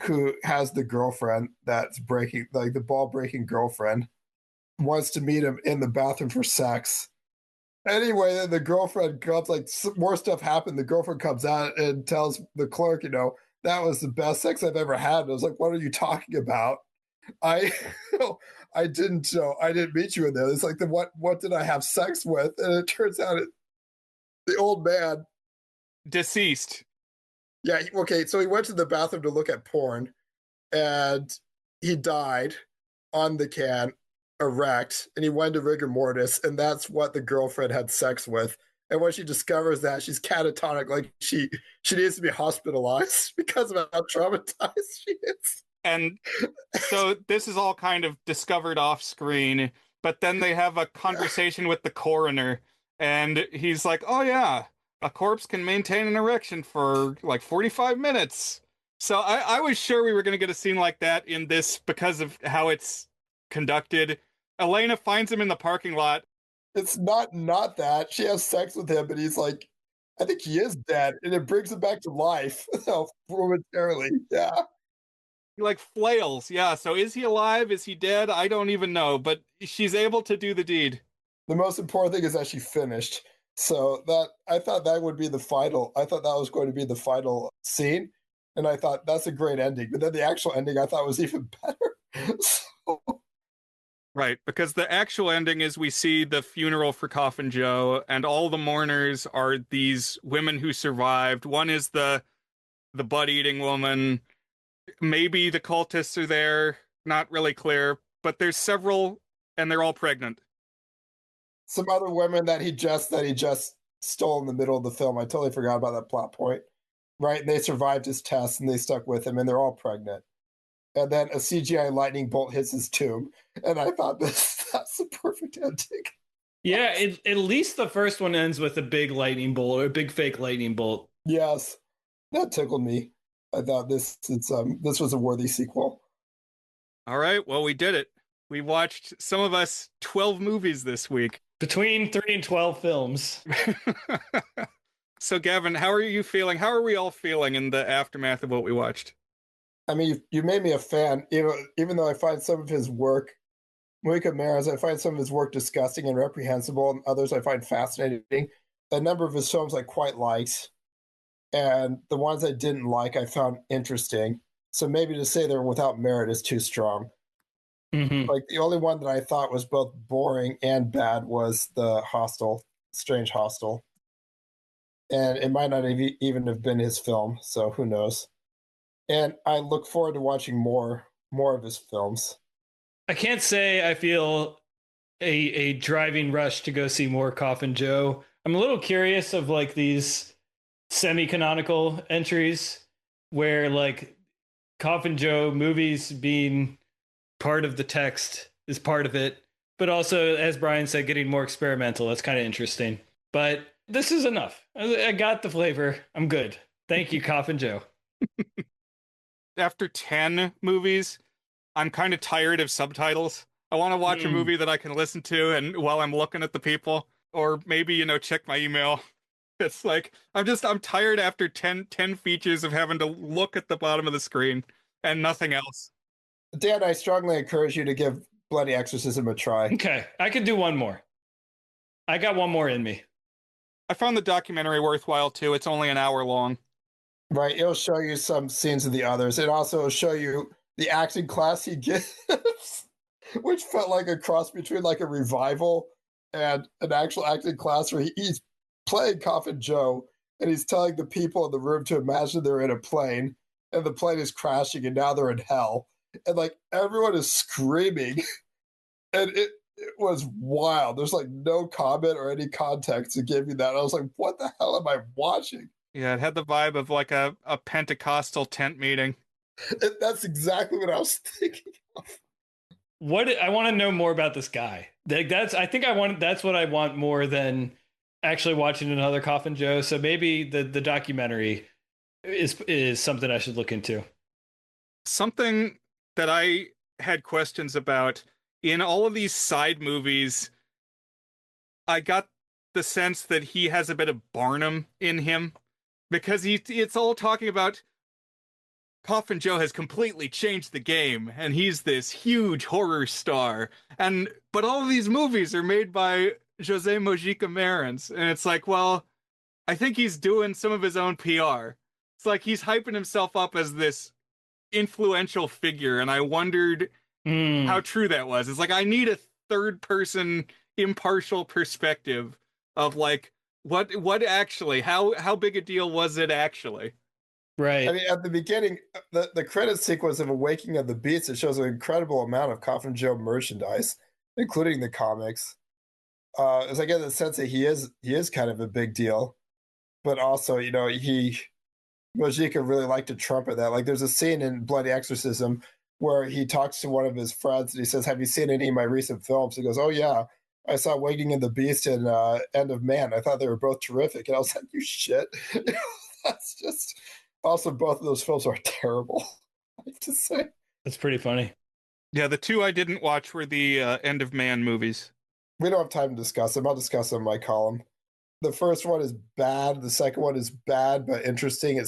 who has the girlfriend that's breaking, like the ball breaking girlfriend, wants to meet him in the bathroom for sex. Anyway, then the girlfriend comes, like more stuff happened. The girlfriend comes out and tells the clerk, that was the best sex I've ever had. And I was like, what are you talking about? I didn't meet you in there. It's like, what did I have sex with? And it turns out the old man, deceased. Yeah. Okay. So he went to the bathroom to look at porn, and he died on the can, erect, and he went to rigor mortis, and that's what the girlfriend had sex with. And when she discovers that, she's catatonic, like she needs to be hospitalized because of how traumatized she is. And so this is all kind of discovered off screen, but then they have a conversation with the coroner, and he's like, oh yeah, a corpse can maintain an erection for like 45 minutes. So I was sure we were going to get a scene like that in this because of how it's conducted. Elena finds him in the parking lot. It's not that. She has sex with him, but he's like, I think he is dead. And it brings him back to life momentarily. Yeah. He like flails. Yeah. So is he alive? Is he dead? I don't even know. But she's able to do the deed. The most important thing is that she finished. So I thought that would be the final. I thought that was going to be the final scene. And I thought, that's a great ending. But then the actual ending I thought was even better. So, Right, because the actual ending is we see the funeral for Coffin Joe, and all the mourners are these women who survived. One is the butt-eating woman. Maybe the cultists are there. Not really clear, but there's several, and they're all pregnant. some other women that he just stole in the middle of the film. I totally forgot about that plot point. Right? And they survived his test and they stuck with him, and they're all pregnant. And then a CGI lightning bolt hits his tomb. And I thought that's the perfect ending. Yeah, at least the first one ends with a big lightning bolt or a big fake lightning bolt. Yes. That tickled me. I thought this was a worthy sequel. All right, well, we did it. We watched, some of us, 12 movies this week. Between 3 and 12 films. So, Gavin, how are you feeling? How are we all feeling in the aftermath of what we watched? I mean, you made me a fan, even though I find some of his work, Mojica Marins, I find some of his work disgusting and reprehensible, and others I find fascinating. A number of his films I quite liked, and the ones I didn't like I found interesting. So maybe to say they're without merit is too strong. Mm-hmm. Like the only one that I thought was both boring and bad was the Strange Hostel. And it might not even have been his film, so who knows. And I look forward to watching more of his films. I can't say I feel a driving rush to go see more Coffin Joe. I'm a little curious of like these semi-canonical entries where like Coffin Joe movies being part of the text is part of it, but also, as Brian said, getting more experimental. That's kind of interesting. But this is enough. I got the flavor. I'm good. Thank you, Coffin Joe. After 10 movies, I'm kind of tired of subtitles. I want to watch a movie that I can listen to and while I'm looking at the people, or maybe, check my email. It's like, I'm tired after 10 features of having to look at the bottom of the screen and nothing else. Dan, I strongly encourage you to give Bloody Exorcism a try. Okay, I could do one more. I got one more in me. I found the documentary worthwhile too. It's only an hour long. Right, it'll show you some scenes of the others. It also will show you the acting class he gives, which felt like a cross between like a revival and an actual acting class where he's playing Coffin Joe and he's telling the people in the room to imagine they're in a plane and the plane is crashing and now they're in hell. And like everyone is screaming. And it was wild. There's like no comment or any context to give you that. I was like, what the hell am I watching? Yeah, it had the vibe of like a Pentecostal tent meeting. That's exactly what I was thinking of. What I want to know more about this guy. That's what I want more than actually watching another Coffin Joe. So maybe the documentary is something I should look into. Something that I had questions about in all of these side movies, I got the sense that he has a bit of Barnum in him because it's all talking about Coffin Joe has completely changed the game and he's this huge horror star. But all of these movies are made by José Mojica Marins. And it's like, well, I think he's doing some of his own PR. It's like he's hyping himself up as this influential figure. And I wondered how true that was. It's like, I need a third person impartial perspective of like, what actually, how big a deal was it actually? Right. I mean, at the beginning, the credit sequence of Awakening of the Beast, it shows an incredible amount of Coffin Joe merchandise, including the comics. As I get the sense that he is kind of a big deal, but also, Mojica really liked to trumpet that. Like, there's a scene in Bloody Exorcism where he talks to one of his friends and he says, "Have you seen any of my recent films?" He goes, "Oh yeah, I saw Awakening of the Beast and End of Man. I thought they were both terrific." And I was like, "You shit." That's just. Also, both of those films are terrible, I have to say. That's pretty funny. Yeah, the two I didn't watch were the End of Man movies. We don't have time to discuss them. I'll discuss them in my column. The first one is bad. The second one is bad, but interesting. You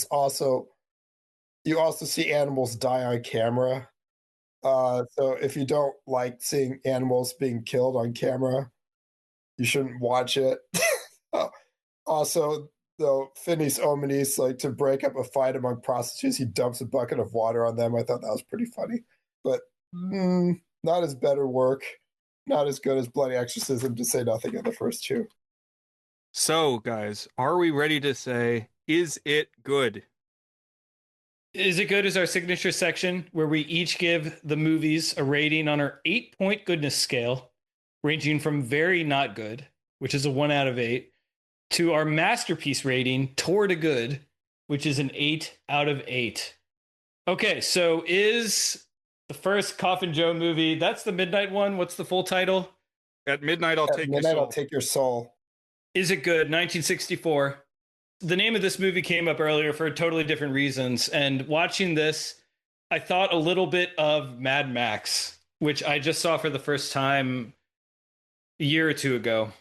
also see animals die on camera. So if you don't like seeing animals being killed on camera, you shouldn't watch it. Also, though Finis Ominis, like to break up a fight among prostitutes, he dumps a bucket of water on them. I thought that was pretty funny, but not as better work, not as good as Bloody Exorcism, to say nothing of the first two. So, guys, are we ready to say, is it good? Is it good is our signature section where we each give the movies a rating on our 8-point goodness scale, ranging from very not good, which is a 1 out of 8, to our masterpiece rating toward a good, which is an 8 out of 8. Okay, so is the first Coffin Joe movie, that's the midnight one. What's the full title? At midnight, I'll take your soul. I'll take your soul. Is it good? 1964. The name of this movie came up earlier for totally different reasons. And watching this, I thought a little bit of Mad Max, which I just saw for the first time a year or two ago.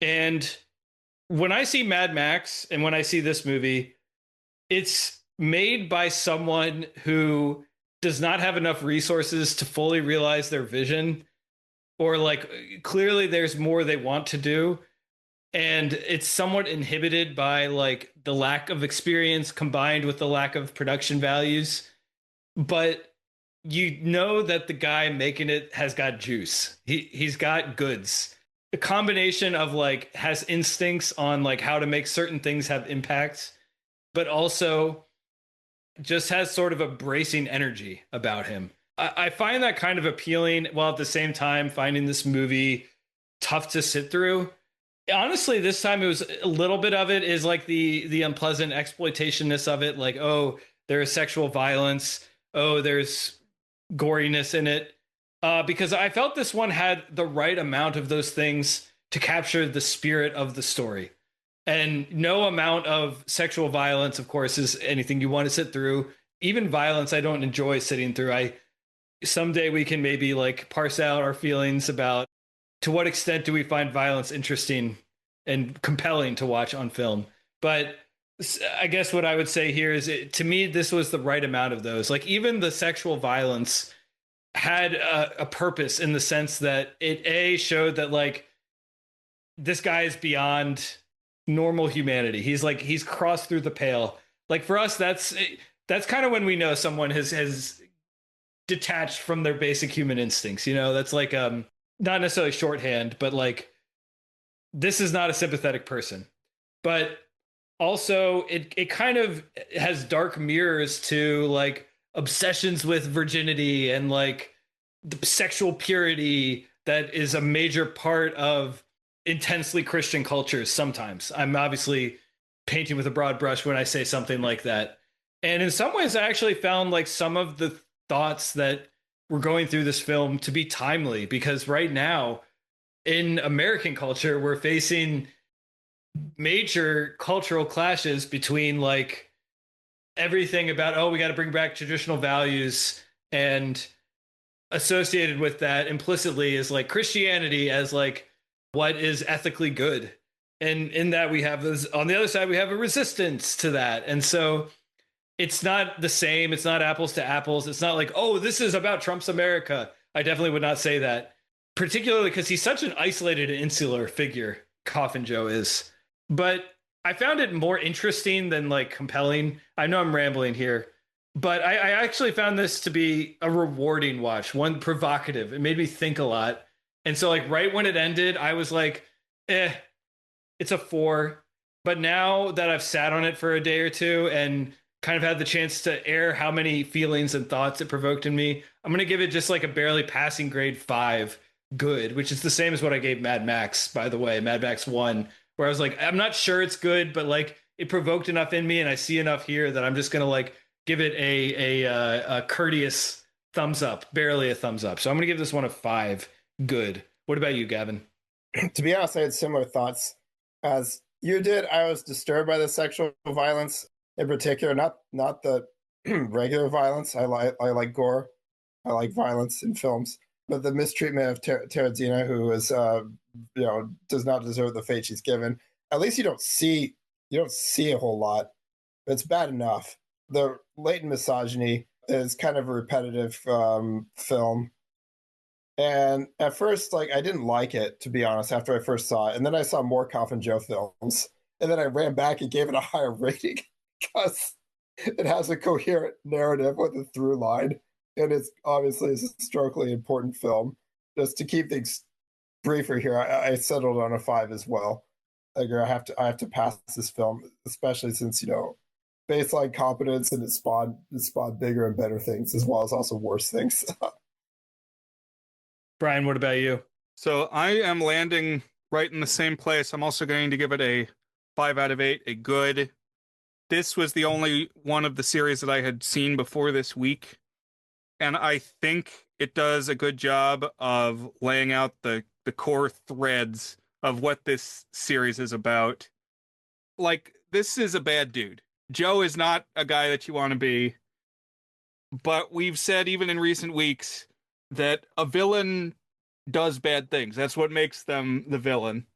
And when I see Mad Max and when I see this movie, it's made by someone who does not have enough resources to fully realize their vision, or like clearly there's more they want to do. And it's somewhat inhibited by like the lack of experience combined with the lack of production values. But you know that the guy making it has got juice. He's got goods. A combination of like has instincts on like how to make certain things have impacts, but also just has sort of a bracing energy about him. I find that kind of appealing, while at the same time finding this movie tough to sit through. Honestly, this time it was a little bit of it is like the unpleasant exploitationness of it. Like, oh, there's sexual violence. Oh, there's goriness in it. Because I felt this one had the right amount of those things to capture the spirit of the story. And no amount of sexual violence, of course, is anything you want to sit through. Even violence, I don't enjoy sitting through. Someday we can maybe like parse out our feelings about to what extent do we find violence interesting and compelling to watch on film. But I guess what I would say here is, to me, this was the right amount of those. Like even the sexual violence had a purpose in the sense that it showed that like this guy is beyond normal humanity. He's crossed through the pale. Like for us, that's kind of when we know someone has detached from their basic human instincts. You know, that's like not necessarily shorthand, but like this is not a sympathetic person. But also it kind of has dark mirrors to like obsessions with virginity and like the sexual purity that is a major part of intensely Christian cultures. Sometimes I'm obviously painting with a broad brush when I say something like that. And in some ways, I actually found like some of the thoughts that were going through this film to be timely, because right now in American culture, we're facing major cultural clashes between like everything about, oh, we got to bring back traditional values, and associated with that implicitly is like Christianity as like what is ethically good. And in that we have this, on the other side, we have a resistance to that. And so it's not the same. It's not apples to apples. It's not like, oh, this is about Trump's America. I definitely would not say that, particularly because he's such an isolated and insular figure, Coffin Joe is. But I found it more interesting than like compelling. I know I'm rambling here, but I actually found this to be a rewarding watch, one provocative. It made me think a lot. And so like right when it ended, I was like, it's a 4. But now that I've sat on it for a day or two and kind of had the chance to air how many feelings and thoughts it provoked in me, I'm going to give it just like a barely passing grade 5 good, which is the same as what I gave Mad Max, by the way, Mad Max 1, where I was like, I'm not sure it's good, but like it provoked enough in me and I see enough here that I'm just going to like give it a courteous thumbs up, barely a thumbs up. So I'm going to give this one a 5 good. What about you, Gavin? To be honest, I had similar thoughts as you did. I was disturbed by the sexual violence in particular, not the regular violence. I like gore. I like violence in films, but the mistreatment of Teresina, who is, does not deserve the fate she's given. At least you don't see a whole lot. It's bad enough. The latent misogyny is kind of a repetitive film. And at first, like, I didn't like it, to be honest, after I first saw it. And then I saw more Coffin Joe films. and then I ran back and gave it a higher rating because it has a coherent narrative with a through line, and it's obviously a historically important film. Just to keep things briefer here, I settled on a 5 as well. I have to pass this film, especially since baseline competence, and it spawned bigger and better things as well as also worse things. Brian, what about you? So I am landing right in the same place. I'm also going to give it a 5 out of 8, a good. This was the only one of the series that I had seen before this week, and I think it does a good job of laying out the core threads of what this series is about. Like, this is a bad dude. Joe is not a guy that you want to be, but we've said even in recent weeks that a villain does bad things. That's what makes them the villain.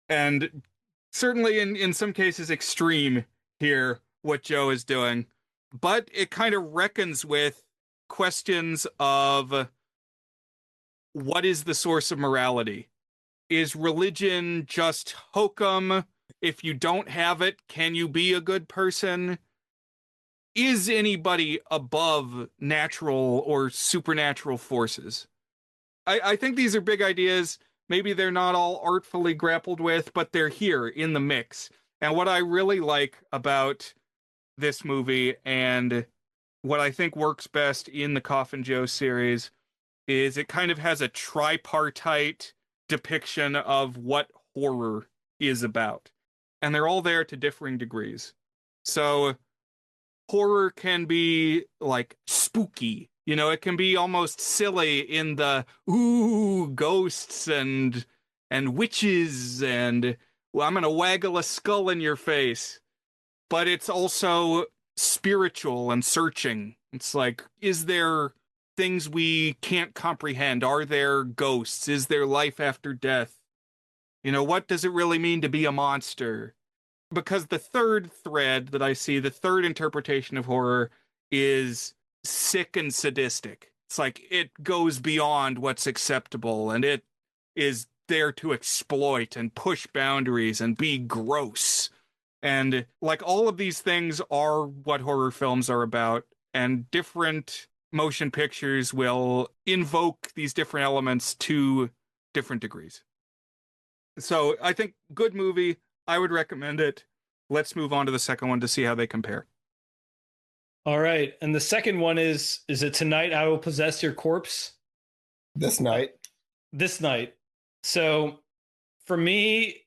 And certainly in some cases extreme here, what Joe is doing. But it kind of reckons with questions of what is the source of morality? Is religion just hokum? If you don't have it, can you be a good person? Is anybody above natural or supernatural forces? I think these are big ideas. Maybe they're not all artfully grappled with, but they're here in the mix. And what I really like about this movie, and what I think works best in the Coffin Joe series, is it kind of has a tripartite depiction of what horror is about. And they're all there to differing degrees. So horror can be like spooky. It can be almost silly in the ghosts and witches and well, I'm gonna waggle a skull in your face. But it's also spiritual and searching. It's like, is there things we can't comprehend? Are there ghosts? Is there life after death? What does it really mean to be a monster? Because the third thread that I see, the third interpretation of horror, is sick and sadistic. It's like it goes beyond what's acceptable, and it is there to exploit and push boundaries and be gross. And like all of these things are what horror films are about, and different motion pictures will invoke these different elements to different degrees. So I think good movie. I would recommend it. Let's move on to the second one to see how they compare. All right. And the second one is it Tonight I Will Possess Your Corpse? This night. This night. So for me,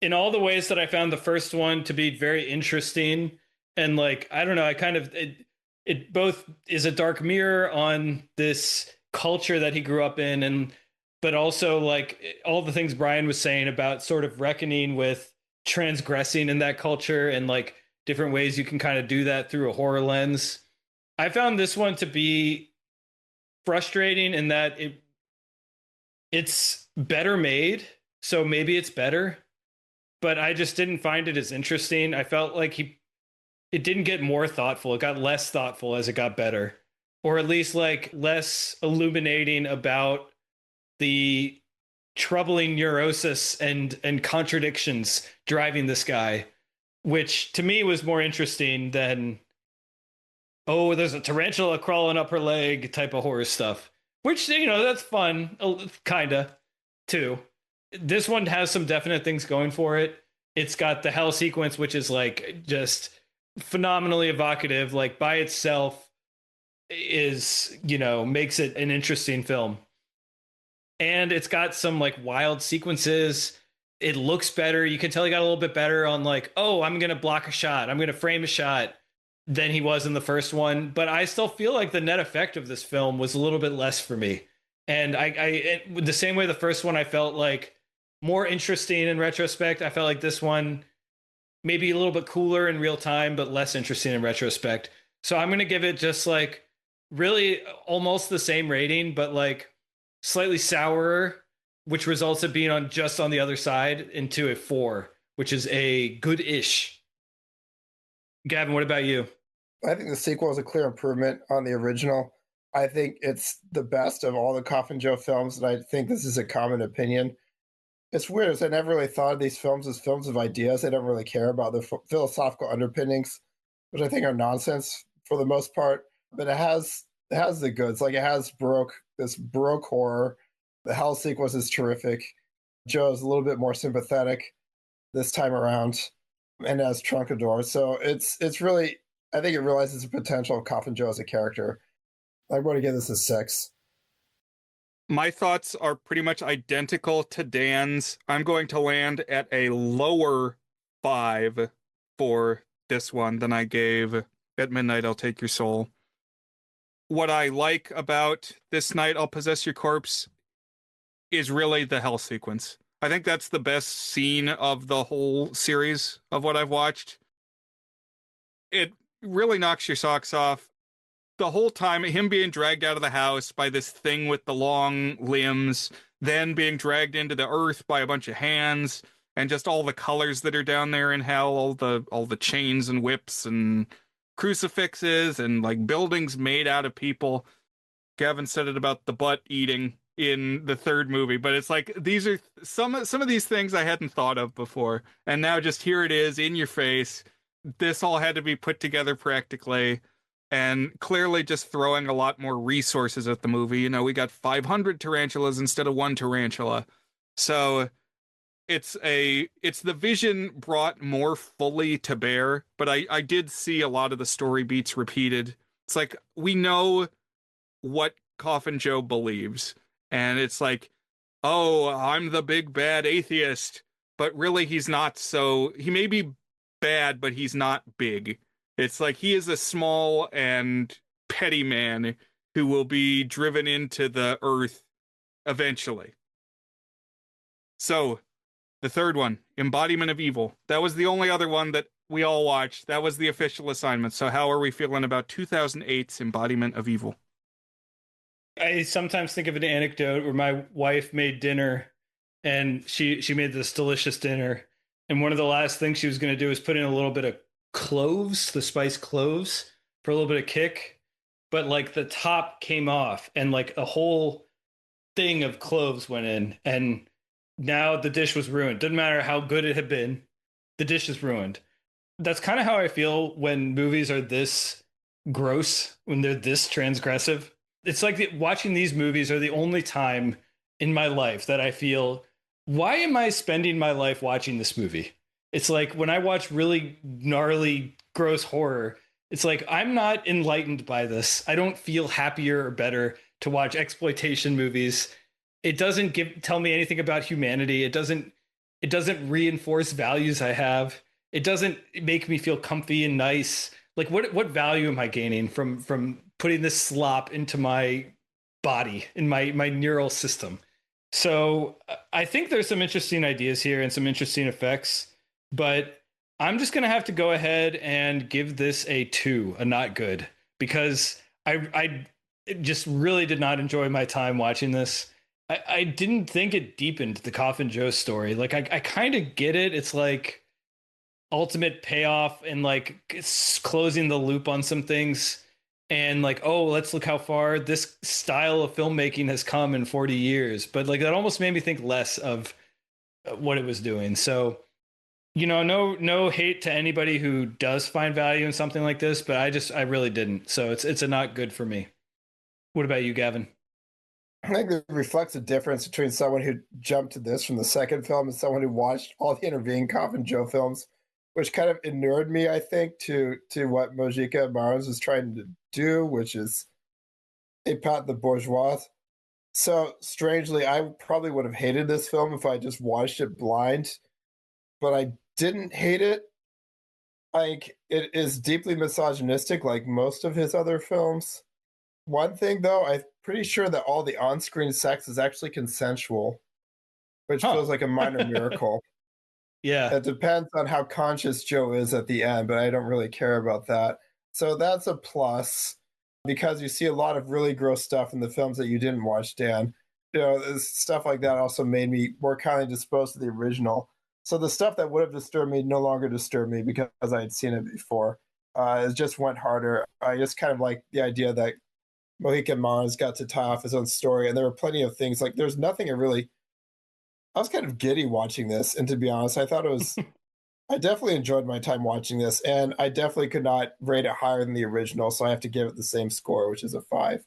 in all the ways that I found the first one to be very interesting, and like, I don't know, I kind of, it both is a dark mirror on this culture that he grew up in, but also like all the things Brian was saying about sort of reckoning with transgressing in that culture and like different ways you can kind of do that through a horror lens. I found this one to be frustrating in that it's better made, so maybe it's better, but I just didn't find it as interesting. I felt like it didn't get more thoughtful. It got less thoughtful as it got better, or at least like less illuminating about the troubling neurosis and contradictions driving this guy, which to me was more interesting than, oh, there's a tarantula crawling up her leg type of horror stuff, which, that's fun, kind of, too. This one has some definite things going for it. It's got the hell sequence, which is like just phenomenally evocative, like by itself is, makes it an interesting film. And it's got some like wild sequences. It looks better. You can tell he got a little bit better on like, oh, I'm going to block a shot, I'm going to frame a shot, than he was in the first one. But I still feel like the net effect of this film was a little bit less for me. And I the same way the first one I felt like more interesting in retrospect, I felt like this one maybe a little bit cooler in real time, but less interesting in retrospect. So I'm going to give it just like really almost the same rating, but like slightly sourer, which results in being on the other side, into a 4, which is a good-ish. Gavin, what about you? I think the sequel is a clear improvement on the original. I think it's the best of all the Coffin Joe films, and I think this is a common opinion. It's weird. Is I never really thought of these films as films of ideas. I don't really care about the philosophical underpinnings, which I think are nonsense for the most part. But it has the goods. Like it has this baroque horror. The hell sequence is terrific. Joe's a little bit more sympathetic this time around, and as Trunkador. So it's really, I think it realizes the potential of Coffin Joe as a character. I'm going to give this a 6. My thoughts are pretty much identical to Dan's. I'm going to land at a lower 5 for this one than I gave At Midnight I'll Take Your Soul. What I like about This Night I'll Possess Your Corpse is really the hell sequence. I think that's the best scene of the whole series of what I've watched. It really knocks your socks off. The whole time, him being dragged out of the house by this thing with the long limbs, then being dragged into the earth by a bunch of hands, and just all the colors that are down there in hell, all the chains and whips and crucifixes and like buildings made out of people. Gavin said it about the butt eating in the third movie, but it's like these are some of these things I hadn't thought of before, and now just here it is in your face. This all had to be put together practically. And clearly just throwing a lot more resources at the movie. You know, we got 500 tarantulas instead of one tarantula. So it's the vision brought more fully to bear, but I did see a lot of the story beats repeated. It's like, we know what Coffin Joe believes. And it's like, oh, I'm the big bad atheist. But really he's not. So he may be bad, but he's not big. It's like he is a small and petty man who will be driven into the earth eventually. So, the third one, Embodiment of Evil. That was the only other one that we all watched. That was the official assignment. So how are we feeling about 2008's Embodiment of Evil? I sometimes think of an anecdote where my wife made dinner and she made this delicious dinner. And one of the last things she was going to do was put in a little bit of cloves, the spiced cloves, for a little bit of kick, but like the top came off and like a whole thing of cloves went in, and now the dish was ruined. Didn't matter how good it had been, the dish is ruined. That's kind of how I feel when movies are this gross, when they're this transgressive. It's like watching these movies are the only time in my life that I feel, why am I spending my life watching this movie? It's like when I watch really gnarly, gross horror, it's like I'm not enlightened by this. I don't feel happier or better to watch exploitation movies. It doesn't tell me anything about humanity. It doesn't reinforce values I have. It doesn't make me feel comfy and nice. Like what value am I gaining from putting this slop into my body, in my neural system? So I think there's some interesting ideas here and some interesting effects. But I'm just going to have to go ahead and give this a 2, a not good, because I just really did not enjoy my time watching this. I didn't think it deepened the Coffin Joe story. Like, I kind of get it. It's like ultimate payoff and like it's closing the loop on some things. And like, oh, let's look how far this style of filmmaking has come in 40 years. But like that almost made me think less of what it was doing. So, you know, no hate to anybody who does find value in something like this, but I really didn't. So it's a not good for me. What about you, Gavin? I think it reflects a difference between someone who jumped to this from the second film and someone who watched all the intervening Coffin Joe films, which kind of inured me, I think, to what Mojica Marins was trying to do, which is épater the bourgeois. So strangely, I probably would have hated this film if I just watched it blind, but I didn't hate it. Like, it is deeply misogynistic, like most of his other films. One thing, though, I'm pretty sure that all the on-screen sex is actually consensual, which feels like a minor miracle. Yeah. It depends on how conscious Joe is at the end, but I don't really care about that. So that's a plus, because you see a lot of really gross stuff in the films that you didn't watch, Dan. You know, stuff like that also made me more kindly disposed to the original. So the stuff that would have disturbed me no longer disturbed me because I had seen it before. It just went harder. I just kind of like the idea that Mojica Marins got to tie off his own story, and there were plenty of things. Like, there's nothing I really I was kind of giddy watching this, and to be honest, I thought it was. I definitely enjoyed my time watching this, and I definitely could not rate it higher than the original, so I have to give it the same score, which is a 5.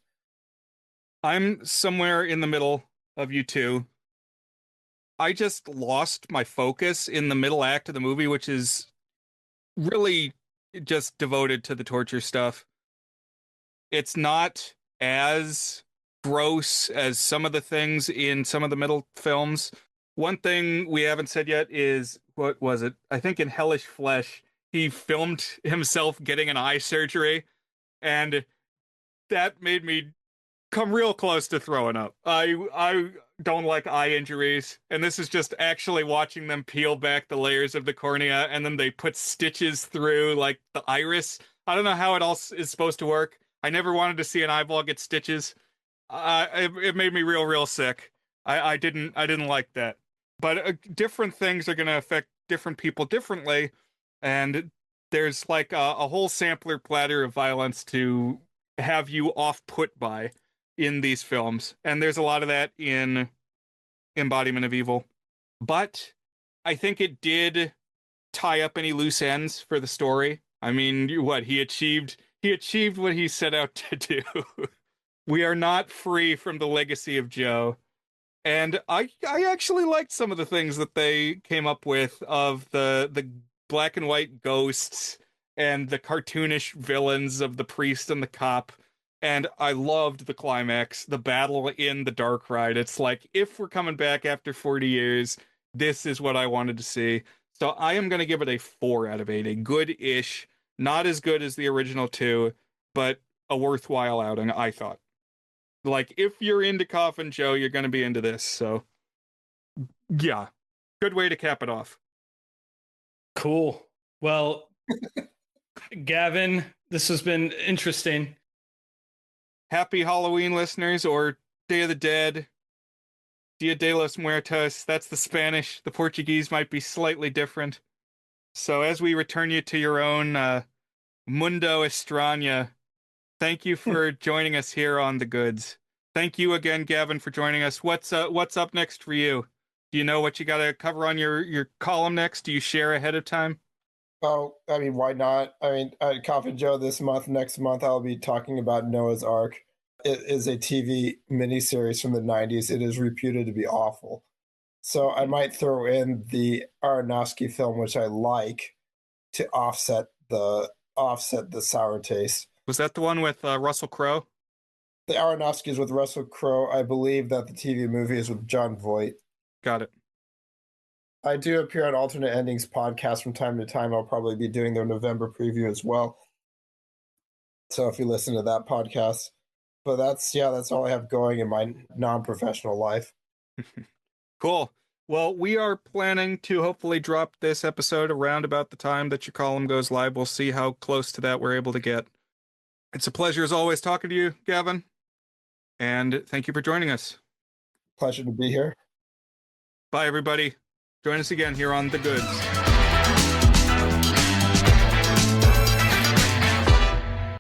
I'm somewhere in the middle of you two. I just lost my focus in the middle act of the movie, which is really just devoted to the torture stuff. It's not as gross as some of the things in some of the middle films. One thing we haven't said yet is, what was it? I think in Hellish Flesh, he filmed himself getting an eye surgery, and that made me come real close to throwing up. I don't like eye injuries, and this is just actually watching them peel back the layers of the cornea, and then they put stitches through like the iris. I don't know how it all is supposed to work. I never wanted to see an eyeball get stitches. It made me real sick. I didn't like that. But different things are going to affect different people differently, and there's like a whole sampler platter of violence to have you off put by in these films, and there's a lot of that in Embodiment of Evil. But I think it did tie up any loose ends for the story. I mean, what he achieved what he set out to do. We are not free from the legacy of Joe. And I actually liked some of the things that they came up with of the black and white ghosts and the cartoonish villains of the priest and the cop. And I loved the climax, the battle in the dark ride. It's like, if we're coming back after 40 years, this is what I wanted to see. So I am going to give it a 4 out of 8, a good-ish, not as good as the original 2, but a worthwhile outing, I thought. Like, if you're into Coffin Joe, you're going to be into this. So, yeah, good way to cap it off. Cool. Well, Gavin, this has been interesting. Happy Halloween, listeners, or Day of the Dead, Dia de los Muertos. That's the Spanish. The Portuguese might be slightly different. So as we return you to your own Mundo Estrania, thank you for joining us here on The Goods. Thank you again, Gavin, for joining us. What's up next for you? Do you know what you got to cover on your column next? Do you share ahead of time? Oh, I mean, why not? I mean, Coffin Joe this month, next month, I'll be talking about Noah's Ark. It is a TV miniseries from the 90s. It is reputed to be awful. So I might throw in the Aronofsky film, which I like, to offset the sour taste. Was that the one with Russell Crowe? The Aronofsky is with Russell Crowe. I believe that the TV movie is with John Voight. Got it. I do appear on Alternate Endings podcast from time to time. I'll probably be doing their November preview as well. So if you listen to that podcast, but that's all I have going in my non-professional life. Cool. Well, we are planning to hopefully drop this episode around about the time that your column goes live. We'll see how close to that we're able to get. It's a pleasure as always talking to you, Gavin. And thank you for joining us. Pleasure to be here. Bye, everybody. Join us again here on The Goods.